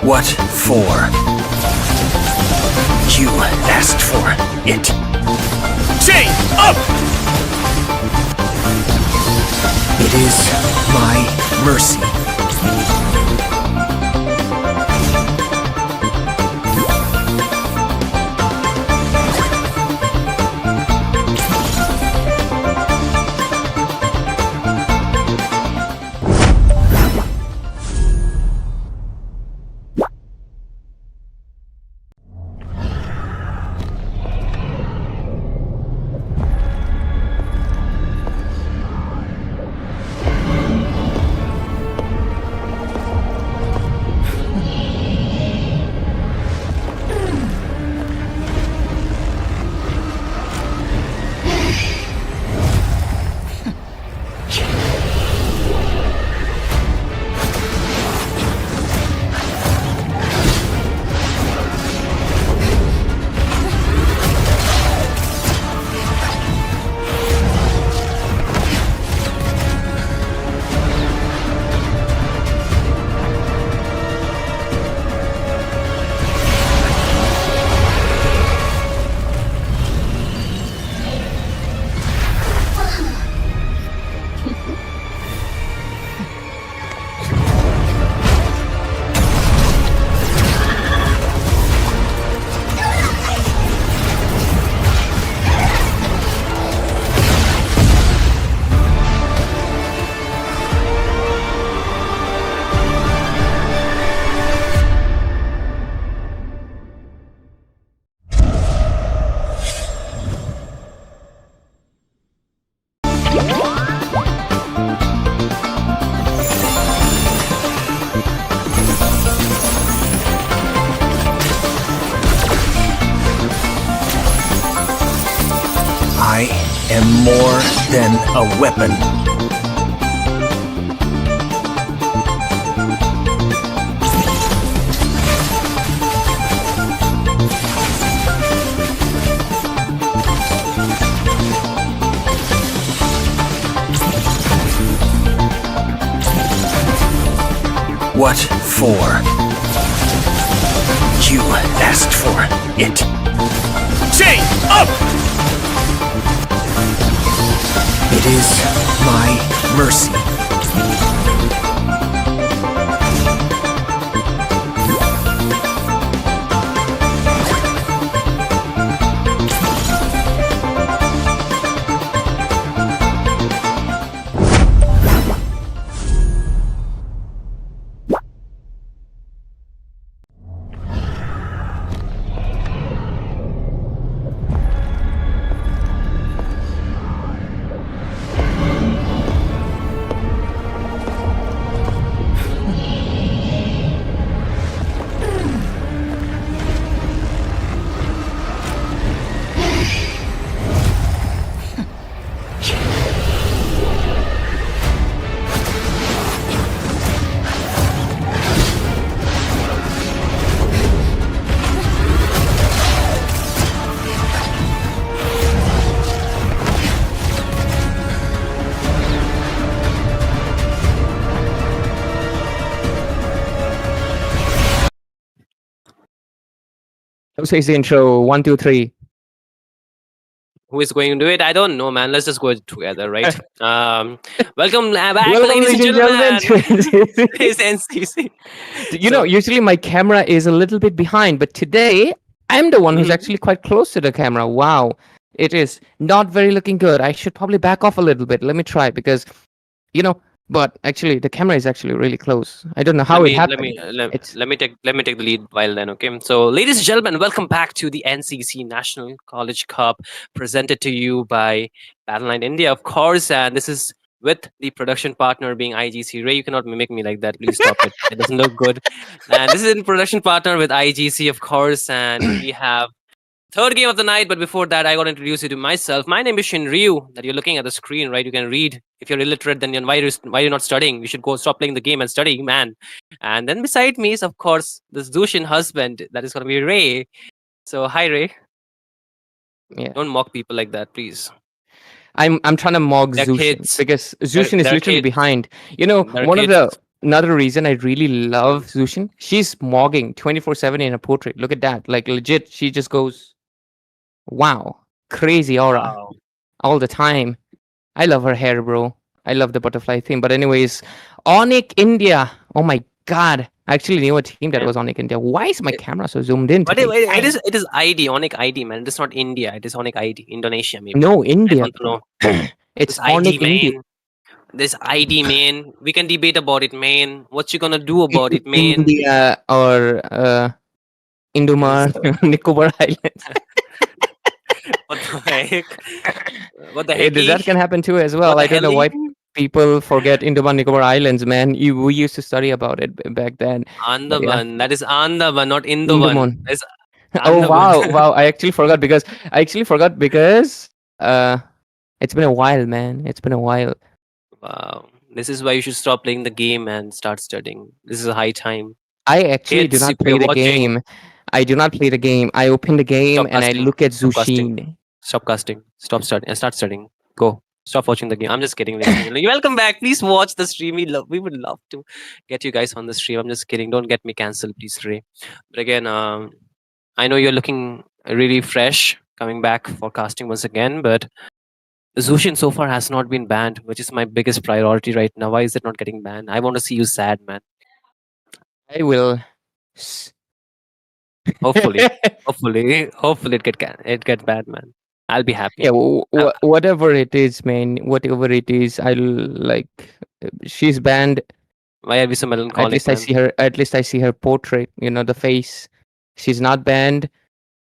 What for? You asked for it. Chain up! It is my mercy. I am more than a weapon. What for? You asked for it. Chain up! It is my mercy. Who says the intro? 1, 2, 3. Who is going to do it? I don't know, man. Let's just go together, right? Welcome back, Welcome, ladies and gentlemen. to It's NCC. You know, usually my camera is a little bit behind, but today I'm the one who's Mhm. actually quite close to the camera. Wow. It is not very looking good. I should probably back off a little bit. Let me try because, but actually the camera is actually really close. I don't know how it happened. It's- Let me take the lead while then, okay? So, ladies and gentlemen, welcome back to the NCC National College Cup, presented to you by Battleknights India, of course, and this is with the production partner being IGC. Ray, you cannot mimic me like that. Please stop it. It doesn't look good. And this is in production partner with IGC, of course, and we have third game of the night. But before that, I got to introduce you to myself. My name is Shinryu. That you're looking at the screen, right? You can read. If you're illiterate, then why are you not studying? You should go stop playing the game and study, man. And then beside me is, of course, this Zushin husband. That is going to be Ray. So hi, Ray. yeah. Don't mock people like that, please. I'm trying to mock They're Zushin kids. because Zushin is they're literally kids. behind. They're One of kids. another reason I really love Zushin, she's mogging 24/7 in a portrait. Look at that. Like legit, she just goes, wow, crazy aura Wow. all the time. I love her hair, bro. I love the butterfly theme. But anyways, Onic India. Oh my god. I actually knew a team that Yeah. was Onic India. Why is my It- camera so zoomed in But today? it is ID, Onic ID, man. It is not India. It is Onic ID, Indonesia, maybe. No, I India. don't know. It's This ID, Onic India. man. This ID, man. We can debate about it, man. What you gonna do about it, man? India or Indumar, Nicobar Islands. What the heck? What the That can hecky? happen too as What well. the I don't know why helly? people forget Indumar Nicobar Islands, man. We used to study about it back then. But yeah, Andaman. That is Andaman, not Indoban. Indumon. That's Oh Andaman. wow, wow! I actually forgot because uh, it's been a while, man. It's been a while. Wow. This is why you should stop playing the game and start studying. This is a high time. I actually do Kids, not if play you're the watching, game. I do not play the game. I open the game stop and I casting. look at Stop casting. Zushin. Stop casting. Stop studying and start studying. Go. Stop watching the game. I'm just kidding. Ladies and gentlemen. Welcome back. Please watch the stream. We would love to get you guys on the stream. I'm just kidding. Don't get me cancelled, please, Ray. But again, I know you're looking really fresh coming back for casting once again, but Zushin so far has not been banned, which is my biggest priority right now. Why is it not getting banned? I want to see you sad, man. I will. s- Hopefully, hopefully it get bad, man. I'll be happy. Yeah, Uh, whatever it is, man. Whatever it is, I'll like. She's banned. Why are we so At melancholic, least I man? see her. At least I see her portrait. The face. She's not banned.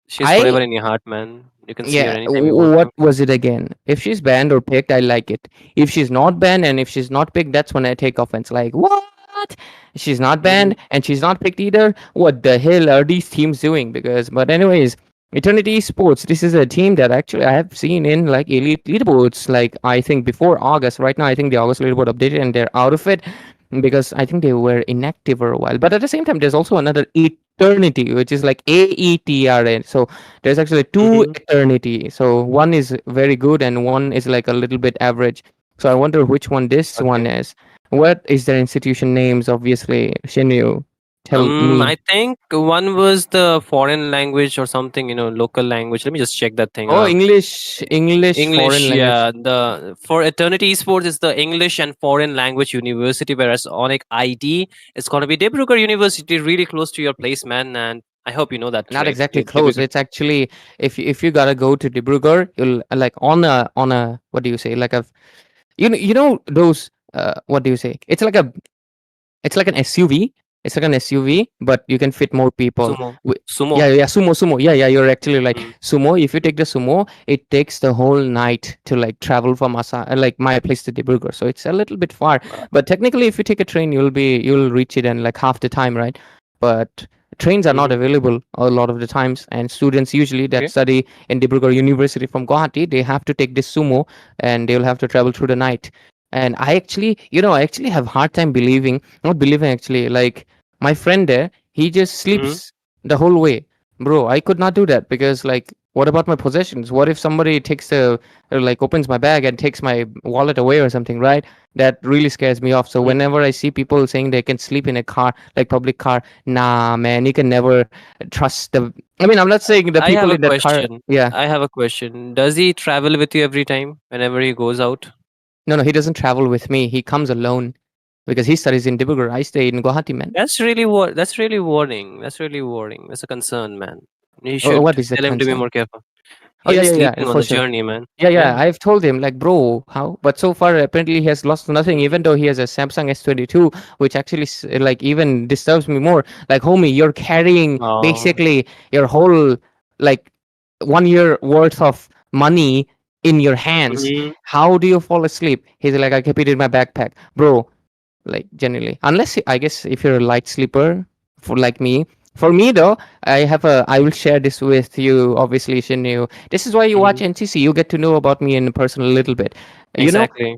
She's I forever in your heart, man. You can see her Yeah. anytime you want What to. was it again? If she's banned or picked, I like it. If she's not banned and if she's not picked, that's when I take offense. Like what? She's not Mhm. banned and she's not picked either. What the hell are these teams doing? But anyways, Eternity Esports. This is a team that actually I have seen in like elite leaderboards. Like I think before August. Right now, I think the August leaderboard updated and they're out of it because I think they were inactive for a while. But at the same time, there's also another Eternity, which is like AETRN. So there's actually two Mhm. Eternity. So one is very good and one is like a little bit average. So I wonder which one this one Okay. is. What is their institution names? Obviously, Shinryu, tell me. I think one was the foreign language or something, local language. Let me just check that thing. Oh, English foreign English, language. yeah. The for Eternity Esports is the English and Foreign Language University, whereas Onic ID is gonna be Dibrugarh University, really close to your place, man. And I hope you know that, Not right? exactly close. It's actually if you gotta go to Dibrugarh, you'll like on a what do you say, like a you know those what do you say? It's like an SUV. It's like an SUV, but you can fit more people. Sumo, Wi- sumo. Yeah, sumo. Yeah, you're actually like Mm, sumo. If you take the sumo, it takes the whole night to like travel from like my place to Dibrugarh. So it's a little bit far. uh, But technically, if you take a train, you'll reach it in like half the time, right? But trains are not mhm. available a lot of the times, and students usually that Okay. study in Dibrugarh University from Guwahati, they have to take this sumo, and they'll have to travel through the night. And I actually have hard time believing, not believing actually, like my friend there, he just Mhm. sleeps the whole way. Bro, I could not do that because like what about my possessions? What if somebody takes like opens my bag and takes my wallet away or something, right? That really scares me off. So Mhm. whenever I see people saying they can sleep in a car, like public car, nah man, you can never trust the I mean, I'm not saying the I have people a in that car. question. Yeah. I have a question. Does he travel with you every time whenever he goes out? No, he doesn't travel with me. He comes alone because he studies in Dibrugarh. I stay in Guwahati, man. That's really warning. That's really warning. That's a concern, man. You Oh, should what is that tell him to be concern? more careful. Oh He'll yeah, be yeah, yeah, sleeping on for the sure. journey, man. Yeah, Yeah. I've told him like, bro, how? But so far, apparently, he has lost nothing. Even though he has a Samsung S22, which actually like even disturbs me more. Like, homie, you're carrying Oh. basically your whole like 1 year worth of money in your hands. Mhm. How do you fall asleep? He's like, I keep it in my backpack, bro. Like generally, unless I guess if you're a light sleeper, for like me. For me though, I will share this with you. Obviously, Shinyu. This is why you watch Mhm. NCC. You get to know about me in person a little bit. You know, Exactly.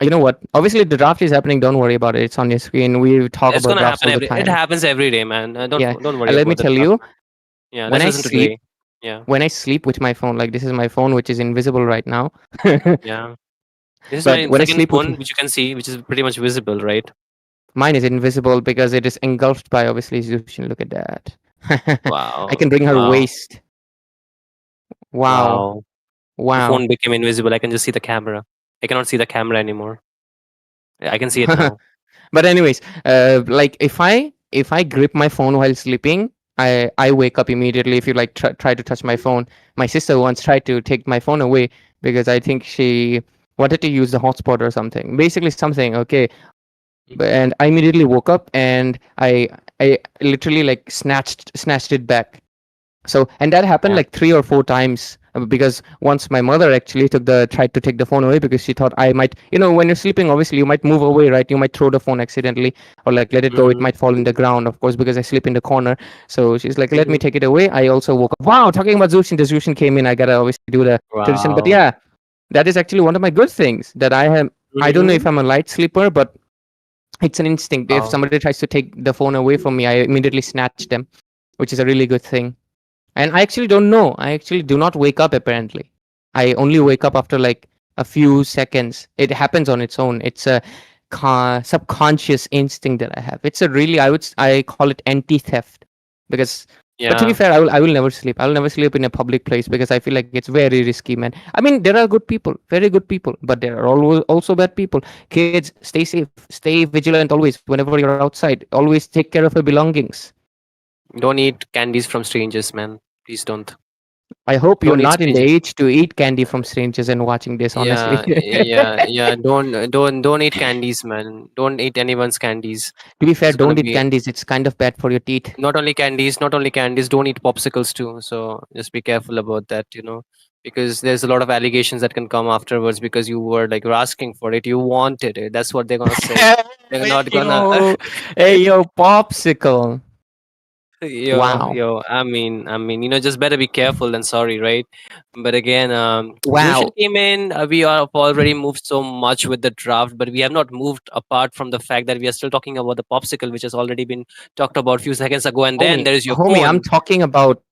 you know what? Obviously, the draft is happening. Don't worry about it. It's on your screen. We talk It's about gonna drafts happen all the every. It time. happens every day, man. Yeah, Don't worry and let me about the tell draft, you, man. Yeah. when Let's I listen to sleep, Dre. Yeah. when I sleep with my phone, like this is my phone, which is invisible right now. Yeah. This is But my when I second sleep with phone, which you can see, which is pretty much visible, right? mine is invisible because it is engulfed by obviously Zushin. Look at that. I Wow. can bring her Wow. waist. Wow. Wow. The Wow. phone became invisible. I can just see the camera. I cannot see the camera anymore. I can see it now. But anyways, like if I grip my phone while sleeping, I wake up immediately. If you like try to touch my phone, my sister once tried to take my phone away because I think she wanted to use the hotspot or something. Basically something, okay. And I immediately woke up and I literally like snatched it back. So, and that happened Yeah. like 3 or 4 times, because once my mother actually tried to take the phone away because she thought I might, when you're sleeping, obviously you might move away, right? You might throw the phone accidentally or like let it go. It Mhm. might fall in the ground, of course, because I sleep in the corner. So she's like, let me Mhm. take it away. I also woke up. Wow, talking about Zushin, the Zushin came in. I gotta obviously do the tradition. But Wow. yeah, that is actually one of my good things that I have. I don't know if Mhm. I'm a light sleeper, but it's an instinct. If Wow. somebody tries to take the phone away from me, I immediately snatch them, which is a really good thing. And I actually don't know. I actually do not wake up apparently. I only wake up after like a few seconds. It happens on its own. It's a subconscious instinct that I have. It's a really I call it anti-theft because. But to be Yeah. fair, I will never sleep. I will never sleep in a public place because I feel like it's very risky, man. I mean, there are good people, very good people, but there are always also bad people. Kids, stay safe, stay vigilant always. Whenever you're outside, always take care of your belongings. Don't eat candies from strangers, man. Please don't. I hope you're Don't eat not in the strangers. age to eat candy from strangers and watching this, honestly. Yeah, yeah. Don't eat candies, man. Don't eat anyone's candies. To be fair, It's gonna don't eat be candies. It's kind of bad for your teeth. not only candies. Don't eat popsicles too. So just be careful about that, because there's a lot of allegations that can come afterwards because you were like you're asking for it, you wanted it. That's what they're gonna say. They're Hey not gonna. yo, hey yo, popsicle. Yo, Wow, yo, just better be careful than sorry, right? But again, Zushin wow. came in. We are have already moved so much with the draft, but we have not moved apart from the fact that we are still talking about the popsicle, which has already been talked about a few seconds ago. And then Homie, there is your homie, phone. I'm talking about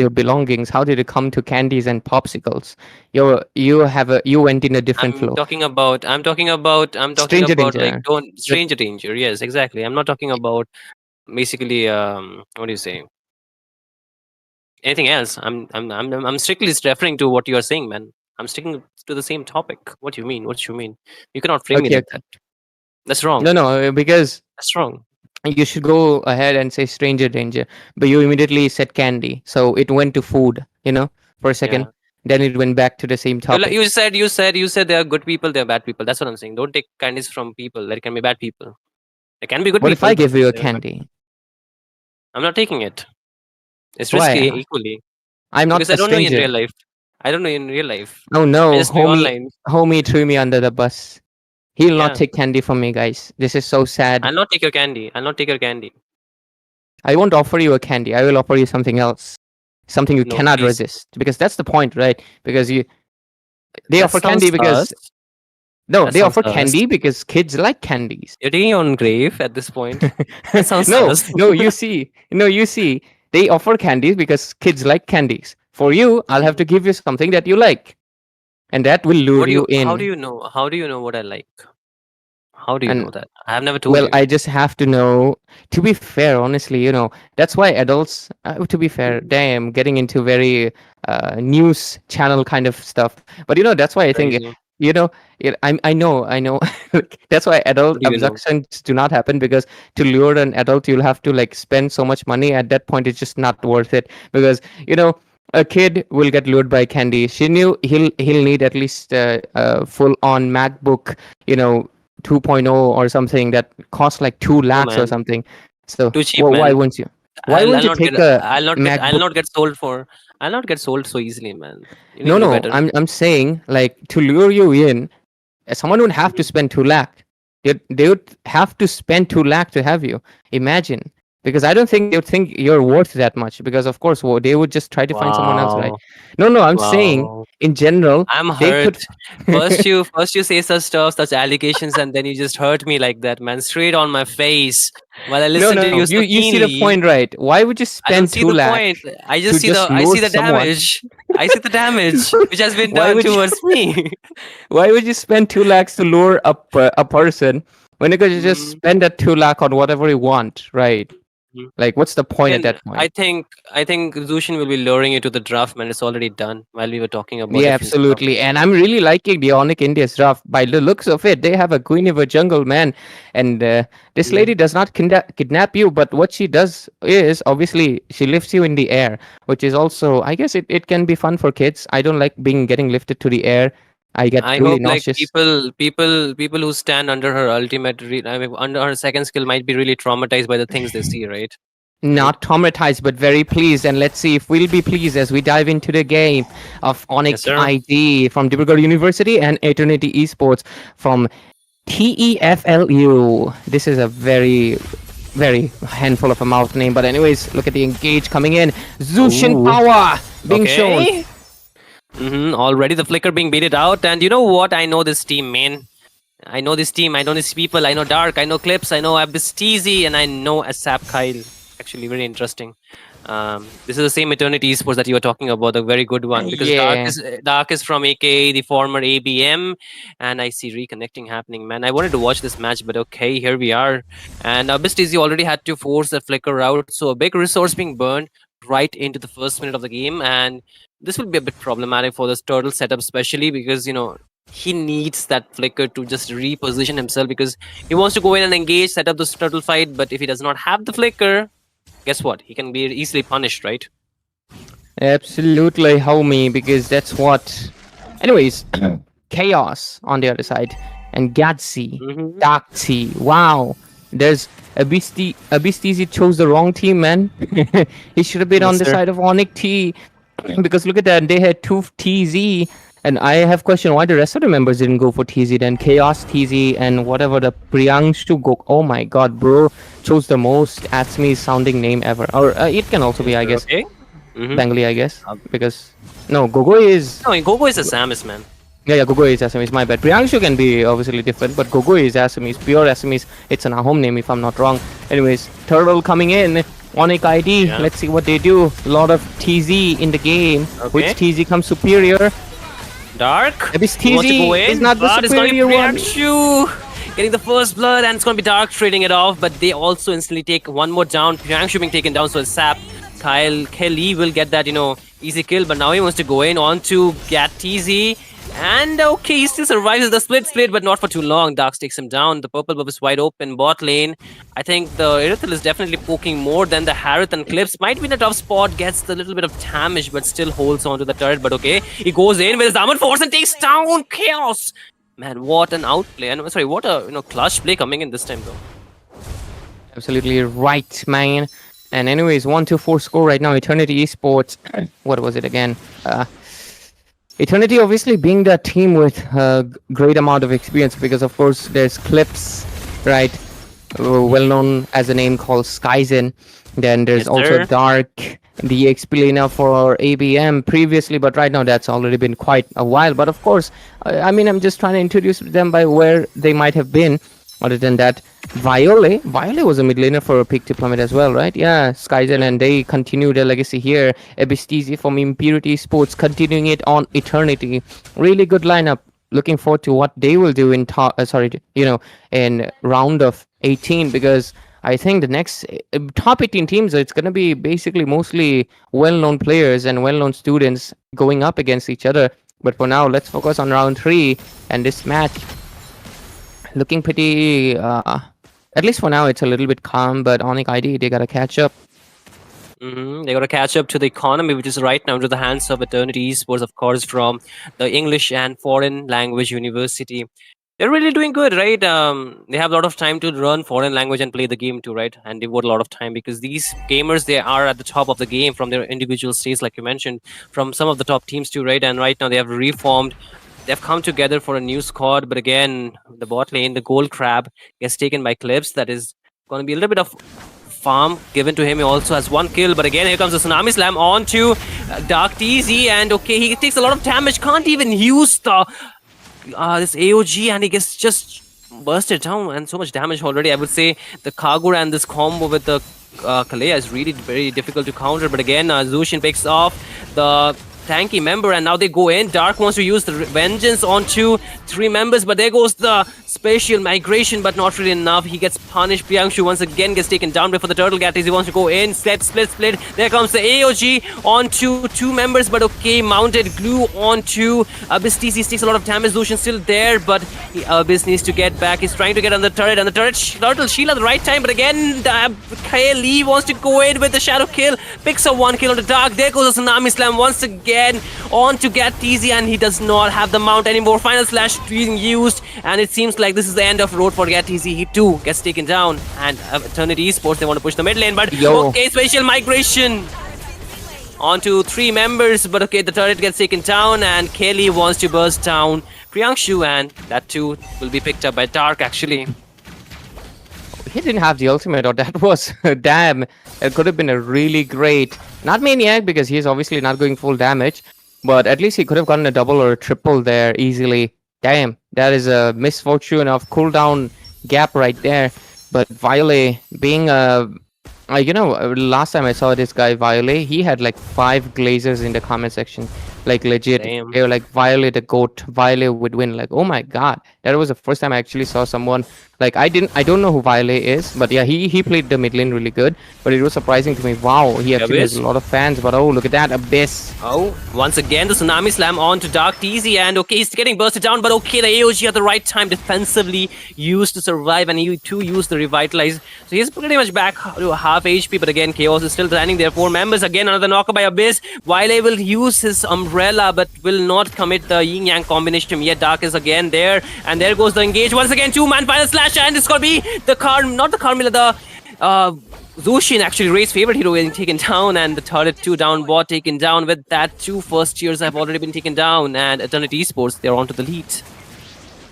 your belongings. How did it come to candies and popsicles? You went in a different flow. I'm talking Stranger about like danger. don't But stranger danger. Yes, exactly. I'm not talking about basically what do you say? Anything else? I'm strictly just referring to what you are saying, man. I'm sticking to the same topic. What do you mean? What you mean? You cannot frame me okay, like okay. that. That's wrong. No, because That's wrong. you should go ahead and say stranger danger, but you immediately said candy, so it went to food, for a second. Yeah. Then it went back to the same topic. You said there are good people, there are bad people. That's what I'm saying. Don't take candies from people. There can be bad people. There can be good What if people, I but give you a there are bad people. candy? I'm not taking it. It's risky Why? equally I'm not because I a don't know you in stranger. real life. I don't know you in real life. Oh I no, just know you homie, online. homie threw me under the bus. He'll not Yeah. take candy from me, guys. This is so sad. I'll not take your candy. I'll not take your candy. I won't offer you a candy. I will offer you something else, something you No, cannot please. resist, because that's the point, right? Because they That offer candy sounds because sus. no, That they sounds offer sus. candy because kids like candies. You're taking your own grave at this point. That sounds no, sus. no, you see, they offer candies because kids like candies. For you, I'll have Mhm. to give you something that you like, and that will lure you How do in. you know? How do you know what I like? How do you And know that? I have never told well, you. I just have to know. To be fair, honestly, that's why adults. To be fair, damn, getting into very news channel kind of stuff. But that's why I think Crazy. you know. I know. That's why adult What do you know? abductions do not happen, because to lure an adult, you'll have to like spend so much money. At that point, it's just not worth it, because a kid will get lured by candy. She knew he'll need at least a full on MacBook, you know 2.0 or something that costs like 2 No, lakhs or man. something. So Too cheap, why man. wouldn't you? Why wouldn't you take a I'll MacBook? not get sold for. I'll not get sold so easily, man. You need No, to do no, better. I'm saying like to lure you in, someone would have to Mhm. spend 2 lakh. They would have to spend 2 lakh to have you. Imagine. Because I don't think they would think you're worth that much, because of course they would just try to find someone else, right? Wow. No, I'm saying Wow. in general I'm they hurt. could. First you say such stuff, such allegations, and then you just hurt me like that, man. Straight on my face. While I No, listen to no, you so you see the keenly, point, right? Why would you I don't spend see 2 the lakh point. to just I lure see the someone? damage. I see the damage which has been Why done would you towards me. why would you spend 2 lakhs to lure a person when you could just Mm, spend that 2 lakh on whatever you want, right? Mhm. Like, what's the point at Then that point? I think Zushin will be luring you to the draft, man. It's already done while we were talking about Yeah, different stuff. absolutely. And I'm really liking the Onic India's draft. By the looks of it, they have a queen of a jungle, man. And this lady does not kidnap you, but what she does is obviously she lifts you in the air, which is also, I guess it can be fun for kids. I don't like getting lifted to the air. I get I really hope like nauseous. people who stand under her ultimate, I mean, under her second skill might be really traumatized by the things they see, right? Not traumatized, but very pleased. And let's see if we'll be pleased as we dive into the game of Onic Yes, sir. ID from Dibrugarh University and Æternity Esports from TEFLU. This is a very handful of a mouth name. But anyways, look at the engage coming in. Zushin Ooh. power being shown. Already the flicker being baited out, and you know what? I know this team, man. I know this team. I know these people. I know Dark. I know Clips. I know Abysteezy, and I know Asap Kyle. Actually, very interesting. This is the same Eternity Esports that you were talking about, a very good one. Because Yeah. Dark is from AKA, the former ABM, and I see reconnecting happening, man. I wanted to watch this match, but okay, here we are. And Abysteezy already had to force the flicker out, so a big resource being burned right into the first minute of the game, and this will be a bit problematic for this turtle setup, especially because he needs that flicker to just reposition himself because he wants to go in and engage, set up this turtle fight. But if he does not have the flicker, guess what? He can be easily punished, right? Absolutely, homie, because that's what. Anyways, Chaos on the other side, and Gatsy, Mhm. Dakti. Wow, there's Abysteezy chose the wrong team, man. He should have been Yes, on the sir. side of Onic T, because look at that, they had two TZ. And I have question why the rest of the members didn't go for TZ then. Chaos TZ and whatever the Priyangshu go. Oh my god, bro, chose the most Atsmi sounding name ever. Or it can also be, I guess, Okay. Mhm. Bengali, I guess, because no, Gogo is No, Gogo is a Samus, man. yeah, Gogo is Assamese. My bad. Priyangshu can be obviously different, but Gogo is Assamese, pure Assamese. It's an home name if I'm not wrong. Anyways, Turtle coming in. Onic ID. Yeah. Let's see what they do. A lot of TZ in the game. Okay. Which TZ comes superior? Dark. Maybe He wants to TZ go in, is not the but it's gonna be superior one. Priyangshu getting the first blood, and it's gonna be Dark trading it off. But they also instantly take one more down. Priyangshu being taken down, so Sap Kyle Kelly will get that easy kill. But now he wants to go in on to get TZ. And okay, he still survives the split, but not for too long. Darks takes him down. The purple buff is wide open bot lane. I think the Irithil is definitely poking more than the Harith and Clips. Might be in a tough spot, gets the little bit of damage, but still holds onto the turret. But okay, he goes in with his Diamond Force and takes down Chaos. Man, what an outplay. And sorry, what a clutch play coming in this time though. Absolutely right, man. And anyways, 1-4 score right now. Æternity Esports. What was it again? Æternity obviously being the team with a great amount of experience because of course there's Clips, right? Well known as a name called Skyzen. Then there's Yes, also sir. Dark, the XP laner for ABM previously, but right now that's already been quite a while. But of course, I mean, I'm just trying to introduce them by where they might have been. Other than that, Viole was a mid laner for Peak Diplomat as well, right? Yeah, Skyzen, and they continue their legacy here. Abysteezy from Impurity Sports continuing it on Æternity. Really good lineup. Looking forward to what they will do in in round of 18, because I think the next top 18 teams, it's going to be basically mostly well-known players and well-known students going up against each other. But for now, let's focus on round 3 and this match. Looking pretty, at least for now, it's a little bit calm, but Onic ID, they got to catch up. They got to catch up to the economy, which is right now into the hands of Æternity Esports, of course, from the English and Foreign Language University. They're really doing good, right? They have a lot of time to learn foreign language and play the game too, right? And devote a lot of time because these gamers, they are at the top of the game from their individual states, like you mentioned, from some of the top teams too, right? And right now they have reformed. They've come together for a new squad, but again, the bot lane, the gold crab, gets taken by Clips. That is going to be a little bit of farm given to him. He also has one kill, but again, here comes the Tsunami Slam on to Dark TZ, and okay, he takes a lot of damage, can't even use the this AOG, and he gets just bursted down, and so much damage already. I would say the Kagura and this combo with the Kalea is really very difficult to counter, but again, Zushin picks off the tanky member, and now they go in. Dark wants to use the vengeance onto 3 members, but there goes the Spatial migration, but not really enough. He gets punished. Priyanshu once again gets taken down before the turtle gets. He wants to go in. Split. There comes the AOG onto 2 members, but okay. Mounted glue onto Abyss. TC takes a lot of damage. Lucian still there, but Abyss needs to get back. He's trying to get on the turret, and the turtle shield at the right time, but again, Lee wants to go in with the shadow kill. Picks up 1 kill on the dark. There goes the Tsunami Slam once again on to get TZ, and he does not have the mount anymore. Final slash being used, and it seems like this is the end of road for GatTZ. He too gets taken down, and Æternity Esports, they want to push the mid lane, but okay, spatial migration onto 3 members, but okay, the turret gets taken down, and Kelly wants to burst down Priyanshu, and that too will be picked up by Dark actually. He didn't have the ultimate, or that was damn. It could have been a really great, not maniac because he's obviously not going full damage, but at least he could have gotten a double or a triple there easily. Damn, that is a misfortune of cooldown gap right there. But Violet being a last time I saw this guy Violet, he had like 5 glazers in the comment section, like legit. Damn. They were like Violet the GOAT, Violet would win. Like, oh my god, that was the first time I actually saw someone like I don't know who Violet is, but yeah, he played the mid lane really good. But it was surprising to me. Wow, he actually has a lot of fans. But oh, look at that Abyss. Oh, once again the Tsunami Slam on to Dark TZ, and okay, he's getting bursted down, but okay, the AOG at the right time defensively used to survive, and he too used the Revitalize. So he's pretty much back to half HP, but again, Chaos is still standing there. 4 members, again another knocker by Abyss. Violet will use his Umbrella, but will not commit the Yin Yang combination yet. Dark is again there, and there goes the engage. Once again, 2-man final slash, and it's gonna be the Carmilla, the Zushin, actually Ray's favorite hero, getting taken down, and the turret 2 down bot taken down. With that, 2 first tiers have already been taken down, and Æternity Esports, they're onto the lead.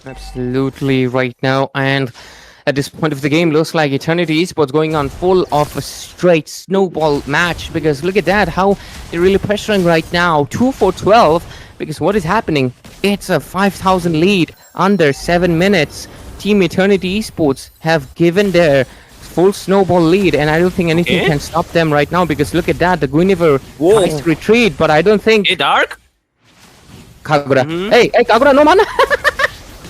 Absolutely right now, and at this point of the game, looks like Æternity Esports going on full of a straight snowball match, because look at that, how they're really pressuring right now. 2 for 12, because what is happening? It's a 5,000 lead under 7 minutes. Team Æternity Esports have given their full snowball lead, and I don't think anything can stop them right now, because look at that, the Guinevere tries to retreat, but I don't think... Hey, Dark? Kagura. Hey, Kagura, no mana!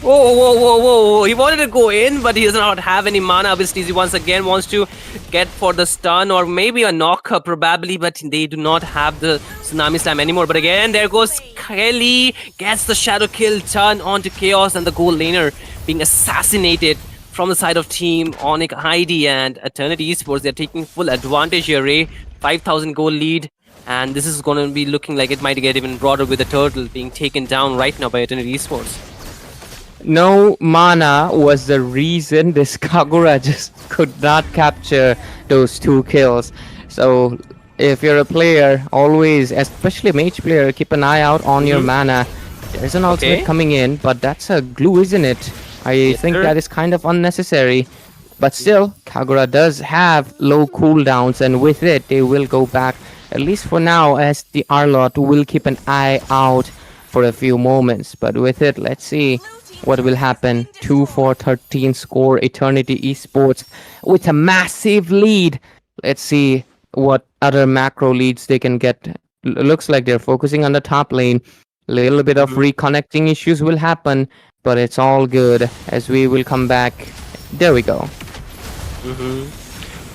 Whoa. He wanted to go in, but he does not have any mana. Obviously, he once again wants to get for the stun or maybe a knocker probably, but they do not have the Tsunami Slam anymore. But again, there goes Kelly, gets the shadow kill, turn onto Chaos, and the gold laner being assassinated from the side of team Onic ID, and Æternity Esports. They're taking full advantage here, Ray. 5,000 gold lead. And this is going to be looking like it might get even broader with the turtle being taken down right now by Æternity Esports. No mana was the reason this Kagura just could not capture those 2 kills. So if you're a player, always, especially a mage player, keep an eye out on your mana. There's an ultimate coming in, but that's a glue, isn't it? I think that is kind of unnecessary. But still, Kagura does have low cooldowns, and with it, they will go back, at least for now, as the Arlot will keep an eye out for a few moments. But with it, let's see what will happen. 2 for 13 score, Æternity Esports with a massive lead. Let's see what other macro leads they can get. Looks like they're focusing on the top lane. A little bit of reconnecting issues will happen, but it's all good as we will come back. There we go.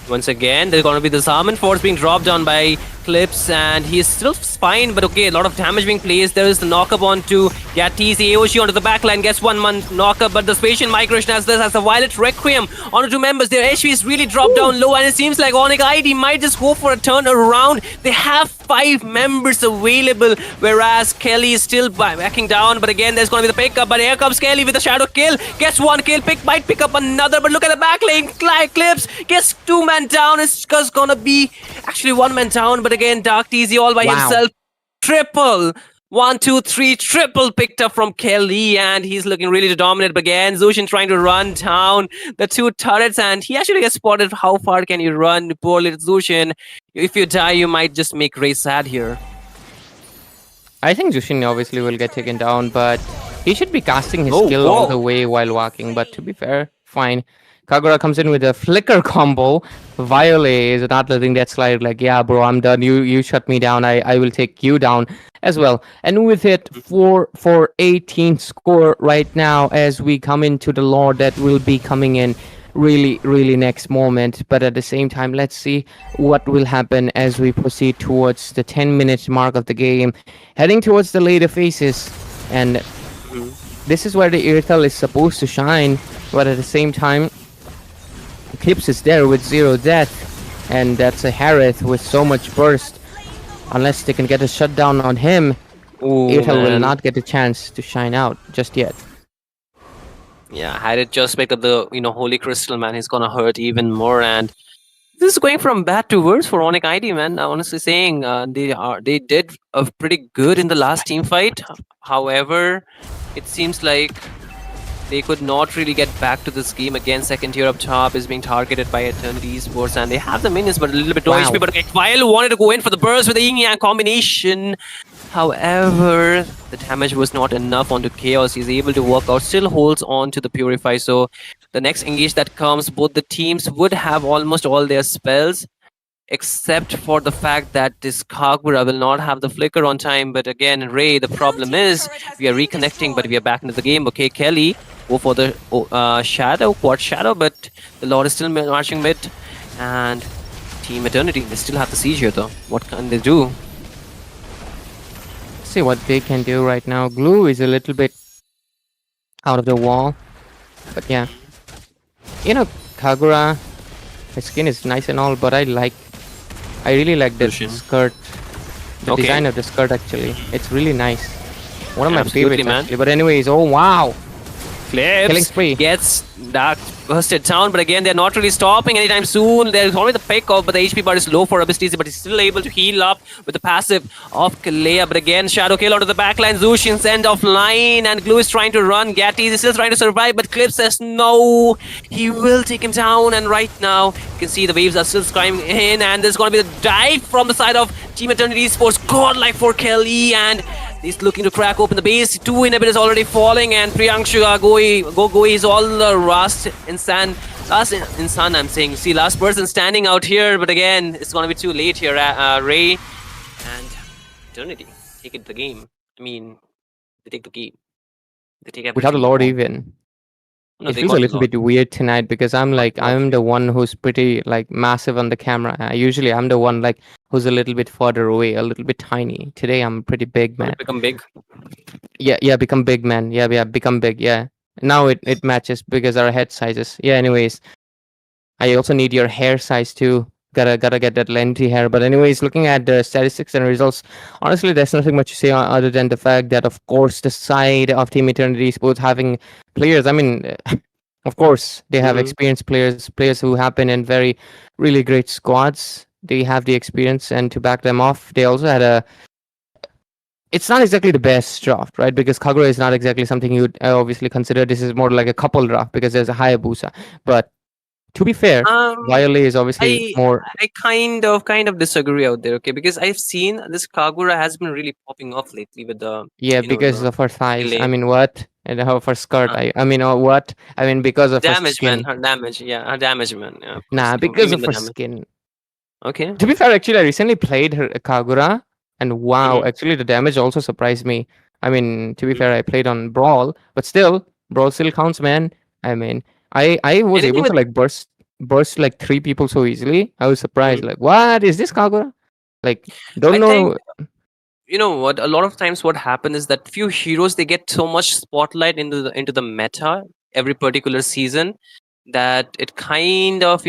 Once again, there's going to be the Salmon Force being dropped down by Clips, and he is still fine, but okay, a lot of damage being placed. There is the knockup onto GatTZ, AOG onto the backline, gets 1 man knockup, but the spatial migration as this, as the Violet Requiem onto 2 members. Their HP is really dropped down low, and it seems like Onic ID might just go for a turn around. They have 5 members available, whereas Kelly is still backing down, but again, there's going to be the pickup, but here comes Kelly with a shadow kill, gets 1 kill, might pick up another, but look at the backlane, Clips gets 2 man down. It's just gonna be actually 1 man down, but again, Dark TZ all by himself. Triple. 1, 2, 3, triple picked up from Kelly, and he's looking really dominant. But again, Zushin trying to run down the 2 turrets, and he actually gets spotted. How far can you run? Poor little Zushin. If you die, you might just make Ray sad here. I think Zushin obviously will get taken down, but he should be casting his skill all the way while walking. But to be fair, fine. Kagura comes in with a flicker combo. Violet is not letting that slide. Like, yeah, bro, I'm done. You shut me down. I will take you down as well. And with it, 4-18 score right now as we come into the lore that will be coming in really next moment. But at the same time, let's see what will happen as we proceed towards the 10-minute mark of the game, heading towards the later phases. And this is where the Irithel is supposed to shine, but at the same time, Eclipse is there with 0 death, and that's a Harith with so much burst. Unless they can get a shutdown on him, Irithel will not get a chance to shine out just yet. Yeah, had it just picked up the Holy Crystal, man, he's gonna hurt even more. And this is going from bad to worse for Onic ID, man. Honestly saying, they did pretty good in the last team fight. However, it seems like they could not really get back to this game. Again, second tier up top is being targeted by Æternity Esports, and they have the minions, but a little bit low HP. But Vile wanted to go in for the burst with the Yin Yang combination. However, the damage was not enough onto Chaos. He's able to work out, still holds on to the Purify. So the next engage that comes, both the teams would have almost all their spells, except for the fact that this Kagura will not have the flicker on time. But again, Ray, the problem is we are reconnecting, but we are back into the game. Okay, Kelly, go for the quad shadow, but the Lord is still marching mid. And Team Æternity, they still have the siege here though. What can they do? See what they can do right now. Glue is a little bit out of the wall, but yeah. Kagura, his skin is nice and all, but I really like the skirt. The design of the skirt, actually. It's really nice. One of my favorites, actually. But anyways, oh wow. Flips, killing spree. Gets that busted down, but again, they're not really stopping anytime soon. There's only the pick off, but the HP bar is low for Abyss, but he's still able to heal up with the passive of Kalea. But again, Shadow Kill onto the backline. Zushin sent offline, and Glue is trying to run. Gatty is still trying to survive, but Clip says no. He will take him down, and right now, you can see the waves are still screaming in, and there's going to be the dive from the side of Team Æternity Esports. Godlike for Kelly, and he's looking to crack open the base. 2 inhibitors already falling, and Priyanshu Gogoi is all last insan, I'm saying. See, last person standing out here, but again, it's gonna be too late here. Ray and Æternity take it the game. I mean, they take the game. They take everything. Without a Lord even. No, it feels a little bit weird tonight because I'm the one who's pretty massive on the camera. Usually I'm the one who's a little bit further away, a little bit tiny. Today I'm pretty big, man. Become big. Yeah, become big, man. Yeah, become big. Yeah. Now it matches because our head sizes. Yeah. Anyways, I also need your hair size too. Gotta get that lengthy hair. But anyways, looking at the statistics and results, honestly, there's nothing much to say other than the fact that, of course, the side of Team Æternity is both having players. I mean, of course, they have experienced players who have been in really great squads. They have the experience, and to back them off, they also had it's not exactly the best draft, right? Because Kagura is not exactly something you would obviously consider. This is more like a couple draft because there's a Hayabusa. But to be fair, Violet is obviously more. I kind of disagree out there, okay? Because I've seen this Kagura has been really popping off lately with the because of her thighs. I mean, what? And her skirt. I mean, what? I mean, because of damage, her skin. man. Her damage, yeah, her damage, man. Yeah, nah, because of her skin. Okay. To be fair, actually, I recently played her Kagura, and wow, actually, the damage also surprised me. I mean, to be fair, I played on Brawl, but still, Brawl still counts, man. I mean, I was able to burst 3 people so easily. I was surprised. What is this Kagura? Don't know. You know what? A lot of times, what happens is that few heroes, they get so much spotlight into the meta every particular season that it kind of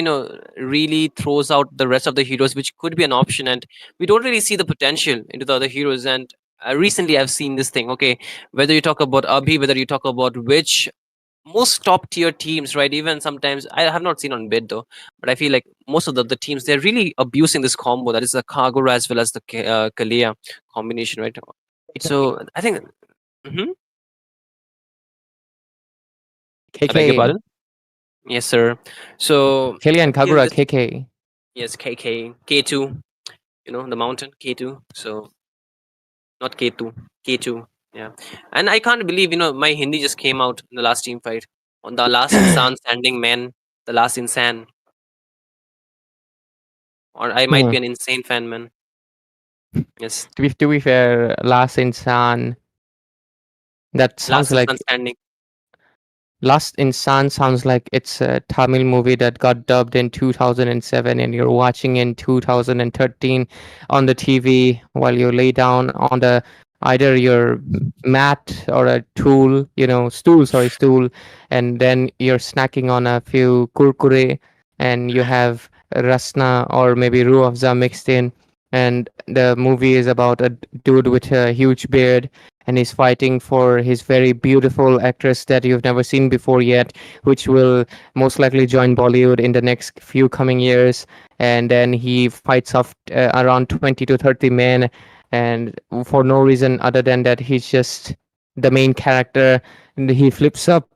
really throws out the rest of the heroes, which could be an option, and we don't really see the potential into the other heroes. And recently, I've seen this thing. Okay, whether you talk about Abhi, whether you talk about which most top tier teams, right? Even sometimes I have not seen on bid though, but I feel like most of the teams, they're really abusing this combo, that is the Kagura as well as the Kalea combination, right? So I think I beg your KK. pardon? Yes, sir. So Kelly and Kagura, KK. yes, KK, K2, the mountain K2. So not K2, K2. Yeah, and I can't believe my Hindi just came out in the last team fight on the last insan standing man. The Last Insane. Or I might Hmm. be an insane fan, man. Yes. To be fair, Last Insan. That sounds Last Insane like standing. Last Insan sounds like it's a Tamil movie that got dubbed in 2007 and you're watching in 2013 on the TV while you lay down on the either your mat or a tool, stool, and then you're snacking on a few kurkure and you have rasna or maybe ruh afza mixed in, and the movie is about a dude with a huge beard and he's fighting for his very beautiful actress that you've never seen before yet, which will most likely join Bollywood in the next few coming years. And then he fights off around 20 to 30 men, and for no reason other than that, he's just the main character. And he flips up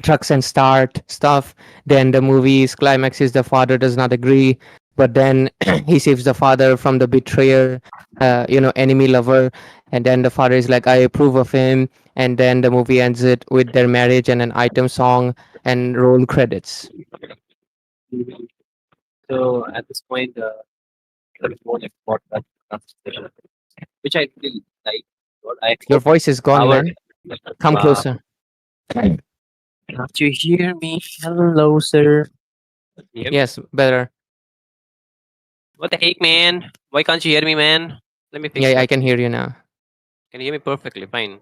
trucks and start stuff. Then the movie's climax is the father does not agree, but then he saves the father from the betrayer, enemy lover. And then the father is like, I approve of him. And then the movie ends it with their marriage and an item song and roll credits. So at this point, there is more like podcast, which I really like. I Your hope voice is gone, our man. Come closer. Can't you hear me? Hello, sir. Yep. Yes, better. What the heck, man? Why can't you hear me, man? Let me fix Yeah, I that. can hear you now. Can you hear me perfectly? Fine.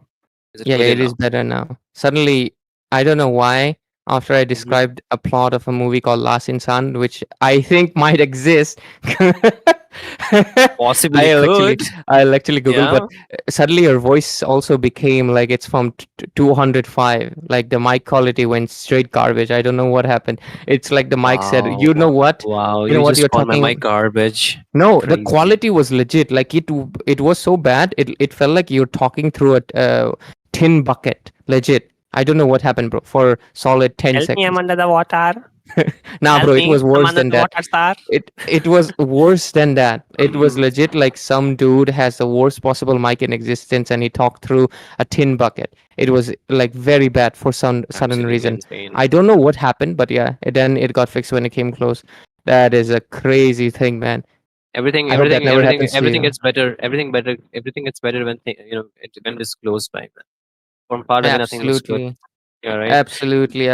Is it Yeah, good it enough? is better now. Suddenly, I don't know why. After I Mm-hmm. described a plot of a movie called Last Insan, which I think might exist, Possibly actually, could. I'll actually Google. Yeah. But suddenly, your voice also became like it's from 205. Like the mic quality went straight garbage. I don't know what happened. It's like the mic said, "You know Wow. what? Wow. You know You what just you're called my talking." mic garbage. No, the Crazy. quality was legit. Like it was so bad. It felt like you're talking through a tin bucket. Legit. I don't know what happened, bro. For solid 10 Help me, I'm seconds. under the water. Nah, Help bro, it me, was I'm worse under than the that. water, sir. It was worse than that. It was legit like some dude has the worst possible mic in existence and he talked through a tin bucket. It was like very bad for some sudden Absolutely reason. insane. I don't know what happened, but yeah, then it got fixed when it came close. That is a crazy thing, man. Everything, I hope that everything, never everything, happens to everything you. gets better. Everything gets better when when it's close by. Man. From far away, nothing looks good. Absolutely. Yeah, right. Absolutely.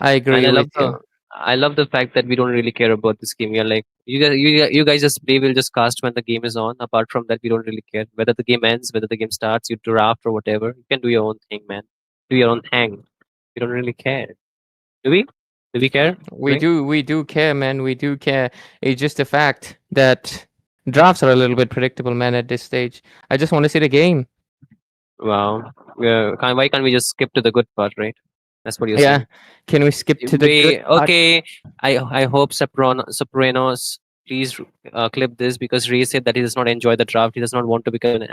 I And agree with you. I love the fact that we don't really care about this game. We are like, you guys just play. We'll just cast when the game is on. Apart from that, we don't really care whether the game ends, whether the game starts. You draft or whatever. You can do your own thing, man. Do your own thing. We don't really care. Do we? Do we care? Right? We do care, man. We do care. It's just a fact that drafts are a little bit predictable, man, at this stage. I just want to see the game. Wow. Why can't we just skip to the good part, right? That's what you're Yeah. saying. Can we skip to the good We part? okay. I hope Sopranos please clip this because Ray said that he does not enjoy the draft. He does not want to become an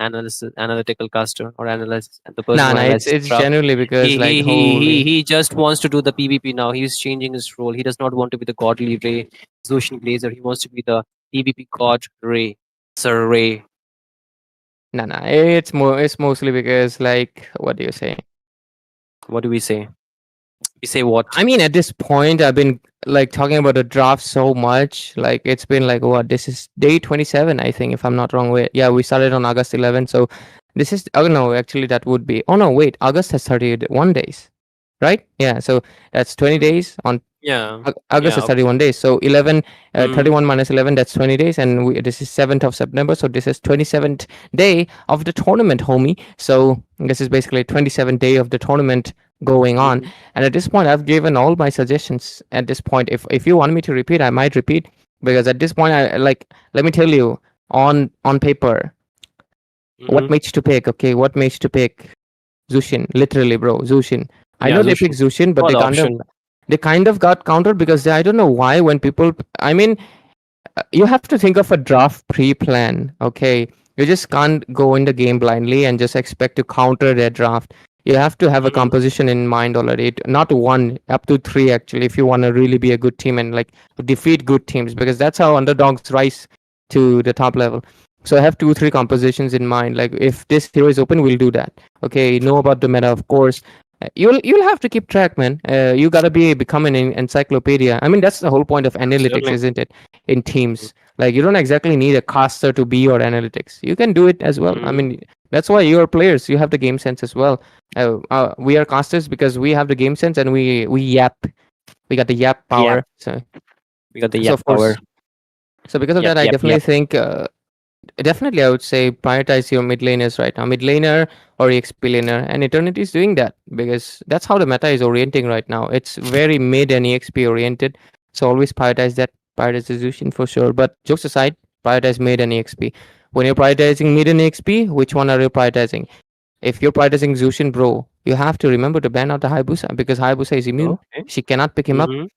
analytical caster or analyst and the person Nah, who nah. analyzes It's draft. genuinely because like holy. He just wants to do the PvP now. He's changing his role. He does not want to be the godly Ray Zushin Blazer. He wants to be the PvP god Ray. Sir Ray. Nah. It's mostly because like what do you say? What do we say? We say what? I mean, at this point, I've been like talking about the draft so much. Like it's been like what? This is day 27, I think, if I'm not wrong. Wait, yeah, we started on August 11th, so this is. Oh no, actually, that would be. Oh no, wait, August has 31 days, right? Yeah, so that's 20 days on Yeah. August Yeah. is 31 days. So 11, Mm. 31 minus 11, that's 20 days. And this is 7th of September. So this is 27th day of the tournament, homie. So this is basically 27th day of the tournament going on. Mhm. And at this point, I've given all my suggestions at this point. If you want me to repeat, I might repeat. Because at this point, I like, let me tell you, on paper, what Mhm. mage to pick, okay? What mage to pick? Zushin, literally, bro. Zushin. I Yeah, know they Zushin. picked Zushin, but What option? they kind of got countered because I don't know why when people I mean you have to think of a draft pre-plan, okay? You just can't go in the game blindly and just expect to counter their draft. You have to have a Mhm. composition in mind already. Not one, up to three actually, if you want to really be a good team and like defeat good teams, because that's how underdogs rise to the top level. So I have 2 3 compositions in mind. Like if this hero is open, we'll do that. Okay, know about the meta, of course, you'll have to keep track, man. You gotta become an encyclopedia. I mean, that's the whole point of analytics, Absolutely. isn't it? In teams, like you don't exactly need a caster to be your analytics. You can do it as well. I Mhm. mean, that's why you are players. You have the game sense as well. We are casters because we have the game sense and we yap. We got the yap Yep. power. So We got the so yap of course. power. So because of Yep, that, I yep, definitely yep. think definitely I would say prioritize your mid laners right now, mid laner or EXP laner, and Eternity is doing that because that's how the meta is orienting right now. It's very mid and EXP oriented, so always prioritize that. Prioritize the Zushin for sure. But jokes aside, prioritize mid and EXP. When you're prioritizing mid and EXP, which one are you prioritizing? If you're prioritizing Zushin, bro, you have to remember to ban out the Hayabusa because Hayabusa is immune. Okay. She cannot pick him up. Mhm.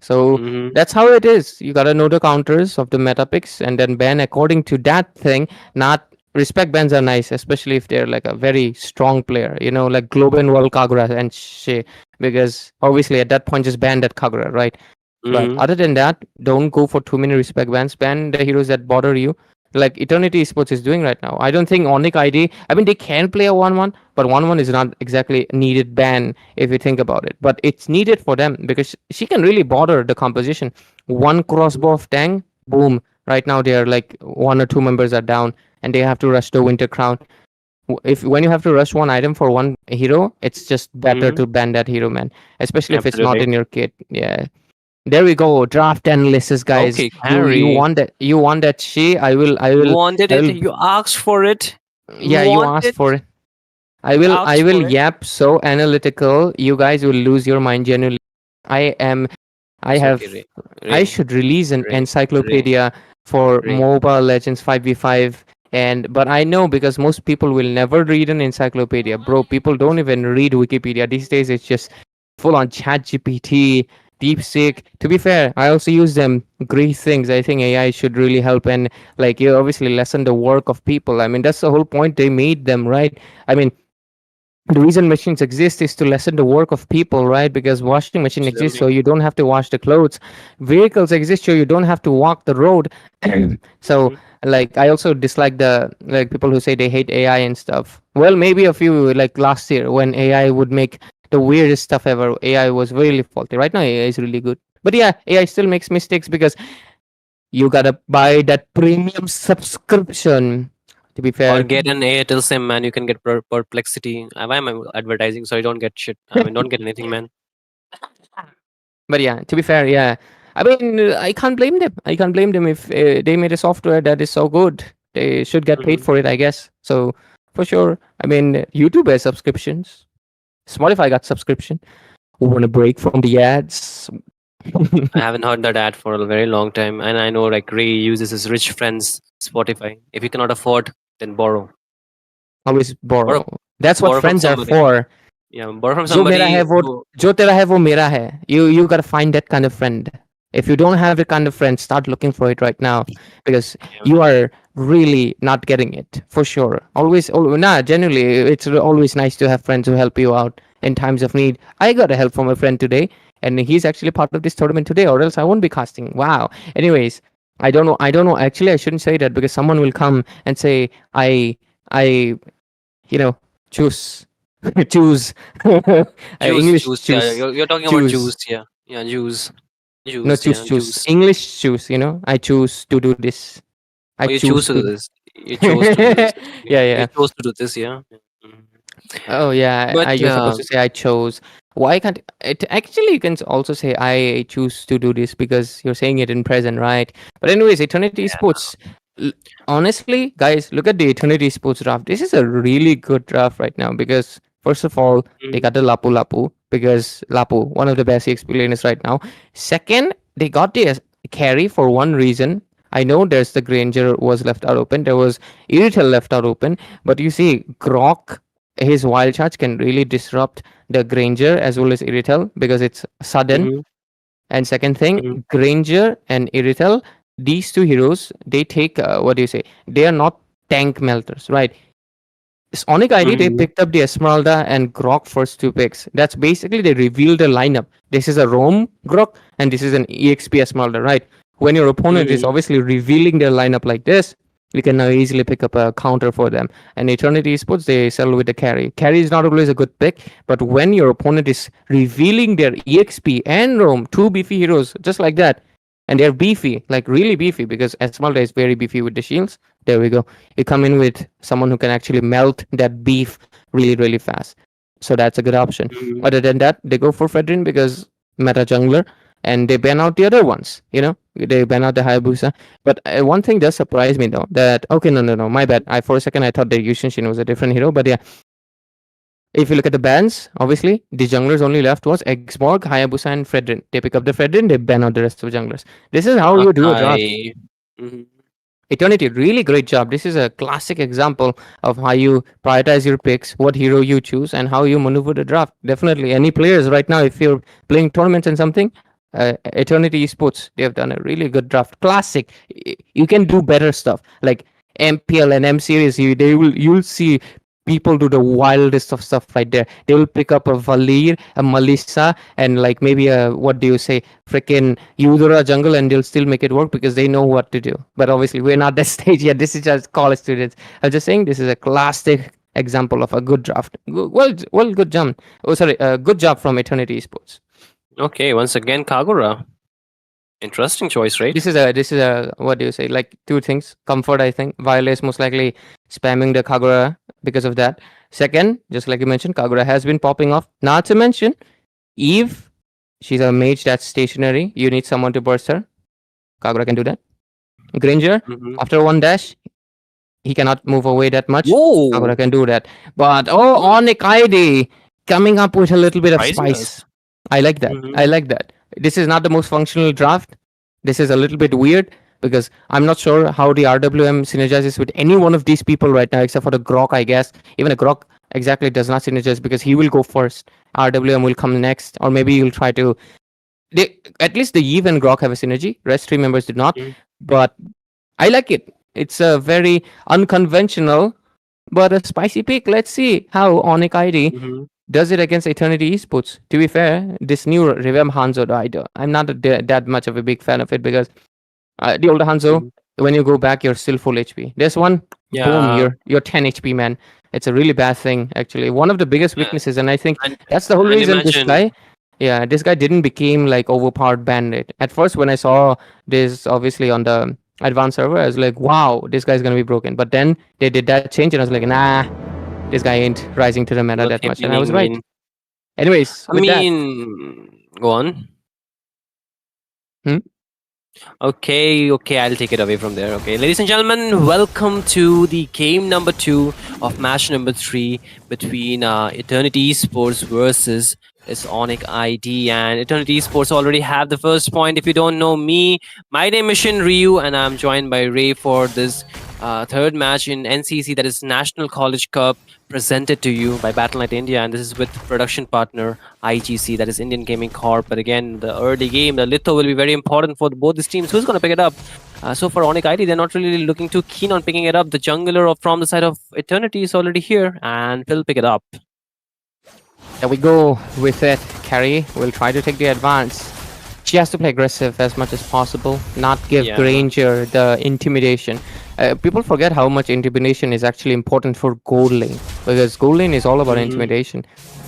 So Mhm. that's how it is. You gotta know the counters of the meta picks and then ban according to that thing. Not respect bans are nice, especially if they're like a very strong player, like Globen World Kagura and shit. Because obviously at that point just ban that Kagura, right? But Mhm. other than that, don't go for too many respect bans. Ban the heroes that bother you. Like Eternity Esports is doing right now. I don't think Onic ID. I mean, they can play a 1-1, but 1-1 is not exactly needed ban if you think about it. But it's needed for them because she can really bother the composition. One crossbow of Tang, boom. Right now, they are like one or two members are down and they have to rush the Winter Crown. If when you have to rush one item for one hero, it's just better Mhm. to ban that hero, man. Especially if it's not Absolutely. in your kit. Yeah. There we go. Draft analysis, guys. Okay, You carry. want that? You want that? She? I will. I You will. wanted I it. will. You asked for it. You Yeah, you want asked it. for it. I You will. I asked will for it. yap so analytical. You guys will lose your mind genuinely. I am. I It's have. okay, Ray. I Ray. should release an Ray. Ray. encyclopedia for Ray. Mobile Legends 5v5. And but I know because most people will never read an encyclopedia, bro. People don't even read Wikipedia these days. It's just full on Chat GPT, DeepSeek. To be fair, I also use them. Great things. I think AI should really help and like you obviously lessen the work of people. I mean that's the whole point they made them, right? I mean the reason machines exist is to lessen the work of people, right? Because washing machine exists so Absolutely. you don't have to wash the clothes. Vehicles exist so you don't have to walk the road. So Mhm. like I also dislike the like people who say they hate AI and stuff. Well, maybe a few like last year when AI would make the weirdest stuff ever. AI was really faulty. Right now AI is really good. But yeah, AI still makes mistakes because you gotta buy that premium subscription. To be Or fair, get an Airtel SIM, man. You can get perplexity. Why am I advertising? So I don't get shit. I mean, don't get anything, man. but yeah, to be fair, yeah. I mean, I can't blame them. I can't blame them if they made a software that is so good. They should get paid Mhm. for it, I guess. So for sure. I mean, YouTube has subscriptions. Spotify got subscription. Want a break from the ads? I haven't heard that ad for a very long time, and I know like Ray uses his rich friends Spotify. If you cannot afford, then borrow. Always Borrow, borrow. That's what borrow from friends are somebody. for. Yeah, borrow from जो मेरा somebody है वो who. जो तेरा है वो मेरा है. You gotta find that kind of friend. If you don't have that kind of friend, start looking for it right now because Yeah. you are really not getting it for sure. Nah, genuinely, it's always nice to have friends who help you out in times of need. I got a help from a friend today, and he's actually part of this tournament today, or else I won't be casting. Wow. Anyways, I don't know. I don't know. Actually, I shouldn't say that because someone will come and say I you know choose choose Juice, English juice. Yeah, choose you're talking about juice. choose Yeah, yeah, juice, no juice. choose Yeah, choose juice. English choose. I choose to do this. I Oh, you choose choose to do to this. You chose to do this. yeah, You yeah. chose to do this. Yeah. Mhm. Oh yeah, But you're yeah, supposed to say I chose. Why can't it actually you can also say I choose to do this because you're saying it in present, right? But anyways, Eternity Sports. l- Honestly, guys, look at the Eternity Sports draft. This is a really good draft right now because first of all, they mhm, got the Lapu Lapu because Lapu, one of the best explainers right now. Second, they got the carry for one reason. I know there's the Granger was left out open. There was Iritel left out open, but you see, Grok his wild charge can really disrupt the Granger as well as Iritel because it's sudden. mhm, And second thing, mhm, Granger and Iritel, these two heroes, they take what do you say? They are not tank melters, right? Sonic ID, they mhm, picked up the Esmeralda and Grok first two picks. That's basically they revealed the lineup. This is a Roam Grok and this is an EXP Esmeralda, right? When your opponent is mhm. obviously revealing their lineup like this, You can now easily pick up a counter for them. And Eternity Esports, they settle with the carry. Carry is not always a good pick, but when your opponent is revealing their EXP and roam, two beefy heroes, just like that, and they're beefy, like really beefy, because Esmeralda is very beefy with the shields. There we go. You come in with someone who can actually melt that beef really, really fast. So that's a good option. Other than that, they go for Fredrin because meta jungler, and they ban out the other ones. They ban out the Hayabusa. But one thing does surprise me though, that okay, no, my bad. For a second I thought the Yushin was a different hero, but yeah. If you look at the bans, obviously the junglers only left was Exborg, Hayabusa, and Fredrin. They pick up the Fredrin, they ban out the rest of the junglers. This is how you do a draft. Eternity, really great job. This is a classic example of how you prioritize your picks, what hero you choose, and how you maneuver the draft. Definitely, any players right now, if you're playing tournaments and something, Eternity Esports, they have done a really good draft. Classic. You can do better stuff like MPL and M Series. You'll see people do the wildest of stuff right there. They will pick up a Valir, a Melissa, and like maybe a freaking Eudora jungle, and they'll still make it work because they know what to do. But obviously, we're not that stage yet. This is just college students. I'm just saying this is a classic example of a good draft. Good job. Good job from Eternity Esports. Okay, once again, Kagura. Interesting choice, right? This is a what do you say? Like two things. Comfort, I think. Violet is most likely spamming the Kagura because of that. Second, just like you mentioned, Kagura has been popping off. Not to mention, Eve, she's a mage that's stationary. You need someone to burst her. Kagura can do that. Granger, after one dash, he cannot move away that much. Whoa! Kagura can do that. But Onic ID coming up with a little bit of spice. I like that. I like that. This is not the most functional draft. This is a little bit weird because I'm not sure how the RWM synergizes with any one of these people right now, except for the Grok, I guess. Even a Grok exactly does not synergize because he will go first. RWM will come next, or maybe you'll try to. At least the Eve and Grok have a synergy. Rest 3 members did not. But I like it. It's a very unconventional, but a spicy pick. Let's see how Onic ID does it against Eternity Esports. To be fair, this new Revamp Hanzo, I'm not that much of a big fan of it because the older Hanzo, when you go back, you're still full HP. There's one, boom, you're 10 HP, man. It's a really bad thing, actually. One of the biggest weaknesses, and I think that's the whole reason this guy didn't become like overpowered bandit. At first, when I saw this, obviously on the advanced server, I was like, wow, this guy's gonna be broken. But then they did that change, and I was like, nah. This guy ain't rising to the meta that much, and I was right. Anyways, go on. Okay, I'll take it away from there. Okay, ladies and gentlemen, welcome to the game number 2 of match number 3 between Eternity Esports versus Onic ID. And Eternity Esports already have the first point. If you don't know me, my name is Shin Ryu, and I'm joined by Ray for this third match in NCC, that is National College Cup, presented to you by Battleknights India, and this is with production partner IGC, that is Indian Gaming Corp. But again, the early game, the Litho will be very important for both these teams. Who's going to pick it up? So for Onic ID, they're not really looking too keen on picking it up. The jungler from the side of Eternity is already here, and he'll pick it up. There we go with it. Carry will try to take the advance. She has to play aggressive as much as possible, not give Granger the intimidation. People forget how much intimidation is actually important for gold lane, because gold lane is all about intimidation.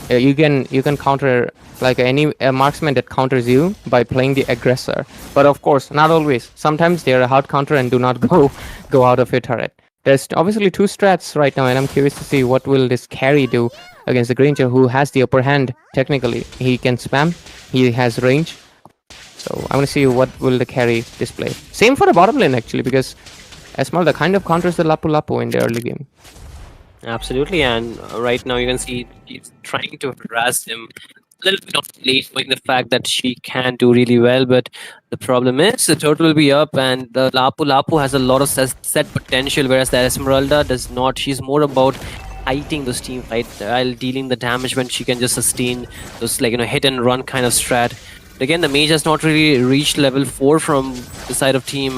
You can counter like any marksman that counters you by playing the aggressor, but of course not always. Sometimes they're a hard counter and do not go out of your turret. There's obviously 2 strats right now, and I'm curious to see what will this carry do against the Granger, who has the upper hand. Technically, he can spam, he has range. So I'm gonna see what will the carry display. Same for the bottom lane actually, because Esmeralda kind of counters the Lapu Lapu in the early game. Absolutely, and right now you can see he's trying to harass him a little bit of late, knowing the fact that she can do really well, but the problem is the turtle will be up, and the Lapu Lapu has a lot of set potential, whereas the Esmeralda does not. She's more about fighting those team fight while dealing the damage when she can just sustain those hit and run kind of strat. But again, the mage has not really reached level 4 from the side of team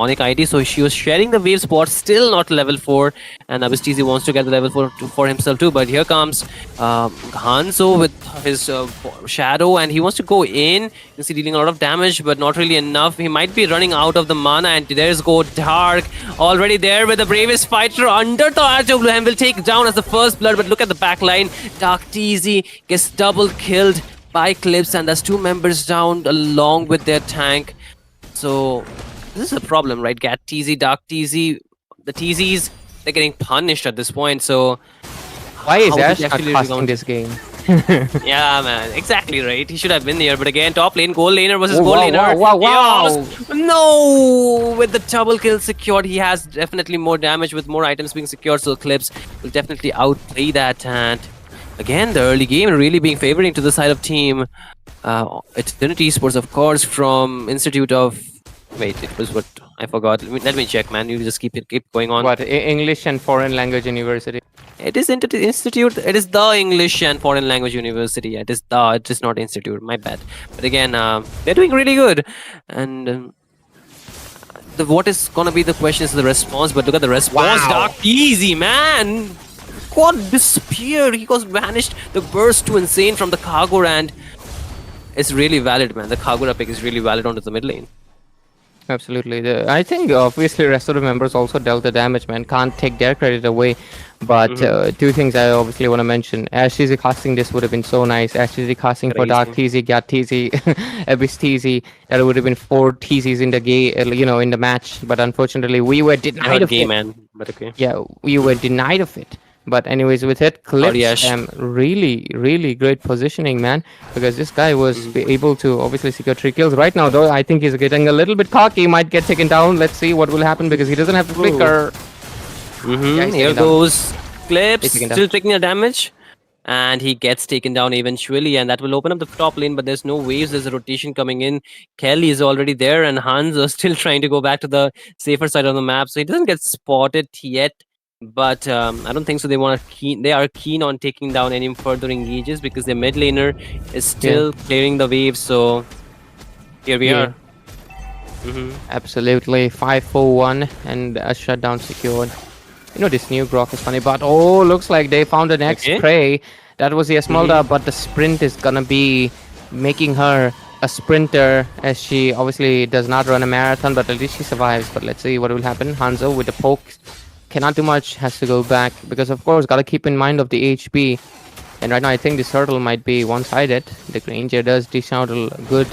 Onic ID, so she was sharing the wave spot, still not level 4, and Abistizi wants to get the level 4 for himself too, but here comes Hanzo with his shadow, and he wants to go in. You can see dealing a lot of damage, but not really enough. He might be running out of the mana, and there's go Dark, already there with the bravest fighter under the Arch of Bluehem, will take down as the first blood, but look at the back line. Dark TZ gets double killed by Clips, and there's 2 members down along with their tank. So this is a problem, right? Gat TZ, Dark TZ, the TZs, they're getting punished at this point. So Why is how did Ash he not actually casting rebound? this game? Yeah, man, exactly right. He should have been there, but again, top lane, gold laner versus Oh, gold wow, laner. wow, wow. Chaos. No, with the double kill secured, he has definitely more damage with more items being secured. So Clips will definitely outplay that. And again, the early game really being favoring to the side of team Æternity Esports, of course, from Institute of. Wait, it was what I forgot. Let me check, man. You just keep going on. What, English and Foreign Language University? It is Institute. It is the English and Foreign Language University. It is the. It is not Institute. My bad. But again, they're doing really good. And what is gonna be the question is the response. But look at the response. Wow. Dark easy, man. God disappeared. He was vanished. The burst too insane from the Kagura, and it's really valid, man. The Kagura pick is really valid onto the mid lane. Absolutely. I think obviously rest of the members also dealt the damage, man. Can't take their credit away. But 2 things I obviously want to mention. Ash TZ casting this would have been so nice. Ash TZ casting for Dark TZ, Gat TZ, Abyss TZ. That would have been 4 TZs in the game, in the match. But unfortunately, we were denied of it. Man. But okay. Yeah, we were denied of it. But anyways, with it, Clips, really, really great positioning, man. Because this guy was able to obviously secure 3 kills. Right now, though, I think he's getting a little bit cocky. Might get taken down. Let's see what will happen because he doesn't have the flicker. Yeah, he's Here taken down. goes Clips, He's taken down. still taking the damage. And he gets taken down eventually, and that will open up the top lane, but there's no waves, there's a rotation coming in. Kelly is already there, and Hans are still trying to go back to the safer side of the map, so he doesn't get spotted yet. But I don't think so. They are keen on taking down any further engages because their mid laner is still clearing the waves. So here we are. Absolutely. 5-4-1 and a shutdown secured. This new Grok is funny, but looks like they found the next prey. That was the Esmeralda, but the sprint is gonna be making her a sprinter, as she obviously does not run a marathon, but at least she survives. But let's see what will happen. Hanzo with the poke cannot do much, has to go back because of course gotta keep in mind of the HP. And right now I think this turtle might be one-sided. The Granger does dish out a good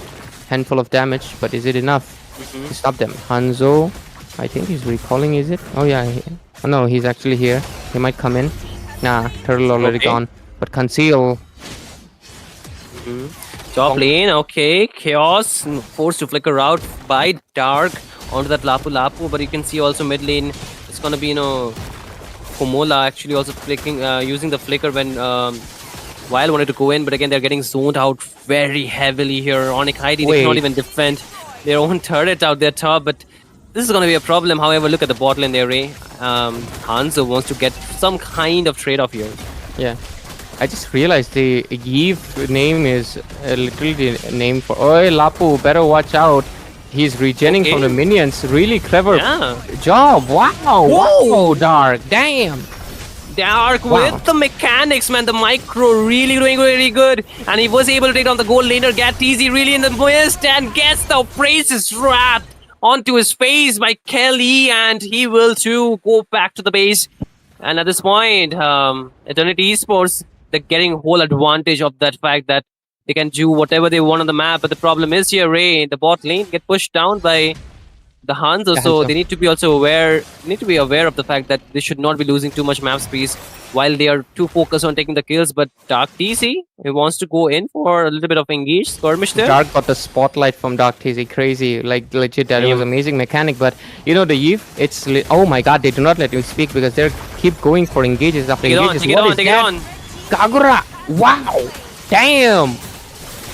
handful of damage, but is it enough to stop them? Hanzo, I think he's recalling, is it? Oh yeah, oh no, he's actually here. He might come in. Nah, turtle already gone. But conceal. Top lane, okay. Chaos forced to flicker out by Dark onto that Lapu Lapu, but you can see also mid lane. It's gonna be Komola actually also flicking, using the flicker when Wild wanted to go in, but again they're getting zoned out very heavily here. Onic ID, they cannot even defend their own turret out there top, but this is gonna be a problem. However, look at the bot lane there, Ray. Hanzo wants to get some kind of trade-off here. Yeah. I just realized the Eve name is literally the name for Oi Lapu, better watch out. He's regenning from the minions. Really clever job. Wow. Whoa, Dark. Damn. Dark with the mechanics, man. The micro really doing really good. And he was able to take down the gold laner. Gat easy really in the mist and gets the phrases wrapped onto his face by Kelly. And he will too go back to the base. And at this point, Æternity Esports, they're getting whole advantage of that fact that they can do whatever they want on the map. But the problem is here, Ray, the bot lane get pushed down by the Hanzo, so they need to be also aware. Need to be aware of the fact that they should not be losing too much map space while they are too focused on taking the kills. But Dark TC, he wants to go in for a little bit of engaged skirmish there. Dark got the spotlight from Dark TC, crazy, like legit. That was amazing mechanic. But the Eve, it's oh my god, they do not let him speak because they keep going for engages after engages. Take it on. Kagura, wow, damn.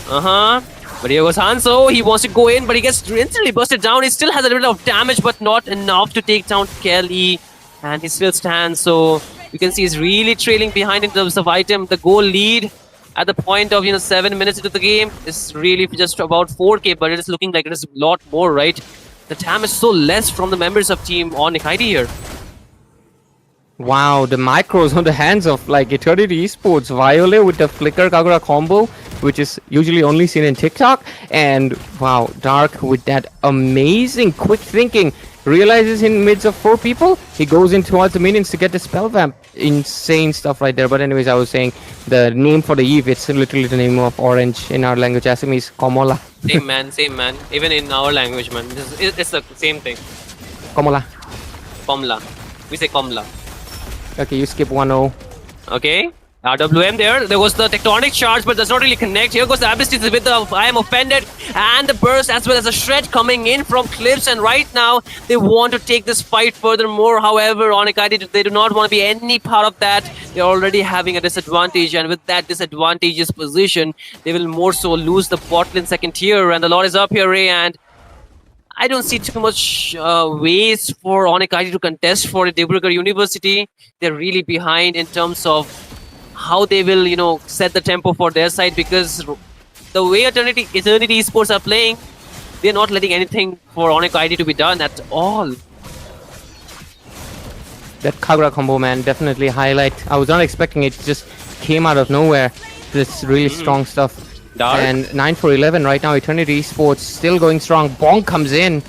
But here goes Hanzo. He wants to go in, but he gets instantly busted down. He still has a little bit of damage, but not enough to take down Kelly. And he still stands. So you can see he's really trailing behind in terms of item. The goal lead at the point of 7 minutes into the game is really just about 4k, but it is looking like it is a lot more, right? the damage so less from the members of Team Onic ID here. Wow, the micros on the hands of like Eternity Esports. Violet with the flicker Kagura combo, which is usually only seen in TikTok. And wow, Dark with that amazing quick thinking. Realizes in midst of 4 people, he goes in towards the minions to get the spell vamp. Insane stuff right there. But anyways, I was saying the name for the Eve, it's literally the name of orange in our language. Assamese, Komola. Same man, same man. Even in our language, man. It's the same thing. Komola. Komla. We say Komla. Okay, you skip 1-0. Okay. RWM there. There was the tectonic charge, but does not really connect. Here goes the Abyss with the I am offended and the burst as well as a shred coming in from Clips. And right now they want to take this fight furthermore. However, Onic ID, they do not want to be any part of that. They're already having a disadvantage, and with that disadvantageous position, they will more so lose the bot lane second tier. And the Lord is up here, Ray, and I don't see too much ways for Onic ID to contest for Dibrugarh University. They're really behind in terms of how they will, set the tempo for their side, because the way Æternity Esports are playing, they're not letting anything for Onic ID to be done at all. That Kagura combo, man, definitely highlight. I was not expecting it, just came out of nowhere. This really strong stuff. Dark. And 9 for 11 right now. Eternity Esports still going strong. Bonk comes in.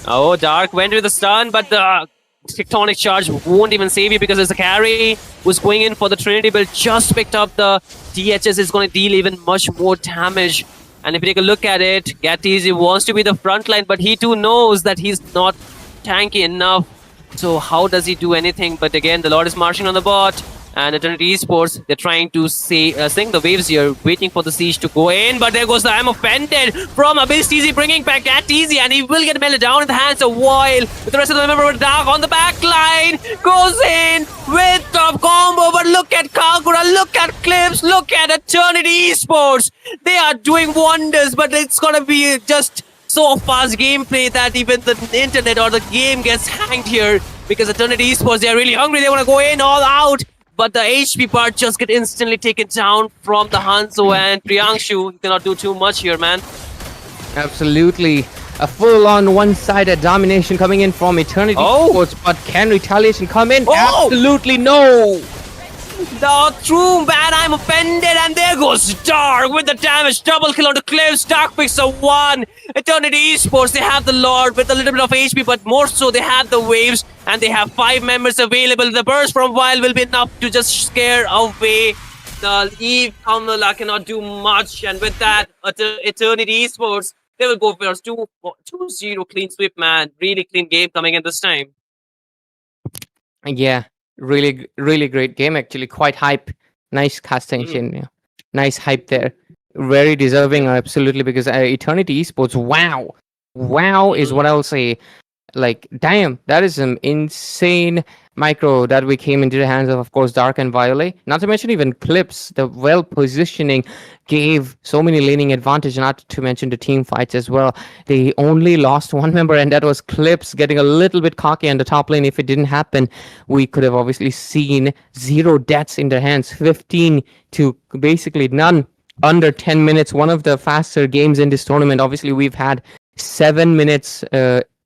Oh, Dark went with the stun, but the tectonic charge won't even save you, because there's a carry who's going in for the Trinity build, just picked up the DHS, is going to deal even much more damage. And if you take a look at it, Gattizi wants to be the front line, but he too knows that he's not tanky enough. So how does he do anything? But again, the Lord is marching on the bot. And Eternity Esports, they're trying to sing the waves here, waiting for the siege to go in. But there goes the I'm offended from Abyss TZ, bringing back that easy, and he will get melted down in the hands of While. With the rest of the member of Dark on the back line, goes in with top combo. But look at Kagura, look at Clips, look at Eternity Esports. They are doing wonders, but it's gonna be just so fast gameplay that even the internet or the game gets hanged here, because Eternity Esports, they are really hungry. They want to go in all out. But the HP part just get instantly taken down from the Hanzo and Priyangshu. He cannot do too much here, man. Absolutely. A full-on one-sided domination coming in from Eternity Esports. But can retaliation come in? Oh! Absolutely no. The true man, I'm offended, and there goes Dark with the damage. Double kill on the Cliffs. Dark picks a 1. Eternity Esports, they have the Lord with a little bit of HP, but more so they have the waves, and they have 5 members available. The burst from Wild will be enough to just scare away the Eve. Kamala cannot do much, and with that, Eternity Esports, they will go for 2-0 clean sweep, man. Really clean game coming in this time. Yeah. Really, really great game, actually. Quite hype. Nice casting. Yeah. Nice hype there. Very deserving, absolutely, because Eternity Esports, wow. Wow is what I'll say. Like, damn, that is some insane micro that we came into the hands of course, Dark and Violet. Not to mention even Clips. The well positioning gave so many laning advantage, not to mention the team fights as well. They only lost 1 member, and that was Clips getting a little bit cocky on the top lane. If it didn't happen, we could have obviously seen 0 deaths in their hands. 15 to basically none under 10 minutes. One of the faster games in this tournament. Obviously, we've had 7 minutes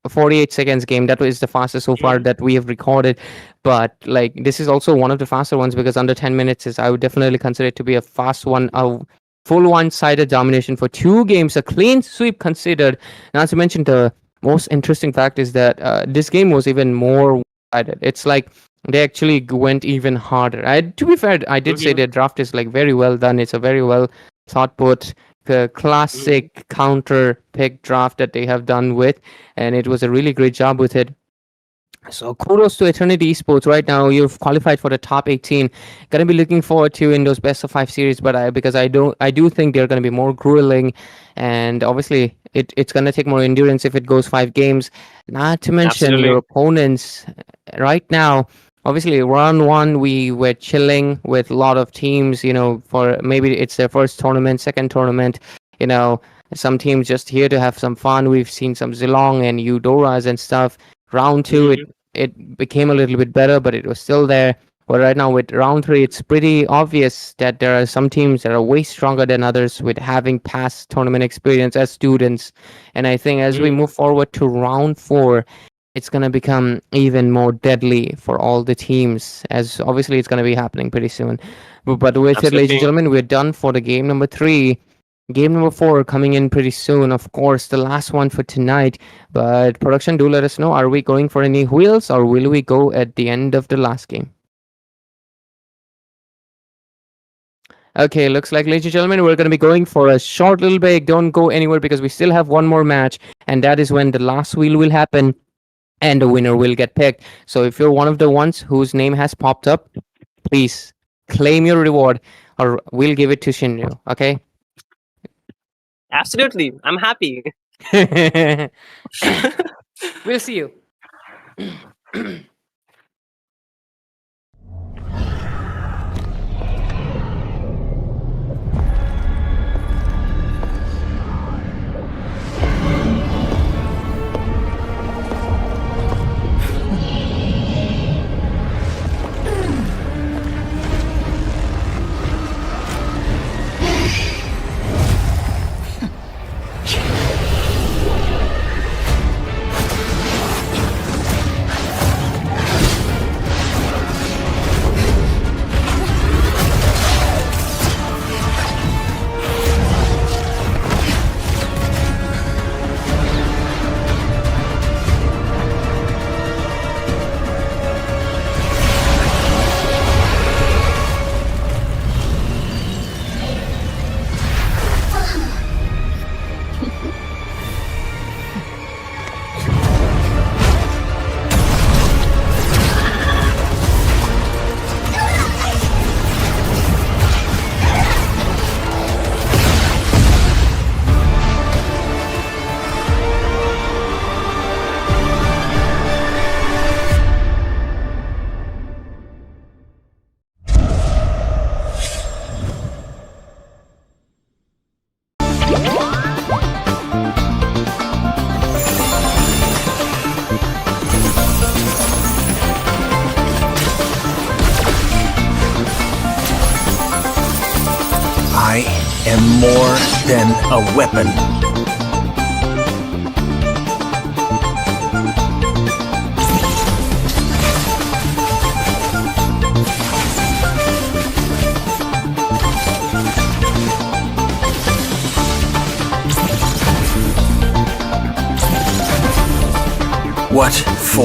48 seconds game. That was the fastest so far that we have recorded, but like this is also one of the faster ones, because under 10 minutes is, I would definitely consider it to be a fast one. A full one-sided domination for 2 games, a clean sweep considered. Not to mention, the most interesting fact is that this game was even more one-sided. It's like they actually went even harder. To be fair, I did say the draft is like very well done. It's a very well thought put classic counter pick draft that they have done with, and it was a really great job with it. So kudos to Eternity Esports. Right now you've qualified for the top 18. Gonna be looking forward to in those best of 5 series, but because I do think they're gonna be more grueling, and obviously it's gonna take more endurance if it goes 5 games. Not to mention your opponents right now. Obviously, round 1, we were chilling with a lot of teams, for maybe it's their first tournament, second tournament, some teams just here to have some fun. We've seen some Zilong and Eudoras and stuff. Round 2, it became a little bit better, but it was still there. But right now with round 3, it's pretty obvious that there are some teams that are way stronger than others with having past tournament experience as students. And I think as we move forward to round 4, it's going to become even more deadly for all the teams, as obviously it's going to be happening pretty soon. But with it, ladies and Absolutely. gentlemen, we're done for the game number 3. Game number 4 coming in pretty soon. Of course, the last one for tonight. But production, do let us know. Are we going for any wheels, or will we go at the end of the last game? Okay, looks like, ladies and gentlemen, we're going to be going for a short little break. Don't go anywhere because we still have one more match, and that is when the last wheel will happen and the winner will get picked. So if you're one of the ones whose name has popped up, please claim your reward or we'll give it to Shinryu, okay? Absolutely. I'm happy. We'll see you. I am more than a weapon. What for?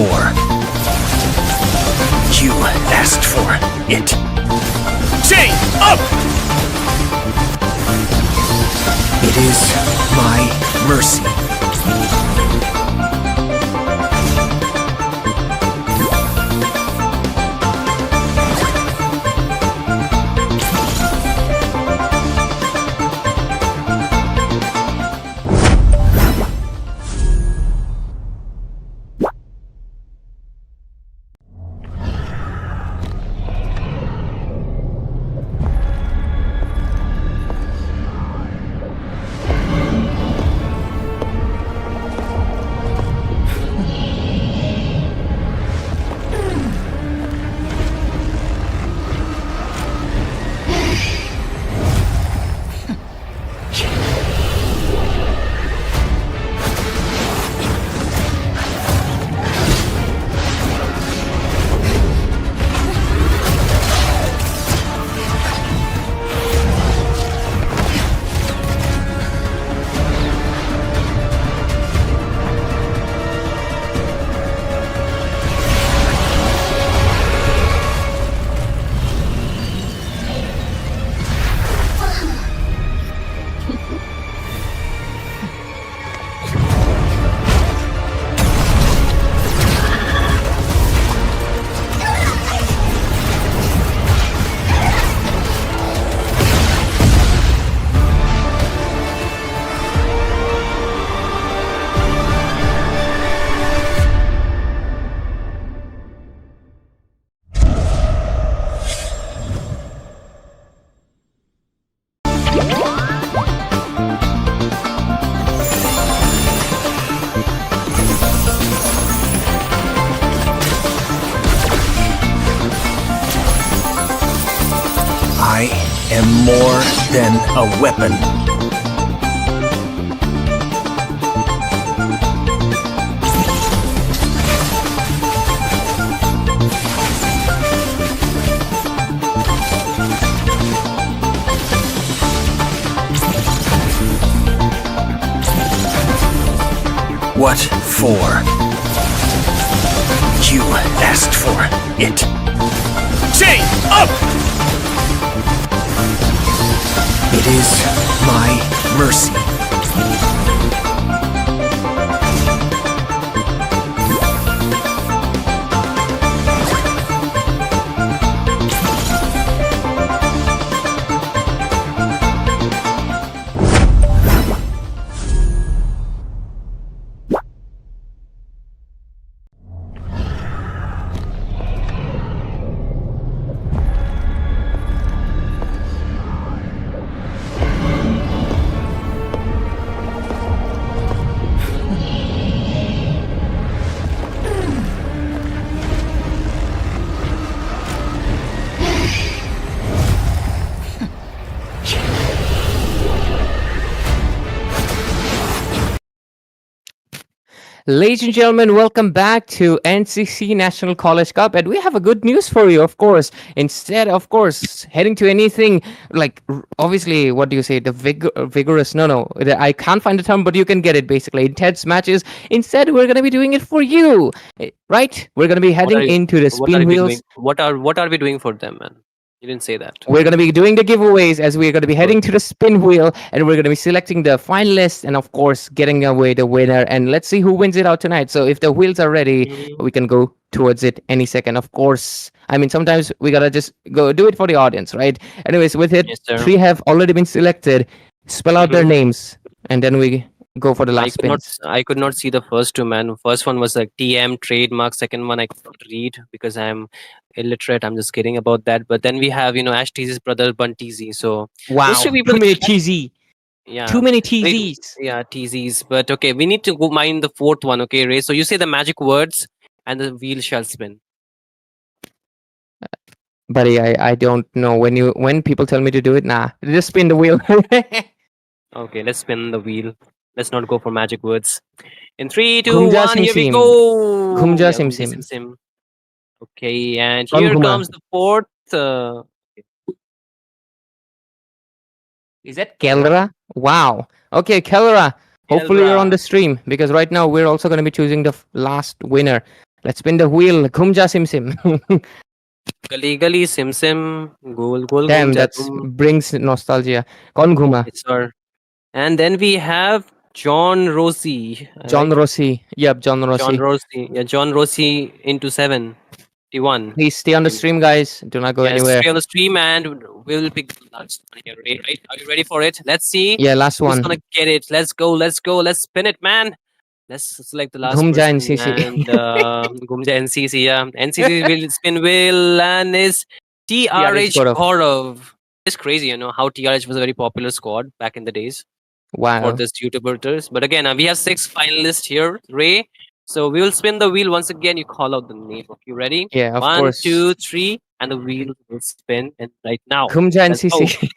You asked for it. Chain up! It is my mercy. am more than a weapon. What for? You asked for it. Chain up! It is my mercy. Ladies and gentlemen, welcome back to NCC National College Cup, and we have a good news for you, of course. Instead, of course, heading to anything like, obviously, what do you say, the vigorous, I can't find the term, but you can get it, basically, intense matches. Instead, we're going to be doing it for you, right? We're going to be heading into the spin wheels. What are we doing for them, man? You didn't say that. We're going to be doing the giveaways as we're going to be heading to the spin wheel, and we're going to be selecting the finalists and, of course, getting away the winner. And let's see who wins it out tonight. So if the wheels are ready, we can go towards it any second. Of course, I mean, sometimes we got to just go do it for the audience, right? Anyways, with it, Yes, sir. 3 have already been selected. Spell out their names, and then we go for the last spins. I could not see the first two, man. First one was like TM trademark. Second one I could not read because I'm illiterate. I'm just kidding about that. But then we have, Ash Teasy's brother Bunteasy. So Wow, those two people- too many TZ. yeah, Too many Wait, TZs. yeah, TZs. But okay, we need to go mine the fourth one. Okay, Ray. So you say the magic words, and the wheel shall spin. Buddy, I don't know. When people tell me to do it, nah, just spin the wheel. Okay, let's spin the wheel. Let's not go for magic words. In 3, 2, Ghum ja 1, here we sim go. Ghum ja Yeah, sim ghum ja sim. sim. Okay, and Kon here ghuma? comes the fourth. Is that Kelra? Wow. Okay, Kelra. Hopefully you're on Kelra. the stream because right now we're also going to be choosing the last winner. Let's spin the wheel. Ghum ja sim sim. Gali gali sim sim. Gol gol Damn, ghum ja that ghum. brings nostalgia. Kon ghuma? Yes, sir. And then we have John Rossi. John Rossi. Yep, John John Rossi. Rossi. Yeah, John Rossi into 71. Please stay on the stream, guys. Do not go Yes, anywhere. stay on the stream and we'll pick the last one here, right? Are you ready for it? Let's see. Yeah, last Who's one. gonna get it? Let's go, let's go, let's spin it, man. Let's select the last Ghum ja person. NCC. And Ghum ja NCC, yeah. NCC will spin wheel and is TRH Gaurav. Gaurav. It's crazy, how TRH was a very popular squad back in the days for Wow. this YouTubers. But again, we have 6 finalists here, Ray. So we will spin the wheel once again. You call out the name. Okay, ready? Yeah, of 1, course. 2, 3, and the wheel will spin. And right now, Ghum ja let's go. NCC.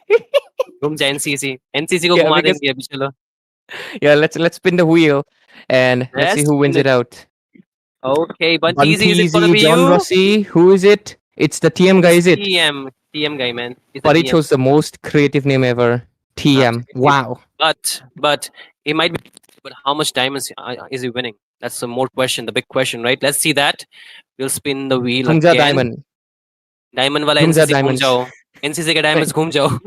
Ghum ja NCC. NCC को Yeah, घुमा because- देंगे अभी चलो. Yeah, let's spin the wheel and let's see Let's who wins spin it out. Okay, but easy. Is it gonna Bunteasy, be John you? Rossi. Who is it? It's the TM guy, is it? TM guy, man. It's the But he TM. chose the most creative name ever. TM. Absolutely. Wow. But it might be. But how much diamonds is he winning? That's the more question, the big question, right? Let's see that. We'll spin the wheel Ghum ja again. diamond. Diamond वाला Ghum ja NCC घूम diamonds. जाओ. NCC के diamonds घूम जाओ.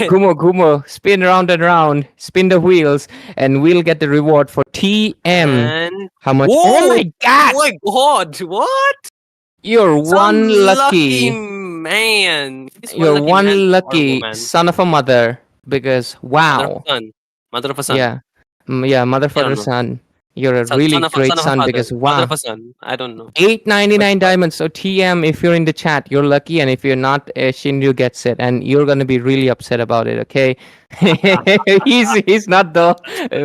Gumo, spin round and round, spin the wheels, and we'll get the reward for TM. And How much? Whoa! Oh my god! oh my god, what? You're Some one lucky. man. He's You're man one or lucky woman. son of a mother. Because wow. Mother of a son. Yeah. Yeah, mother, I don't father, know. son. You're a Son- really son of a- great son of a son father. because Mother wow. of a son. I don't know. 899 diamonds. So TM, if you're in the chat, you're lucky, and if you're not, Shinryu gets it, and you're gonna be really upset about it. Okay, he's not though.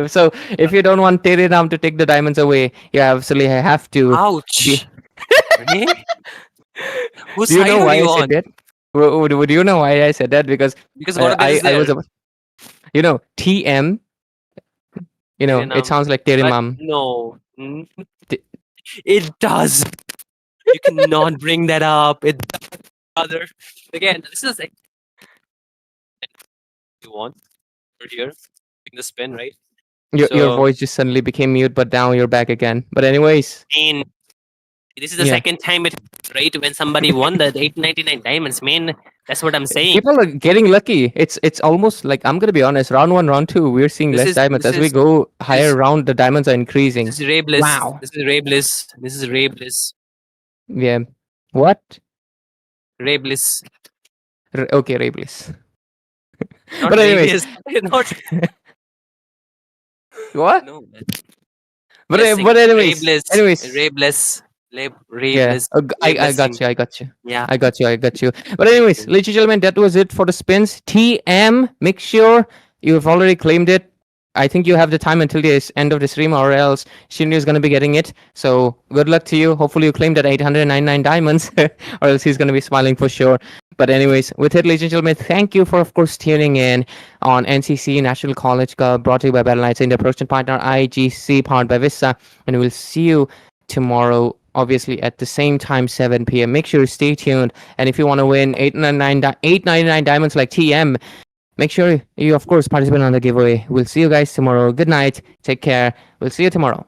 So if you don't want Terenam to take the diamonds away, you absolutely have to. Ouch. Really? Whose Do you side know are why you I on? said that? Would you know why I said that? Because Because what I is there? was about, TM. Terenam. It sounds like Tere But Mam. no. T- It does. You cannot bring that up. It other again. This is like you want over here. Doing the spin, right? Your So- voice just suddenly became mute, but now you're back again. But anyways, And this is the Yeah. second time right when somebody won the 899 diamonds, man. That's what I'm saying. people are getting lucky. It's almost like, I'm gonna be honest. Round 1, round 2, we're seeing This less is- diamonds this as we is- go higher is- round. The diamonds are increasing. This is Ray Bliss. Wow. This is Ray Bliss. This is Ray Bliss. Yeah. What? Ray Bliss. Okay, Ray Bliss. Not But Ray anyways. Bliss. Not What? no. Man. But Blessing. but Ray anyways, Bliss. anyways. Ray Bliss. Ray Yeah. Bliss. I Blessing. got you. I got you. Yeah. I got you. But anyways, ladies and gentlemen, that was it for the spins. TM, make sure you've already claimed it. I think you have the time until the end of the stream, or else Shinryu is going to be getting it. So good luck to you. Hopefully you claimed that 899 diamonds, or else he's going to be smiling for sure. But anyways, with it, ladies and gentlemen, thank you for, of course, tuning in on NCC National College Cup, brought to you by Battleknights, India production partner IGC, powered by Vista. And we'll see you tomorrow, obviously at the same time, 7 p.m. Make sure you stay tuned. And if you want to win 899 diamonds like TM, make sure you, of course, participate on the giveaway. We'll see you guys tomorrow. Good night. Take care. We'll see you tomorrow.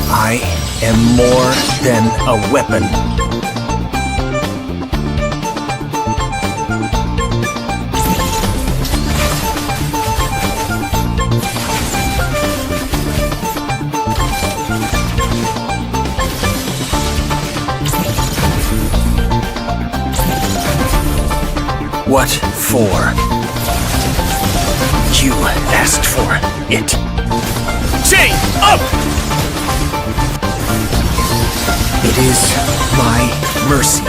I am more than a weapon. What for? You asked for it. Chain up! It is my mercy